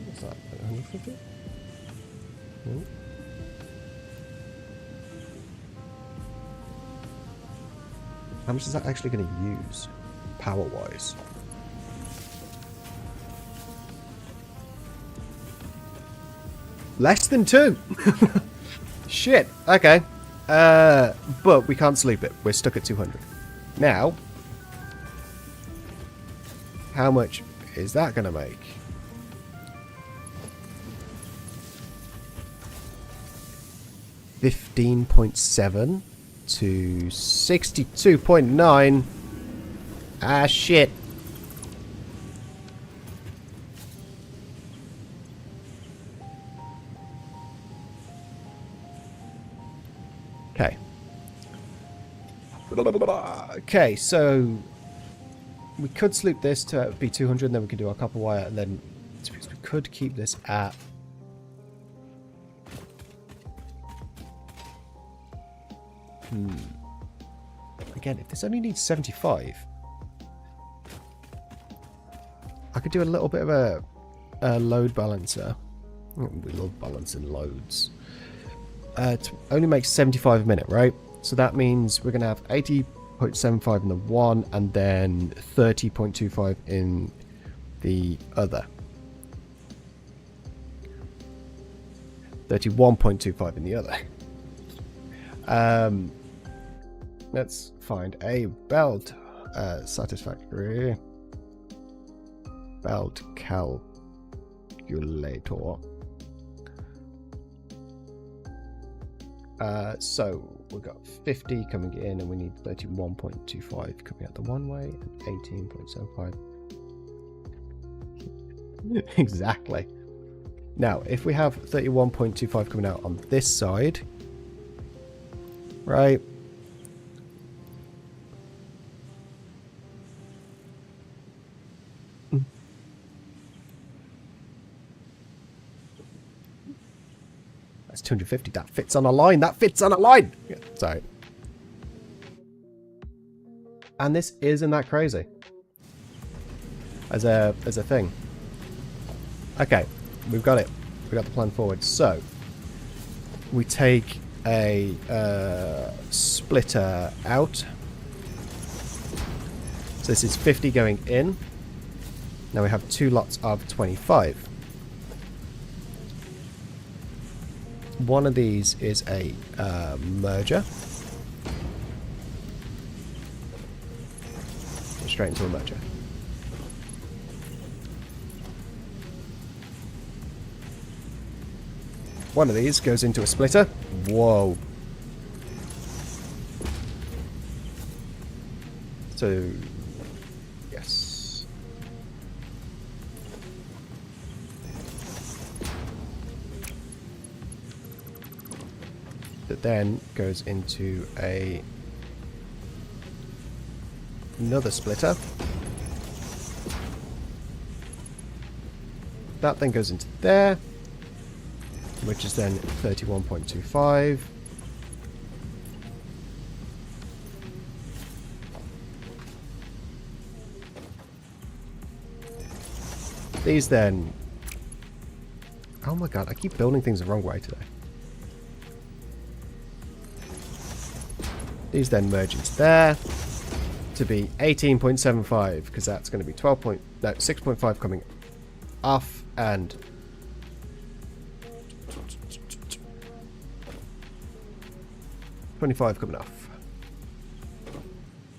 What's that? 150? No. How much is that actually going to use, power-wise? Less than 2! Shit, okay. But we can't sleep it. We're stuck at 200. Now, how much is that going to make? $15.7 to 62.9. Ah, shit. Okay. Okay, so we could sleep this to be 200, and then we could do our copper wire, and then we could keep this at again, if this only needs 75, I could do a little bit of a load balancer. We love balancing loads. It only makes 75 a minute, right? So that means we're going to have 80.75 in the one, and then 30.25 in the other. 31.25 in the other. Let's find a belt. Satisfactory. Belt calculator. So we've got 50 coming in, and we need 31.25 coming out the one way, and 18.75. Exactly. Now, if we have 31.25 coming out on this side, right? That's 250. That fits on a line. That fits on a line. Yeah, sorry. And this isn't that crazy as a thing. Okay, we've got it. We got the plan forward. So we take a splitter out. So this is 50 going in. Now we have 2 lots of 25. One of these is a merger. Straight into a merger. One of these goes into a splitter. Whoa. So, yes. That then goes into another splitter. That then goes into there, which is then 31.25. These then... Oh my god, I keep building things the wrong way today. These then merge into there to be 18.75, because that's going to be 6.5 coming off, and 25 coming off.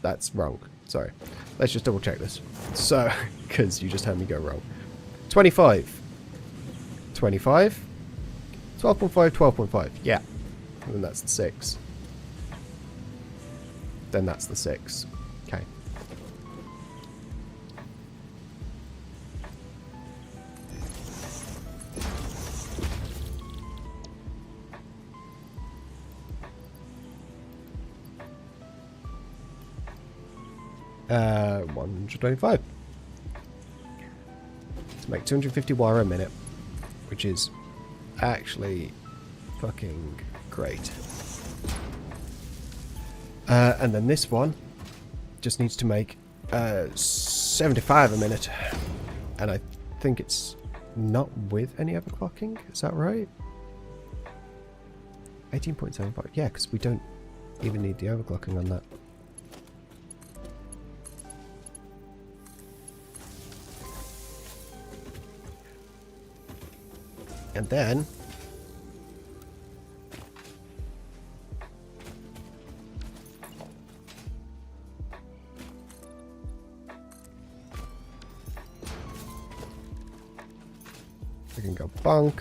That's wrong. Sorry. Let's just double check this. So, because you just heard me go wrong. 25. 25. 12.5, 12.5. Yeah. And then that's the 6. Then that's the 6. Okay. 125. To make 250 wire a minute, which is actually fucking great. And then this one just needs to make 75 a minute, and I think it's not with any overclocking. Is that right? 18.75. Yeah, because we don't even need the overclocking on that. And then we can go bonk.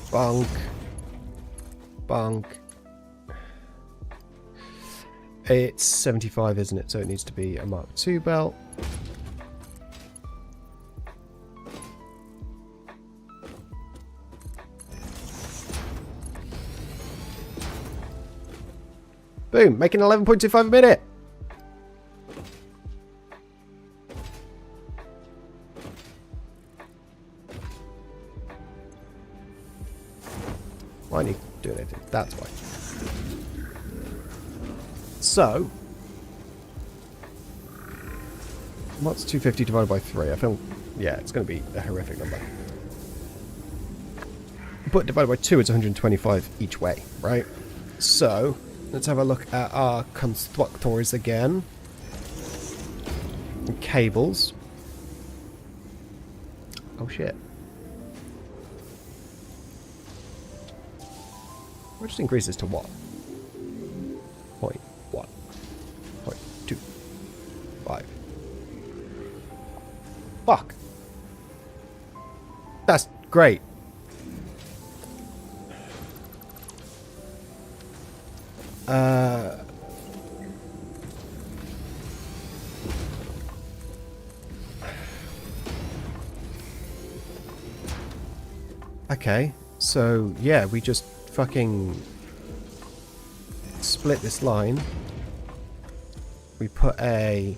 Bonk. Bonk. It's 75, isn't it? So it needs to be a Mark II belt. Boom, making 11.25 a minute. Why aren't you doing anything? That's why. So, what's 250 divided by 3? I feel, yeah, it's going to be a horrific number. But divided by 2, it's 125 each way, right? So, let's have a look at our constructors again. And cables. Oh shit. We'll just increase this to what? 0.1. 0.25. Fuck. That's great. Okay, so yeah, we just fucking split this line. We put a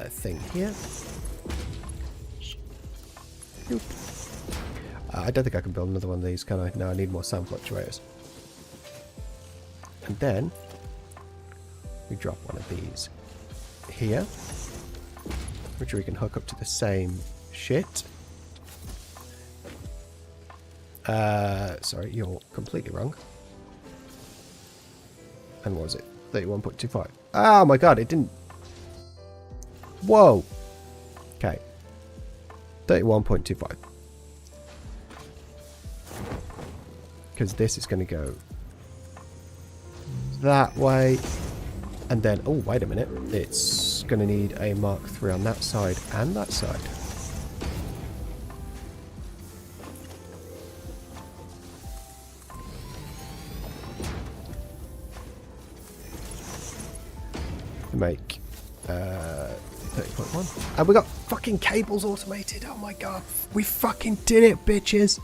thing here. I don't think I can build another one of these, can I? No, I need more sound fluctuators. And then we drop one of these here, which we can hook up to the same shit. Sorry, you're completely wrong. And what was it? 31.25. Oh my god, it didn't... Whoa! Okay. 31.25. Because this is going to go that way. And then, oh, wait a minute. It's going to need a Mark III on that side and that side. Make 30.1. And we got fucking cables automated. Oh my god. We fucking did it, bitches.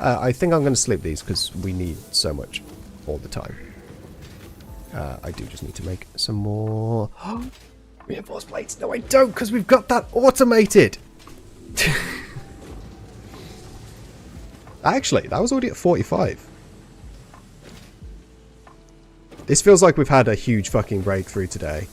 I think I'm going to sleep these because we need so much all the time. I do just need to make some more reinforced plates. No, I don't, because we've got that automated. Actually, that was already at 45. This feels like we've had a huge fucking breakthrough today.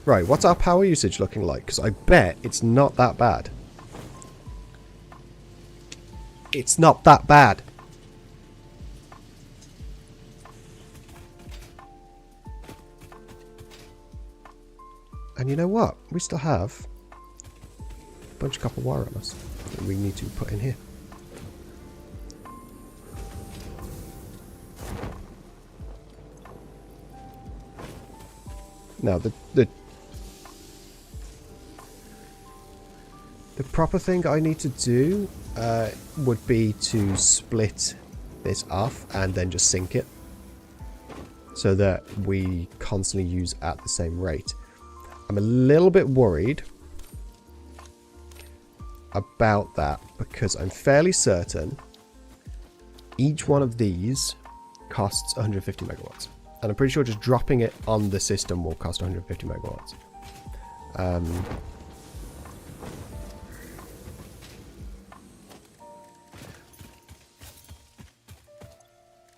Right, what's our power usage looking like? Because I bet it's not that bad. It's not that bad. And you know what? We still have a bunch of copper wire on us that we need to put in here. Now, the proper thing I need to do would be to split this off and then just sync it so that we constantly use at the same rate. I'm a little bit worried about that because I'm fairly certain each one of these costs 150 megawatts. And I'm pretty sure just dropping it on the system will cost 150 megawatts.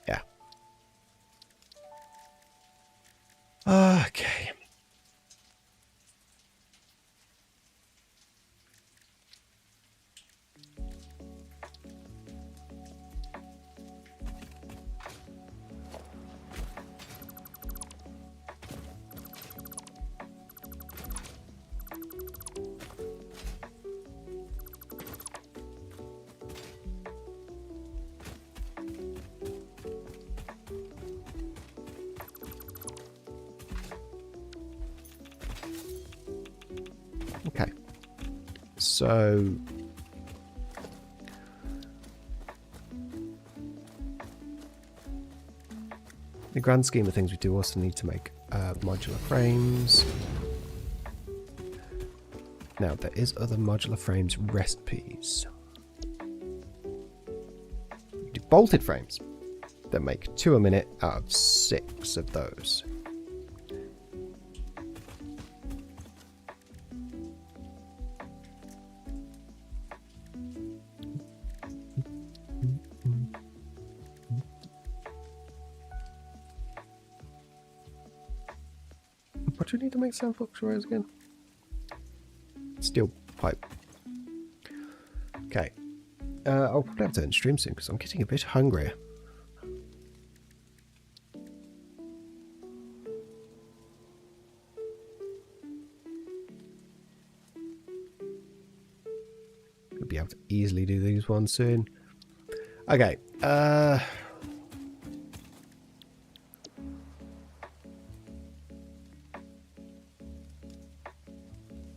Yeah. Okay. Okay, so in the grand scheme of things, we do also need to make modular frames. Now, there is other modular frames recipes. We do bolted frames that make 2 a minute out of 6 of those. What do you need to make sound fluctuators again? Steel pipe. Okay. I'll probably have to end stream soon because I'm getting a bit hungry. We'll be able to easily do these ones soon. Okay.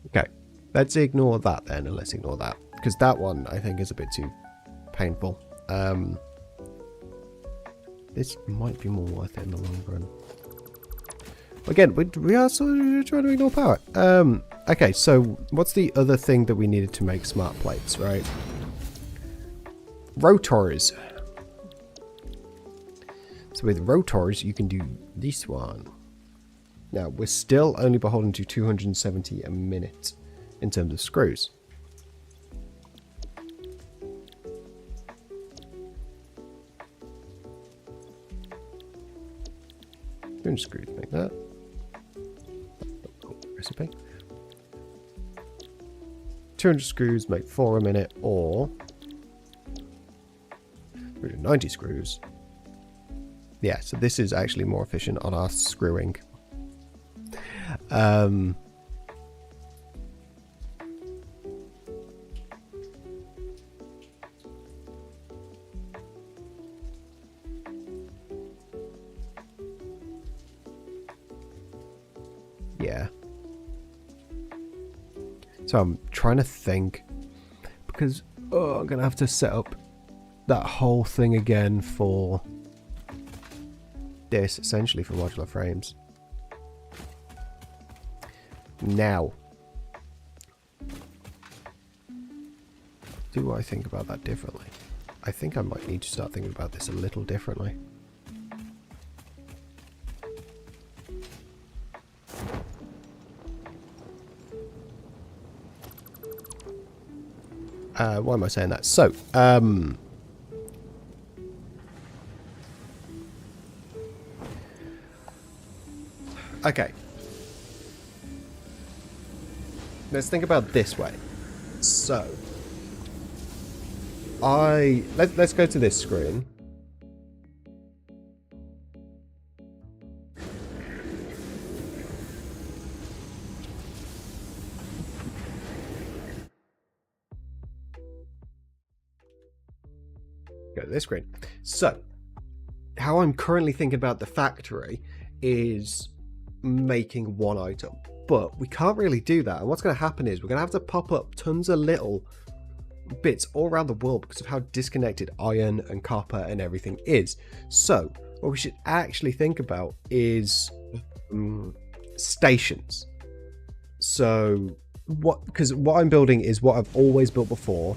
Okay, let's ignore that then, and let's ignore that, because that one I think is a bit too painful. This might be more worth it in the long run. Again, we are sort of trying to ignore power. Okay, so what's the other thing that we needed to make smart plates, right? Rotors. So with rotors, you can do this one. Now, we're still only beholden to 270 a minute in terms of screws. Screws, make that. Recipe. 200 screws make 4 a minute, or 390 screws. Yeah, so this is actually more efficient on our screwing. Yeah. So I'm trying to think, because I'm gonna have to set up that whole thing again for this, essentially for modular frames. Now, do I think about that differently? I think I might need to start thinking about this a little differently. Why am I saying that? So, okay. Let's think about it this way. So, let's go to this screen. Go to this screen. So, how I'm currently thinking about the factory is making one item. But we can't really do that. And what's going to happen is we're going to have to pop up tons of little bits all around the world because of how disconnected iron and copper and everything is. So what we should actually think about is stations. So because what I'm building is what I've always built before,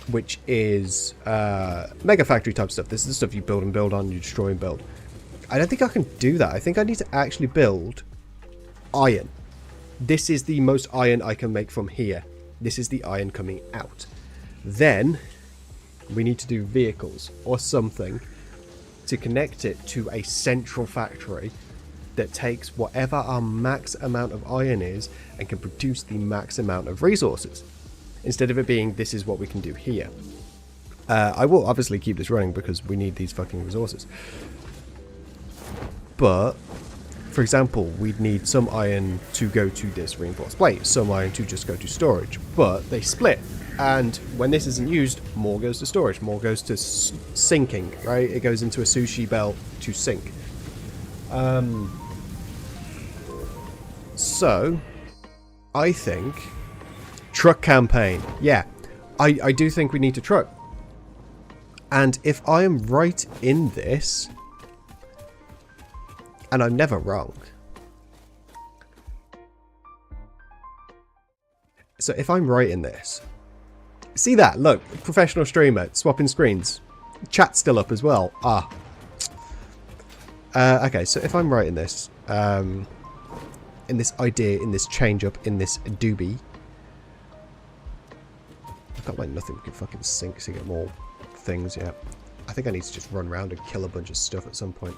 which is mega factory type stuff. This is the stuff you build and build on, you destroy and build. I don't think I can do that. I think I need to actually build iron. This is the most iron I can make from here. This is the iron coming out. Then we need to do vehicles or something to connect it to a central factory that takes whatever our max amount of iron is and can produce the max amount of resources. Instead of it being, this is what we can do here. I will obviously keep this running because we need these fucking resources. But, for example, we'd need some iron to go to this reinforced plate, some iron to just go to storage, but they split. And when this isn't used, more goes to storage, more goes to sinking, right? It goes into a sushi belt to sink. So, I think truck campaign. Yeah, I do think we need to truck. And if I am right in this, and I'm never wrong. So if I'm right in this, see that? Look, professional streamer, swapping screens. Chat's still up as well. Okay, so if I'm right in this idea, in this change up, in this doobie, I've got like nothing we can fucking sink to get more things yet. I think I need to just run around and kill a bunch of stuff at some point.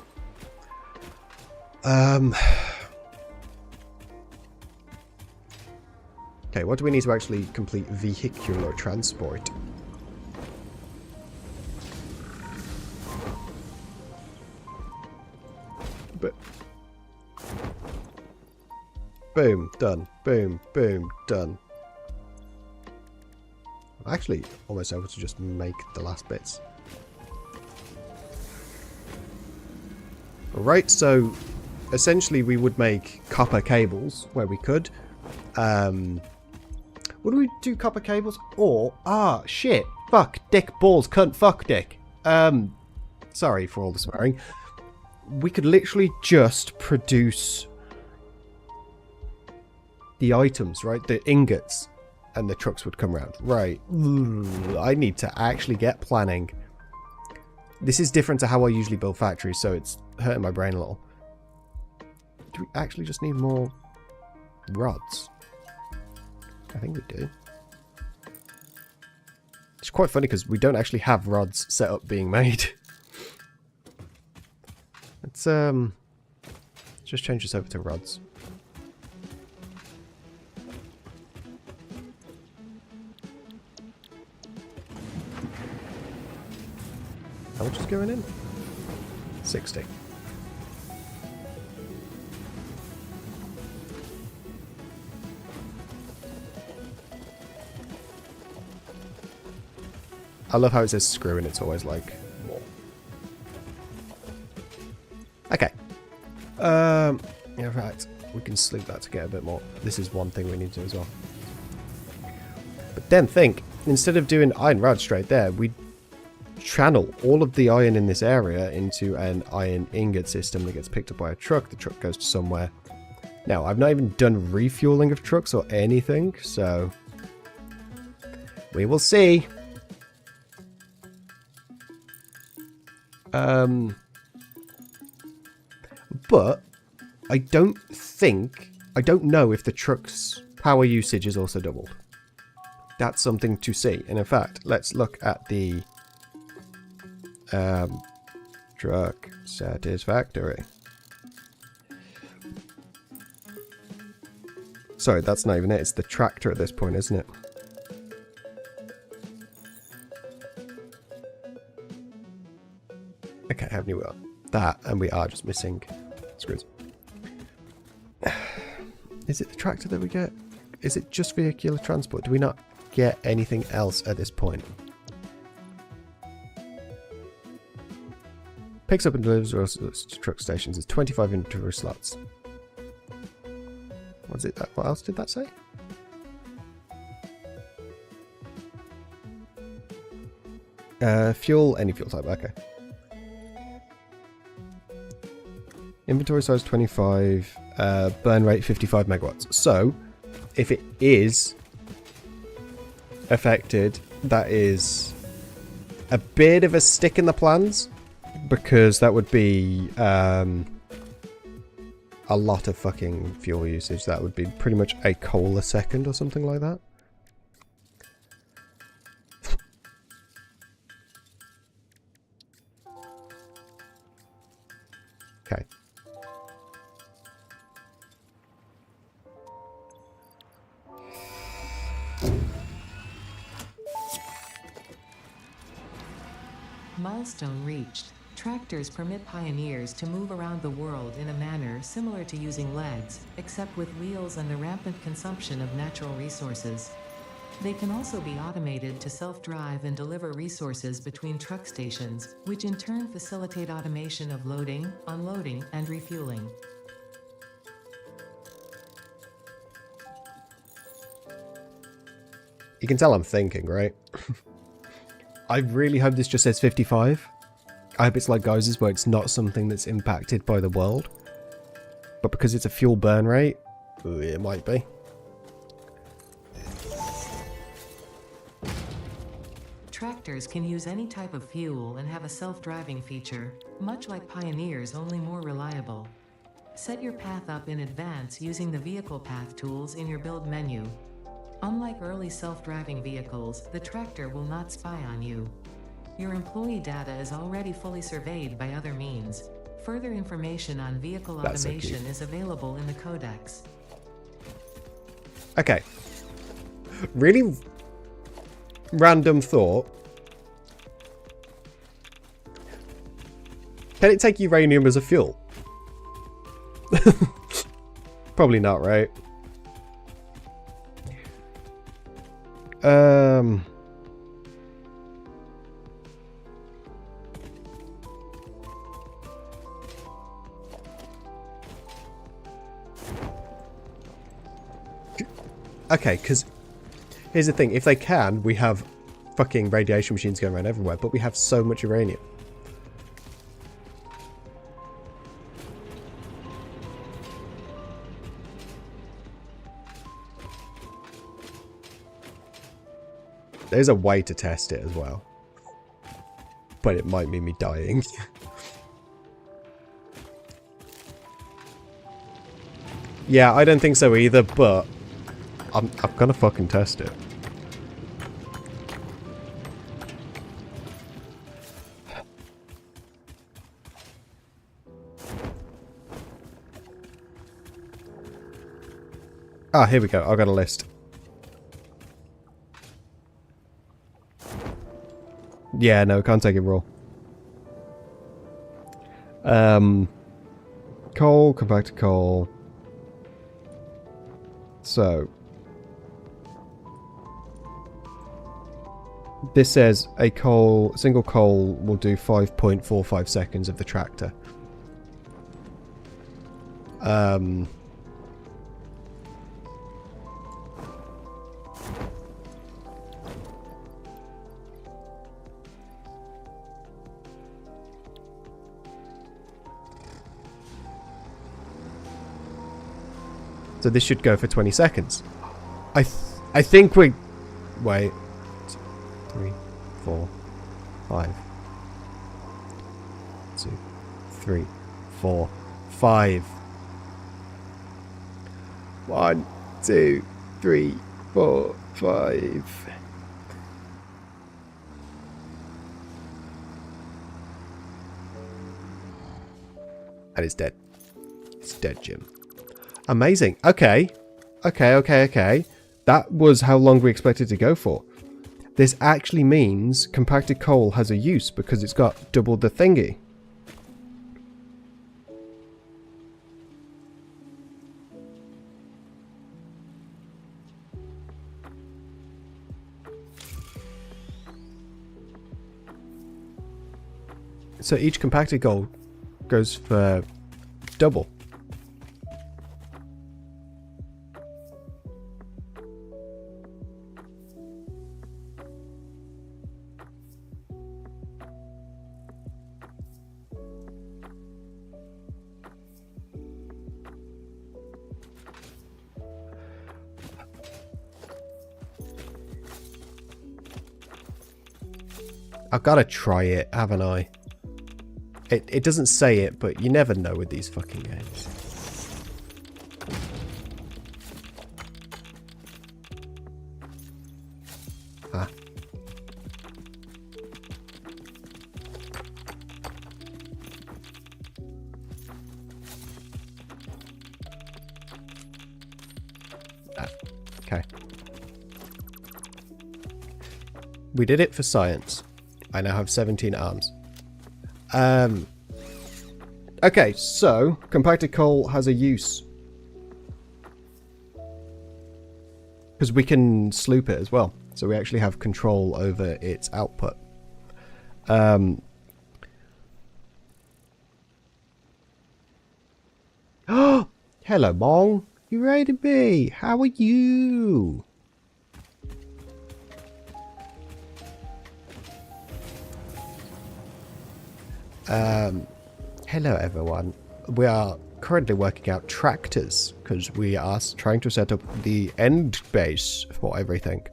Okay, what do we need to actually complete vehicular transport? But boom, done. Boom, boom, done. I'm actually almost able to just make the last bits. Alright, so essentially we would make copper cables where we could. Would we do copper cables? Or, shit, fuck, dick, balls, cunt, fuck, dick. Sorry for all the swearing. We could literally just produce the items, right? The ingots, and the trucks would come around. Right. I need to actually get planning. This is different to how I usually build factories, so it's hurting my brain a little. Do we actually just need more rods? I think we do. It's quite funny because we don't actually have rods set up being made. Let's just change this over to rods. How much is going in? 60. I love how it says screw and it's always like more. Okay. Yeah, right. We can sleep that to get a bit more. This is one thing we need to do as well. But then think, instead of doing iron rod straight there, we channel all of the iron in this area into an iron ingot system that gets picked up by a truck. The truck goes to somewhere. Now, I've not even done refueling of trucks or anything, so we will see. But I don't know if the truck's power usage is also doubled. That's something to see. And in fact, let's look at the truck Satisfactory. Sorry, that's not even it. It's the tractor at this point, isn't it? Okay, haven't we got that? And we are just missing screws. Is it the tractor that we get? Is it just vehicular transport? Do we not get anything else at this point? Picks up and delivers resources to truck stations. It's 25 inventory slots. What's it? What else did that say? Fuel, any fuel type. Okay. Inventory size 25, burn rate 55 megawatts. So, if it is affected, that is a bit of a stick in the plans, because that would be a lot of fucking fuel usage. That would be pretty much a coal a second or something like that. Okay. Milestone reached. Tractors permit pioneers to move around the world in a manner similar to using legs, except with wheels and the rampant consumption of natural resources. They can also be automated to self-drive and deliver resources between truck stations, which in turn facilitate automation of loading, unloading, and refueling. You can tell I'm thinking, right? I really hope this just says 55. I hope it's like Geysers, where it's not something that's impacted by the world. But because it's a fuel burn rate, it might be. Tractors can use any type of fuel and have a self-driving feature, much like Pioneers, only more reliable. Set your path up in advance using the vehicle path tools in your build menu. Unlike early self-driving vehicles, the tractor will not spy on you. Your employee data is already fully surveyed by other means. Further information on vehicle automation is available in the codex. Okay. Really random thought. Can it take uranium as a fuel? Probably not, right? Okay, because here's the thing. If they can, we have fucking radiation machines going around everywhere, but we have so much uranium. There's a way to test it as well. But it might mean me dying. Yeah, I don't think so either, but I'm gonna fucking test it. Ah, here we go. I've got a list. Yeah, no, can't take it raw. Coal, come back to coal. So this says a single coal will do 5.45 seconds of the tractor. So this should go for 20 seconds. I think we... Wait. 3, 4, 5. 2, 3, 4, 5. 1, 2, 3, 4, 5. And it's dead. It's dead, Jim. Amazing. Okay. Okay. That was how long we expected to go for. This actually means compacted coal has a use because it's got double the thingy. So each compacted coal goes for double. I've got to try it, haven't I? It doesn't say it, but you never know with these fucking games. Ah. Okay. We did it for science. I now have 17 arms. Okay, so compacted coal has a use. Because we can sloop it as well. So we actually have control over its output. Hello, Mong. You ready to be? How are you? Hello everyone. We are currently working out tractors because we are trying to set up the end base for everything.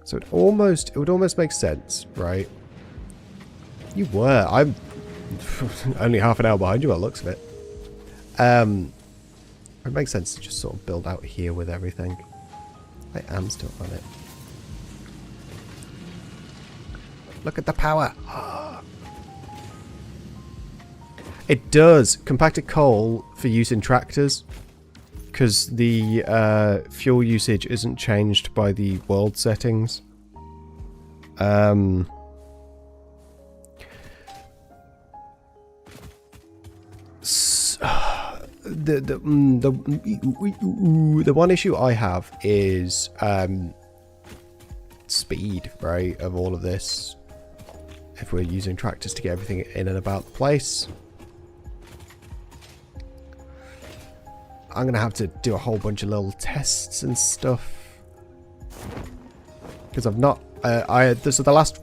So it would almost make sense, right? You were. I'm only half an hour behind you by the looks of it. It makes sense to just sort of build out here with everything. I am still on it. Look at the power. It does. Compacted coal for use in tractors. Because the fuel usage isn't changed by the world settings. The one issue I have is speed, right, of all of this. If we're using tractors to get everything in and about the place. I'm going to have to do a whole bunch of little tests and stuff. Because I've not... so the last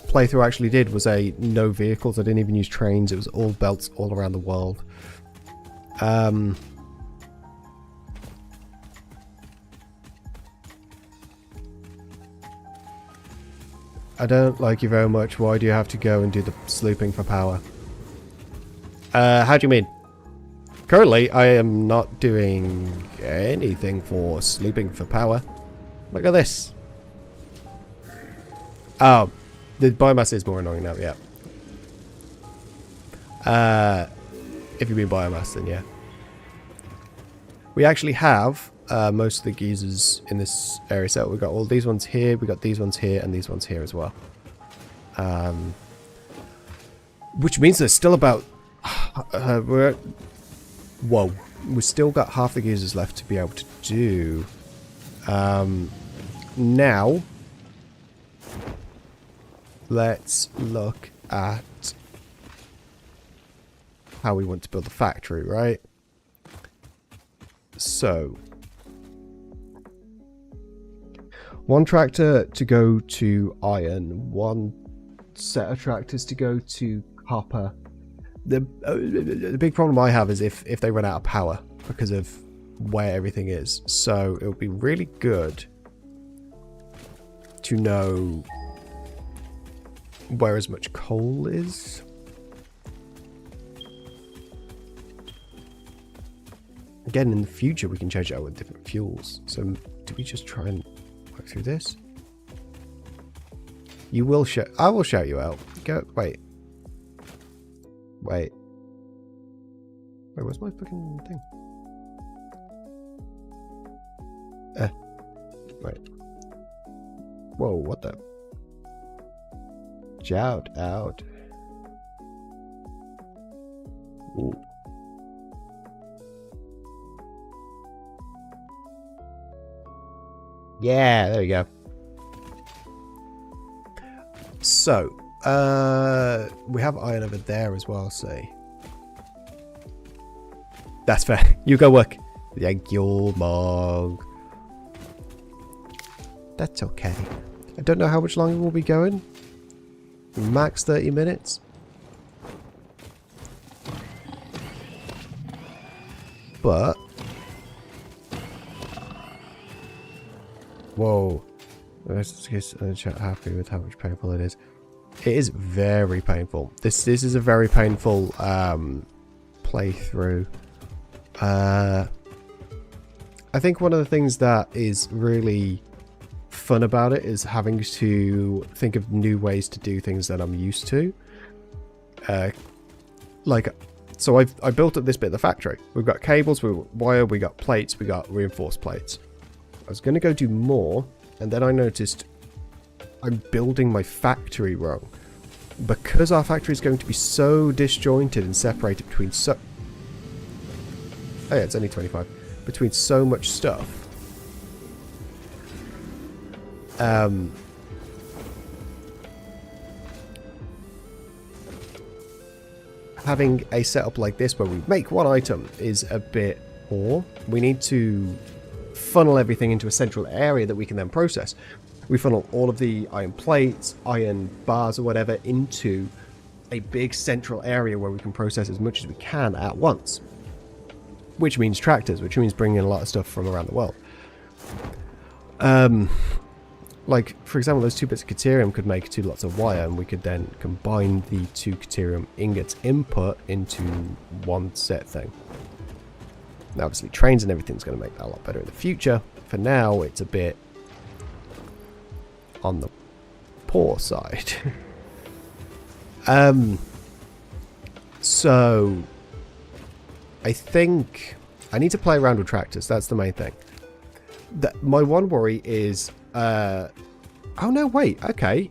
playthrough I actually did was a no vehicles. I didn't even use trains. It was all belts all around the world. I don't like you very much. Why do you have to go and do the slooping for power? How do you mean? Currently, I am not doing anything for slooping for power. Look at this. Oh, the biomass is more annoying now, yeah. If you mean biomass, then yeah. We actually have most of the geysers in this area set. We've got all these ones here, we've got these ones here, and these ones here as well. Which means there's still about... Whoa. We've still got half the geysers left to be able to do. Now, let's look at how we want to build the factory, right? So, one tractor to go to iron, one set of tractors to go to copper. The big problem I have is if they run out of power because of where everything is. So it would be really good to know where as much coal is. Again, in the future we can change it out with different fuels. So do we just try and work through this? You will shout. I will shout you out. Go. Wait. Wait, where's my fucking thing? Wait. Whoa, what the? Shout out. Ooh. Yeah, there we go. So, we have iron over there as well, see. That's fair. You go work. Thank you, Mog. That's okay. I don't know how much longer we'll be going. Max 30 minutes. But... Whoa. I'm happy with how much paper it is. It is very painful. This is a very painful playthrough. I think one of the things that is really fun about it is having to think of new ways to do things that I'm used to. So I built up this bit of the factory. We've got cables, we got wire, we got plates, we got reinforced plates. I was going to go do more, and then I noticed I'm building my factory wrong. Because our factory is going to be so disjointed and separated between oh yeah, it's only 25. Between so much stuff. Having a setup like this where we make one item is a bit poor. We need to funnel everything into a central area that we can then process. We funnel all of the iron plates, iron bars or whatever into a big central area where we can process as much as we can at once. Which means tractors, which means bringing in a lot of stuff from around the world. Like, for example, those 2 bits of Caterium could make 2 lots of wire, and we could then combine the 2 Caterium ingots input into one set thing. Now, obviously, trains and everything's going to make that a lot better in the future. For now, it's a bit on the poor side. So I think I need to play around with tractors. That's the main thing. My one worry is oh no, wait, okay,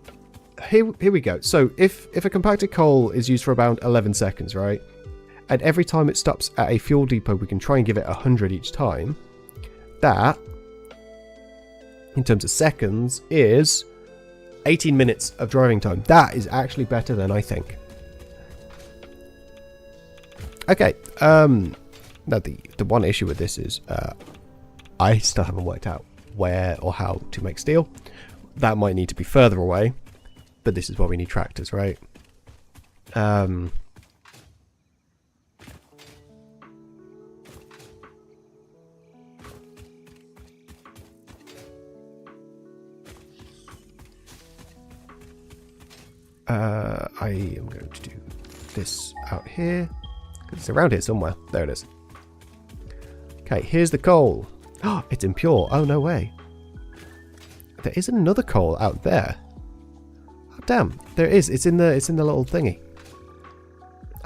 here we go. So if a compacted coal is used for about 11 seconds, right, and every time it stops at a fuel depot we can try and give it 100 each time, that in terms of seconds is 18 minutes of driving time. That is actually better than I think. Okay, now the one issue with this is I still haven't worked out where or how to make steel. That might need to be further away, but this is why we need tractors, right? I am going to do this out here. It's around here somewhere. There it is. Okay, here's the coal. Oh, it's impure. Oh, no way. There is another coal out there. Oh, damn. There is. It's in the little thingy.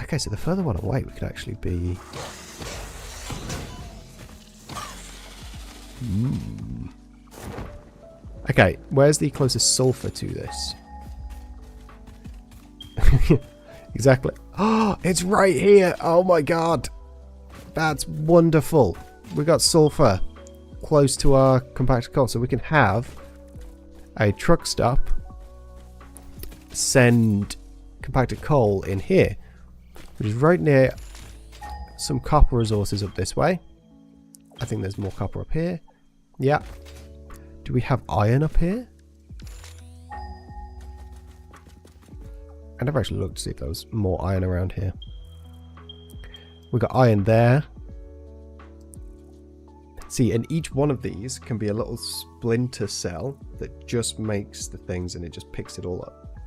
Okay, so the further one away we could actually be... Okay, where's the closest sulfur to this? Exactly. Oh, it's right here. Oh my god. That's wonderful. We got sulfur close to our compacted coal, so we can have a truck stop send compacted coal in here, which is right near some copper resources up this way. I think there's more copper up here. Yeah. Do we have iron up here? I never actually looked to see if there was more iron around here. We got iron there. See, and each one of these can be a little splinter cell that just makes the things and it just picks it all up.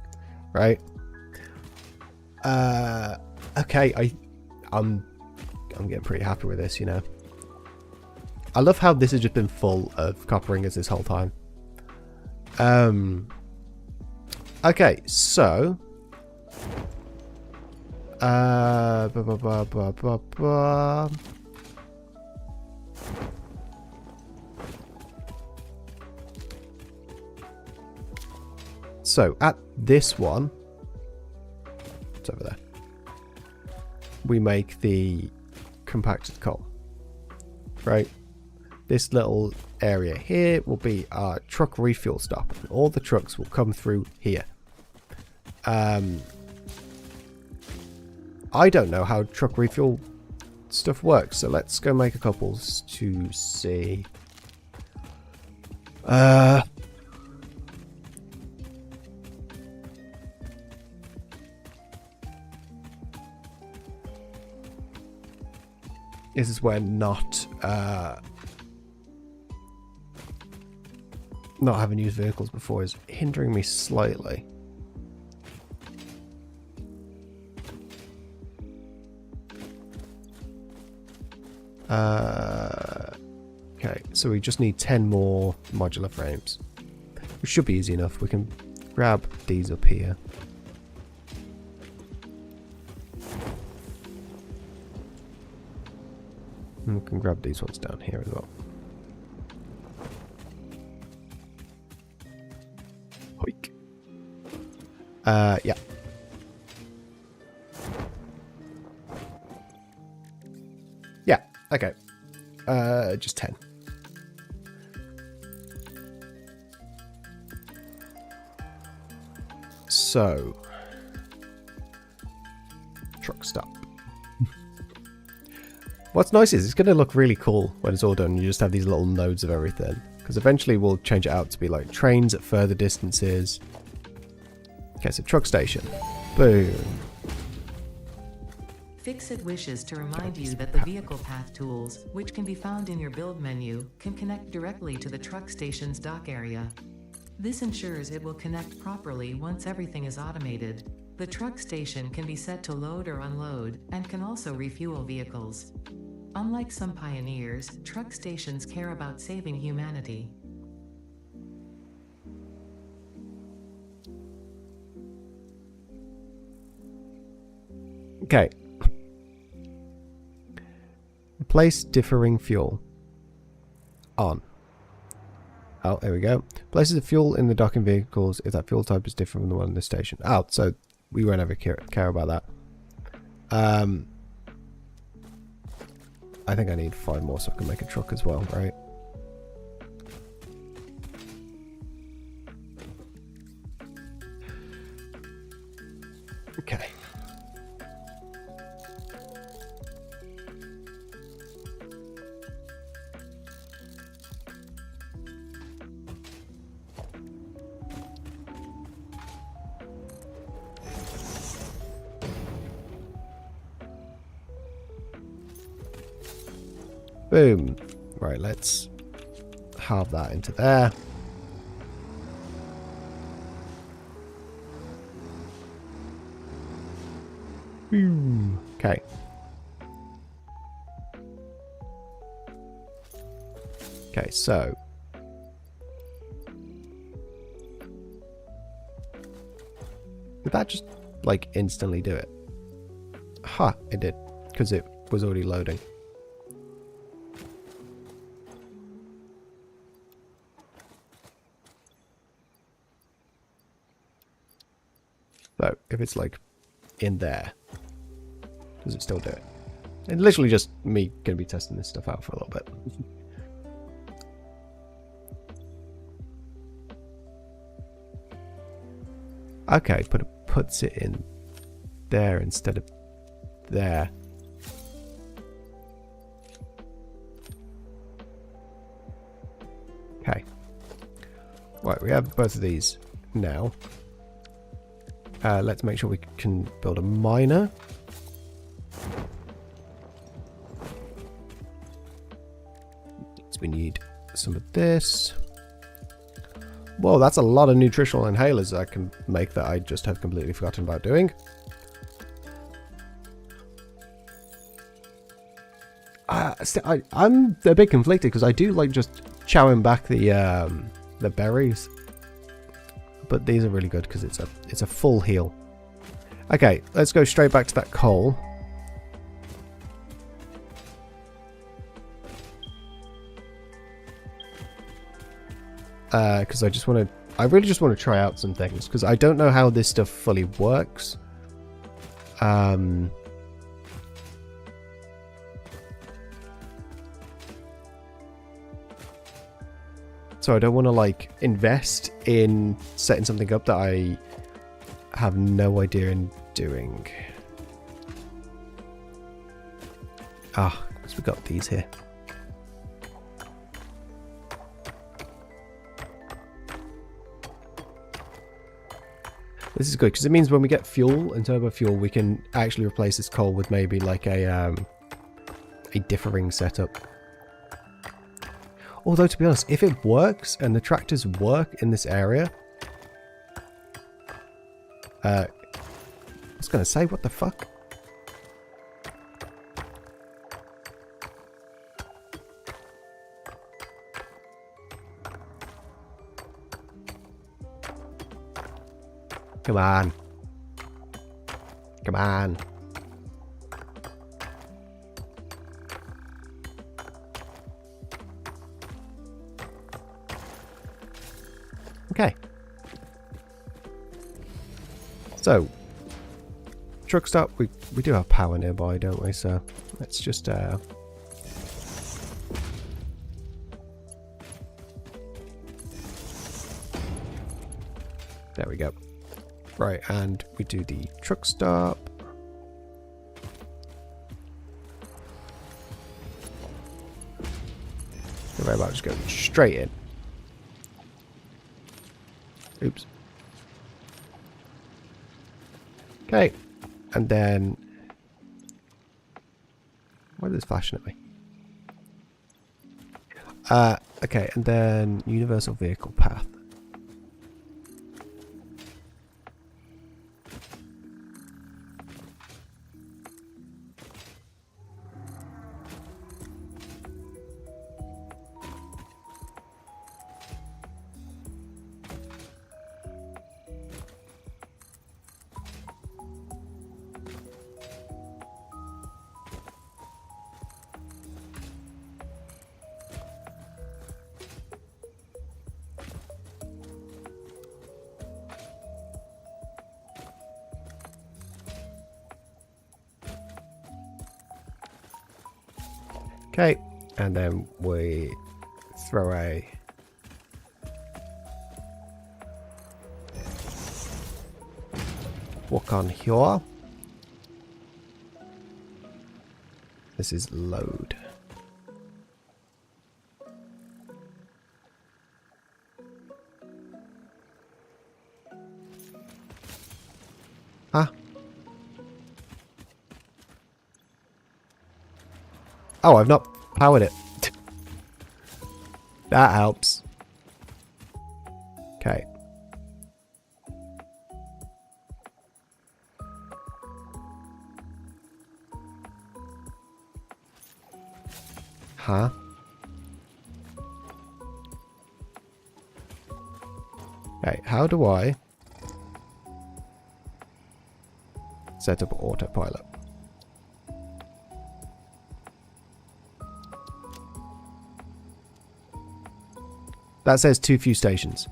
Right? Okay, I'm getting pretty happy with this, you know. I love how this has just been full of copper ingots this whole time. Okay, so so at this one, it's over there, we make the compacted coal, right? This little area here will be our truck refuel stop. All the trucks will come through here. I don't know how truck refuel stuff works, so let's go make a couple to see. This is where not having used vehicles before is hindering me slightly. Okay, so we just need 10 more modular frames, which should be easy enough. We can grab these up here. And we can grab these ones down here as well. Hoik. Yeah. Yeah, okay. Just 10. So, truck stop. What's nice is it's going to look really cool when it's all done. You just have these little nodes of everything. Because eventually we'll change it out to be like trains at further distances. Okay, so truck station. Boom. Fixit wishes to remind you that the vehicle path tools, which can be found in your build menu, can connect directly to the truck station's dock area. This ensures it will connect properly once everything is automated. The truck station can be set to load or unload, and can also refuel vehicles. Unlike some pioneers, truck stations care about saving humanity. Okay. Replace differing fuel. On. Oh, there we go. Places of fuel in the docking vehicles if that fuel type is different from the one in the station. Oh, so we won't ever care about that. I think I need 5 more so I can make a truck as well, right? Okay. Boom. Right, let's halve that into there. Boom. Okay. Okay, so did that just like instantly do it? Ha, it did, because it was already loading. So if it's like in there, does it still do it? It's literally just me gonna be testing this stuff out for a little bit. Okay, but it puts it in there instead of there. Okay. Right, we have both of these now. Let's make sure we can build a miner. So we need some of this. Whoa, that's a lot of nutritional inhalers I can make that I just have completely forgotten about doing. I'm a bit conflicted because I do like just chowing back the berries. But these are really good because it's a full heal. Okay, let's go straight back to that coal. Because I really just want to try out some things because I don't know how this stuff fully works. So I don't want to like invest in setting something up that I have no idea in doing. Ah, because we got these here. This is good because it means when we get fuel and turbo fuel, we can actually replace this coal with maybe like a differing setup. Although, to be honest, if it works and the tractors work in this area... I was going to say, what the fuck? Come on. Come on. Okay. So, truck stop. We do have power nearby, don't we? So let's just there we go. Right, and we do the truck stop. Very about just go straight in. Oops. Okay, and then why is this flashing at me? Okay, and then universal vehicle path. Okay, and then we throw a walk on here. This is load. Huh? Oh, I've not powered it. That helps. Okay. Huh? Okay, how do I set up autopilot? That says too few stations.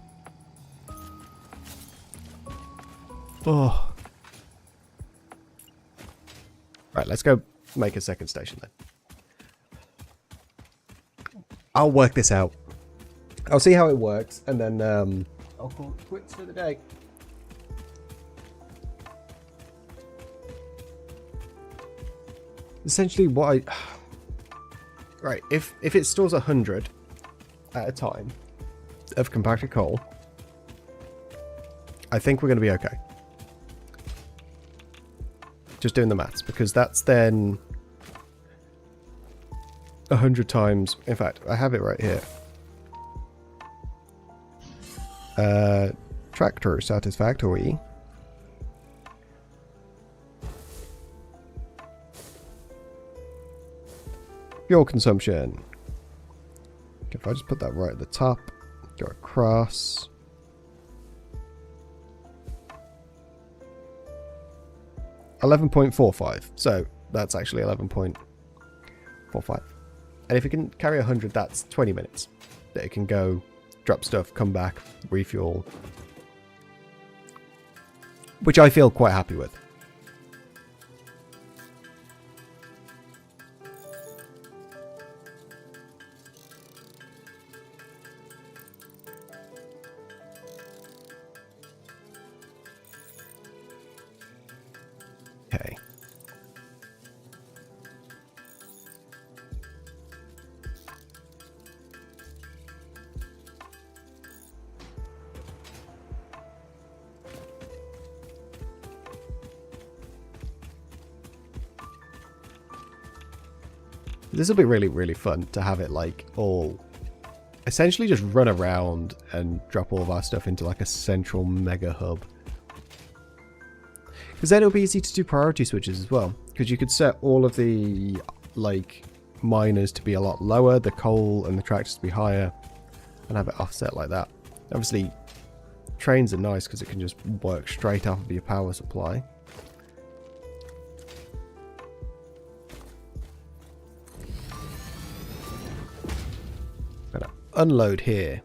Oh. Right, let's go make a second station then. I'll work this out. I'll see how it works, and then I'll call it quits for the day. Essentially, what I... Right, if it stores 100 at a time of compacted coal, I think we're going to be okay. Just doing the maths, because that's then 100 times. In fact, I have it right here. Tractor Satisfactory. Fuel consumption. If I just put that right at the top, go across. $11.45. So that's actually 11.45. And if it can carry 100, that's 20 minutes that it can go, drop stuff, come back, refuel. Which I feel quite happy with. Okay. This will be really, really fun to have it like all essentially just run around and drop all of our stuff into like a central mega hub. Because then it'll be easy to do priority switches as well. Because you could set all of the like miners to be a lot lower, the coal and the tractors to be higher, and have it offset like that. Obviously, Trains are nice because it can just work straight off of your power supply. Gonna unload here.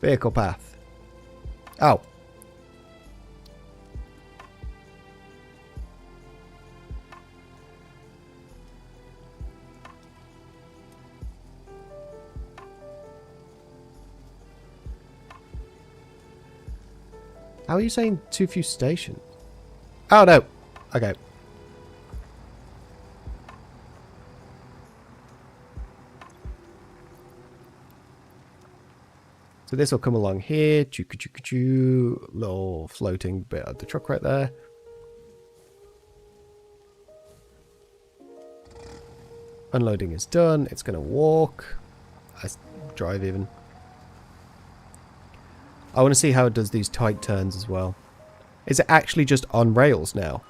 Vehicle path. Oh. How are you saying too few stations? Oh no. Okay. So this will come along here. Choo-choo-choo-choo. Little floating bit of the truck right there. Unloading is done. It's going to walk. Drive even. I want to see how it does these tight turns as well. Is it actually just on rails now?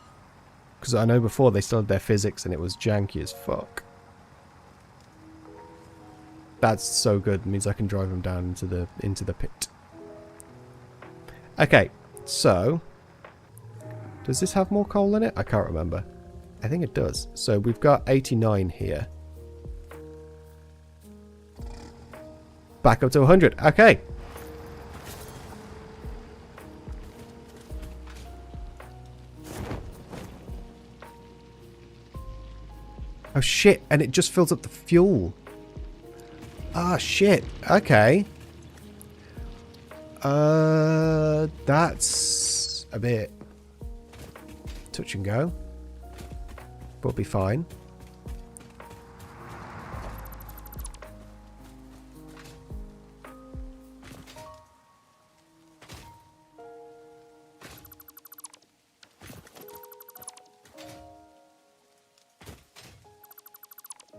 Because I know before they still had their physics and it was janky as fuck. That's so good. It means I can drive them down into the pit. Okay, so does this have more coal in it? I can't remember. I think it does. So we've got 89 here. Back up to 100. Okay. Oh shit, and it just fills up the fuel. Ah shit, okay. That's a bit touch and go. But we'll be fine.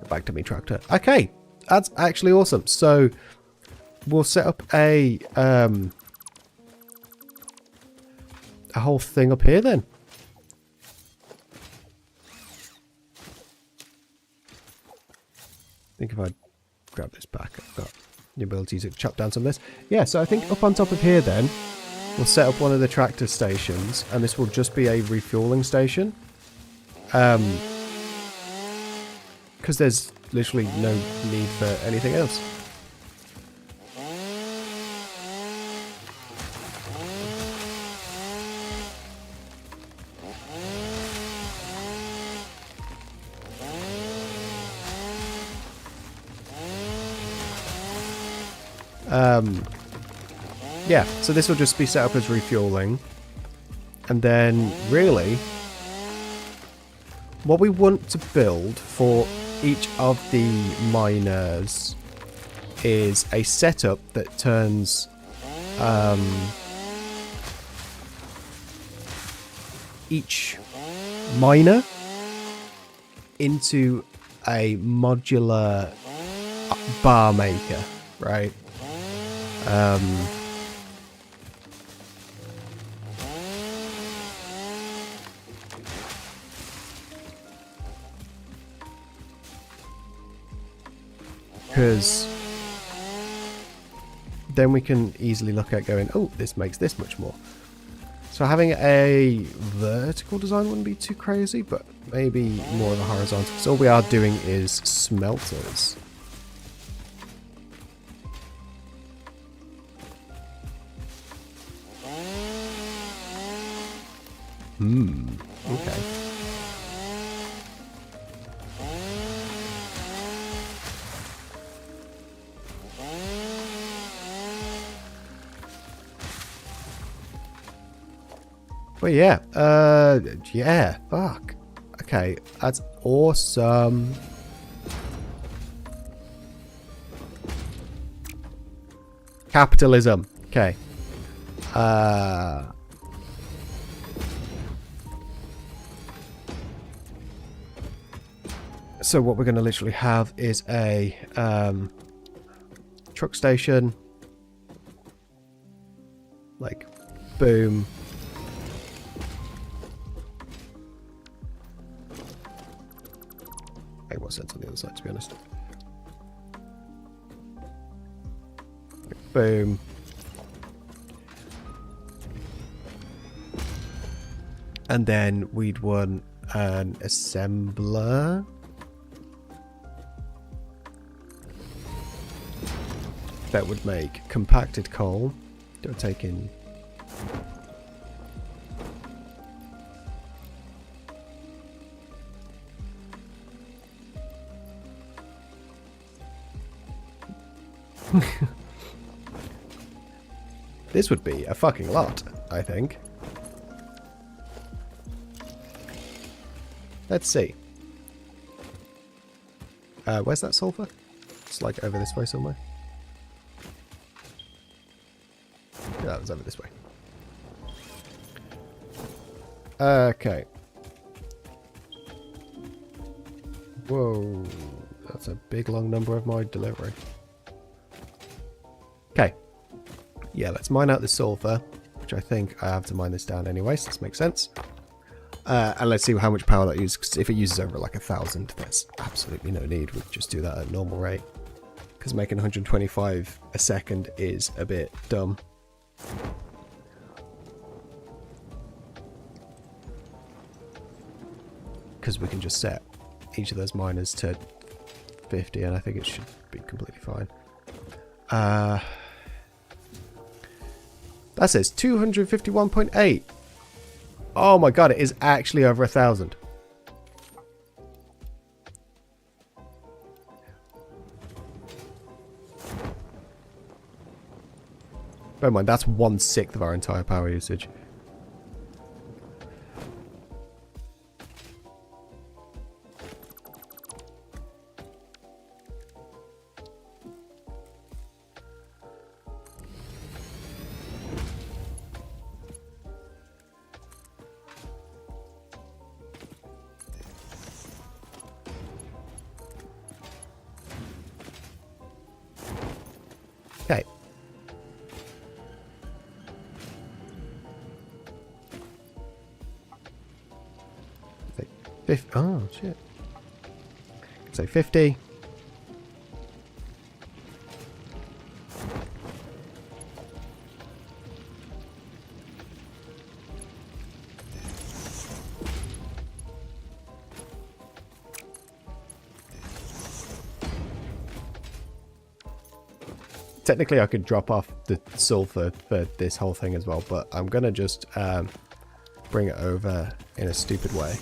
Back to me, tractor. Okay, that's actually awesome. So we'll set up a whole thing up here then. I think if I grab this back, I've got the ability to chop down some of this. Yeah, so I think up on top of here then, we'll set up one of the tractor stations, and this will just be a refueling station. Because there's literally no need for anything else. Yeah, so this will just be set up as refueling. And then, really, what we want to build for each of the miners is a setup that turns each miner into a modular bar maker, right? Because then we can easily look at going, oh, this makes this much more. So having a vertical design wouldn't be too crazy, but maybe more of a horizontal. So all we are doing is smelters. Okay. Well, yeah. Yeah. Fuck. Okay, that's awesome. Capitalism. Okay. So what we're going to literally have is a truck station. Like, boom. make more sense on the other side, to be honest. Boom. And then we'd want an assembler. That would make compacted coal. Don't take in. This would be a fucking lot, I think. Let's see. Where's that sulfur? It's like over this way somewhere. Yeah, that was over this way. Okay. Whoa. That's a big long number of my delivery. Okay. Yeah, let's mine out the sulfur, which I think I have to mine this down anyway, so this makes sense. And let's see how much power that uses, because if it uses over like 1,000, there's absolutely no need. We'll just do that at normal rate. Because making 125 a second is a bit dumb. Because we can just set each of those miners to 50, and I think it should be completely fine. That says 251.8. Oh my god, it is actually over 1,000. Bear in mind, that's 1/6 of our entire power usage. Okay. Oh, shit. Say 50. Technically, I could drop off the sulfur for this whole thing as well, but I'm going to just bring it over in a stupid way.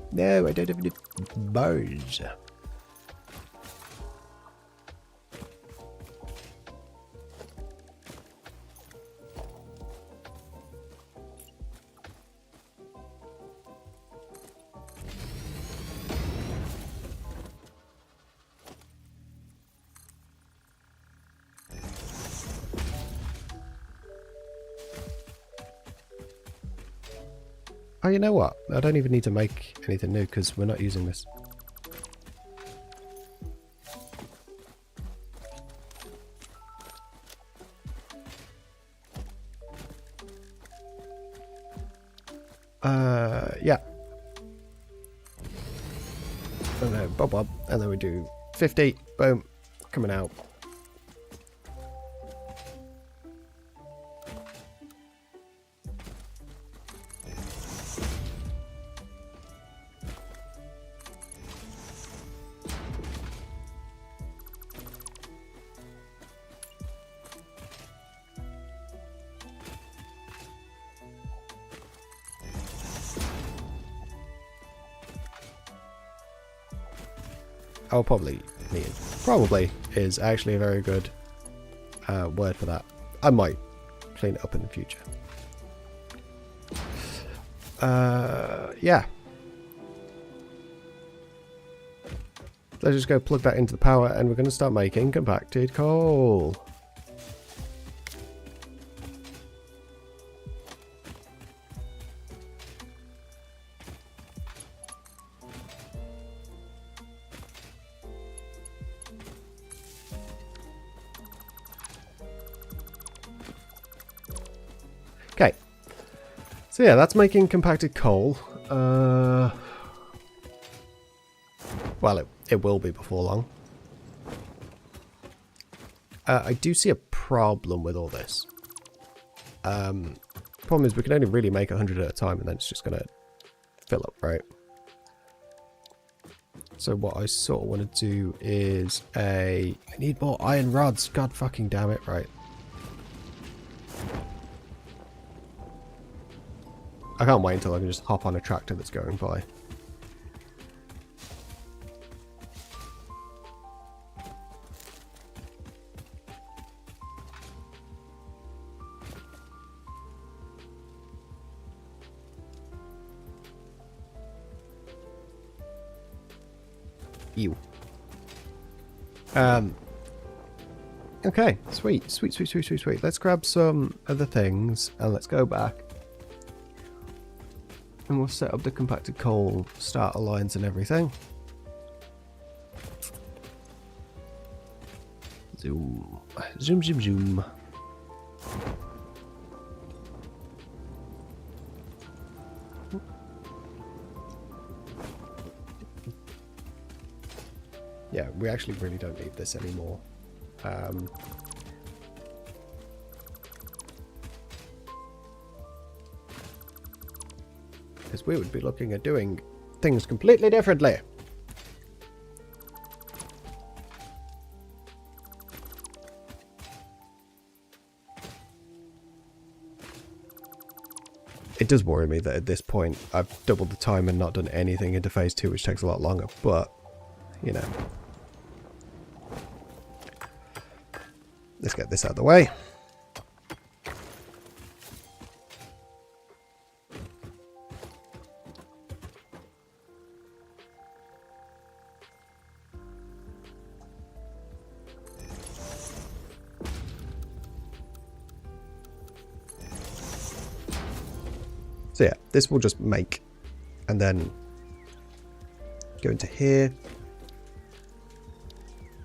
No, I don't have any bars. Oh, you know what? I don't even need to make anything new because we're not using this. Yeah. And then bob bob, and then we do 50. Boom, coming out. I'll probably need. Probably is actually a very good word for that. I might clean it up in the future. Yeah. Let's just go plug that into the power and we're going to start making compacted coal. Okay, so yeah, that's making compacted coal. Well, it will be before long. I do see a problem with all this. Problem is we can only really make 100 at a time, and then it's just going to fill up, right? So what I sort of want to do is I need more iron rods. God fucking damn it, right. I can't wait until I can just hop on a tractor that's going by. Ew. Okay, sweet. Let's grab some other things and let's go back. And we'll set up the compacted coal starter lines and everything. Zoom. Zoom, zoom, zoom. Yeah, we actually really don't need this anymore. Because we would be looking at doing things completely differently. It does worry me that at this point I've doubled the time and not done anything into phase 2, which takes a lot longer, but, you know. Let's get this out of the way. So yeah, this will just make, and then go into here,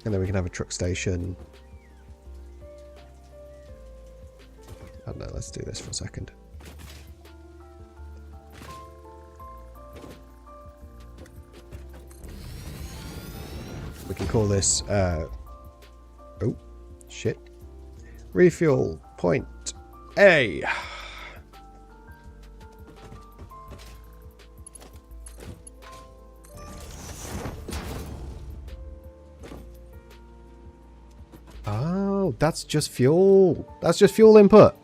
and then we can have a truck station. I don't know, let's do this for a second. We can call this, oh, shit. Refuel point A. Oh, that's just fuel. That's just fuel input.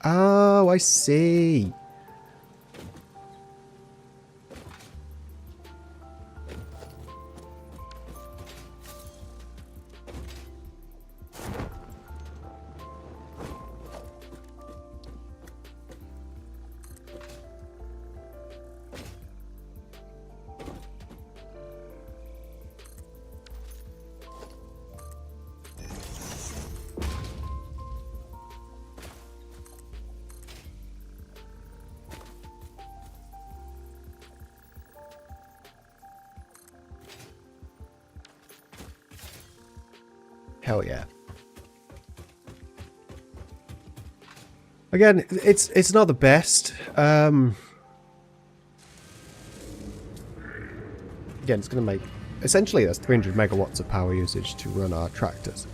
Oh, I see. Hell yeah. Again, it's not the best. Again, it's going to make... Essentially, that's 300 megawatts of power usage to run our tractors.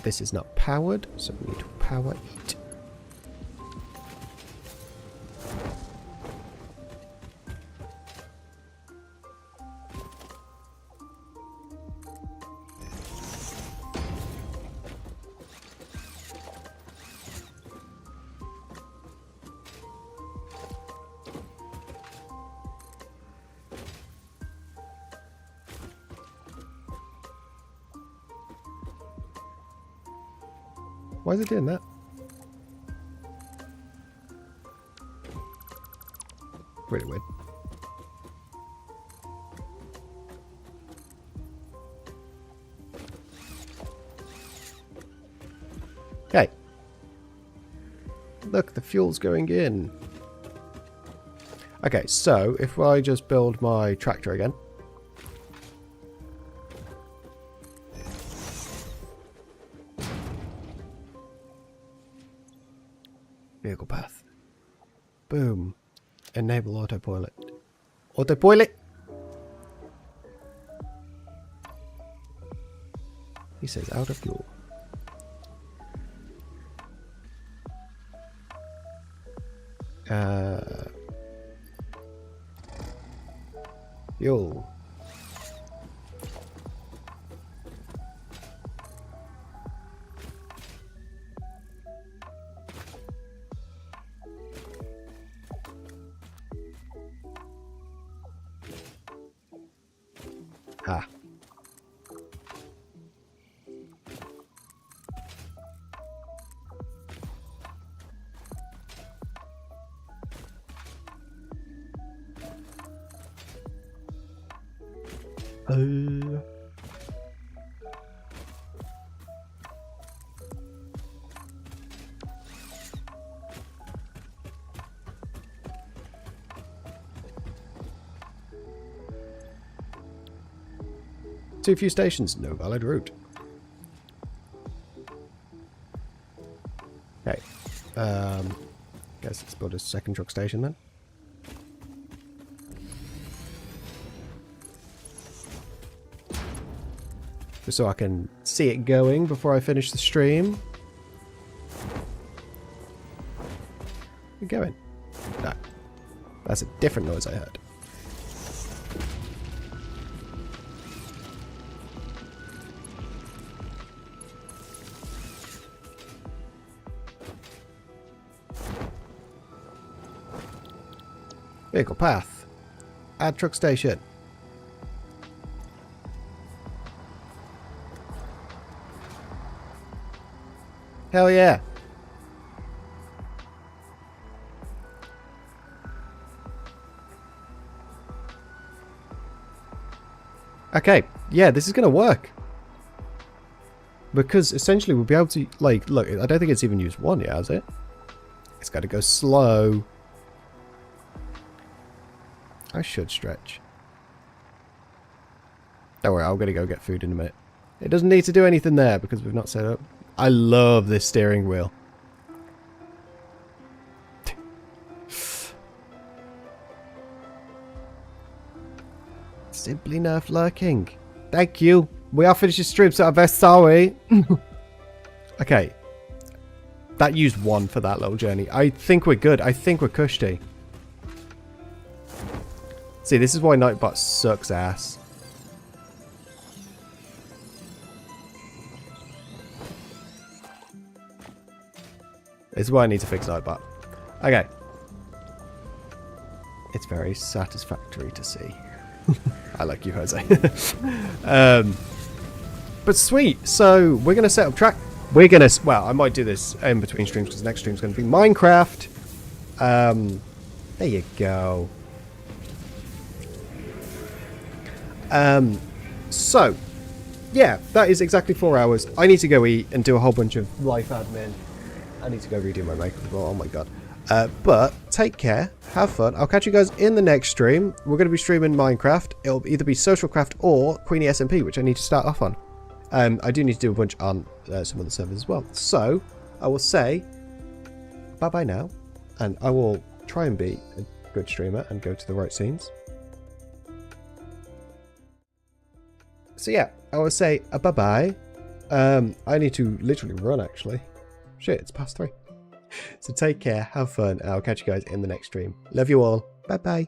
This is not powered, so we need to power it. Why is it doing that? Really weird. Okay. Look, the fuel's going in. Okay, so if I just build my tractor again. Vehicle path. Boom. Enable autopilot. Autopilot! He says out of fuel. Fuel. Ah. Too few stations, no valid route. Okay. Guess let's build a second truck station then. Just so I can see it going before I finish the stream. We're going. No. That's a different noise I heard. Vehicle path. Add truck station. Hell yeah. Okay, yeah, this is going to work. Because essentially we'll be able to, like, look, I don't think it's even used one yet, has it? It's got to go slow. I should stretch. Don't worry, I'm going to go get food in a minute. It doesn't need to do anything there because we've not set up. I love this steering wheel. Simply nerf lurking. Thank you. We are finishing streams at our best, sorry. Okay. That used one for that little journey. I think we're good. I think we're cushy. See, this is why Nightbot sucks ass. This is why I need to fix Nightbot. Okay. It's very satisfactory to see. I like you, Jose. But sweet. So we're going to set up track. We're going to... Well, I might do this in between streams because the next stream is going to be Minecraft. There you go. So, yeah, that is exactly 4 hours. I need to go eat and do a whole bunch of life admin. I need to go redo my makeup as well. Oh my god. But take care, have fun. I'll catch you guys in the next stream. We're going to be streaming Minecraft. It'll either be Socialcraft or Queenie SMP, which I need to start off on. I do need to do a bunch on some other servers as well. So, I will say bye-bye now. And I will try and be a good streamer and go to the right scenes. So yeah, I will say bye-bye. I need to literally run, actually. Shit, it's past 3. So take care, have fun, and I'll catch you guys in the next stream. Love you all. Bye-bye.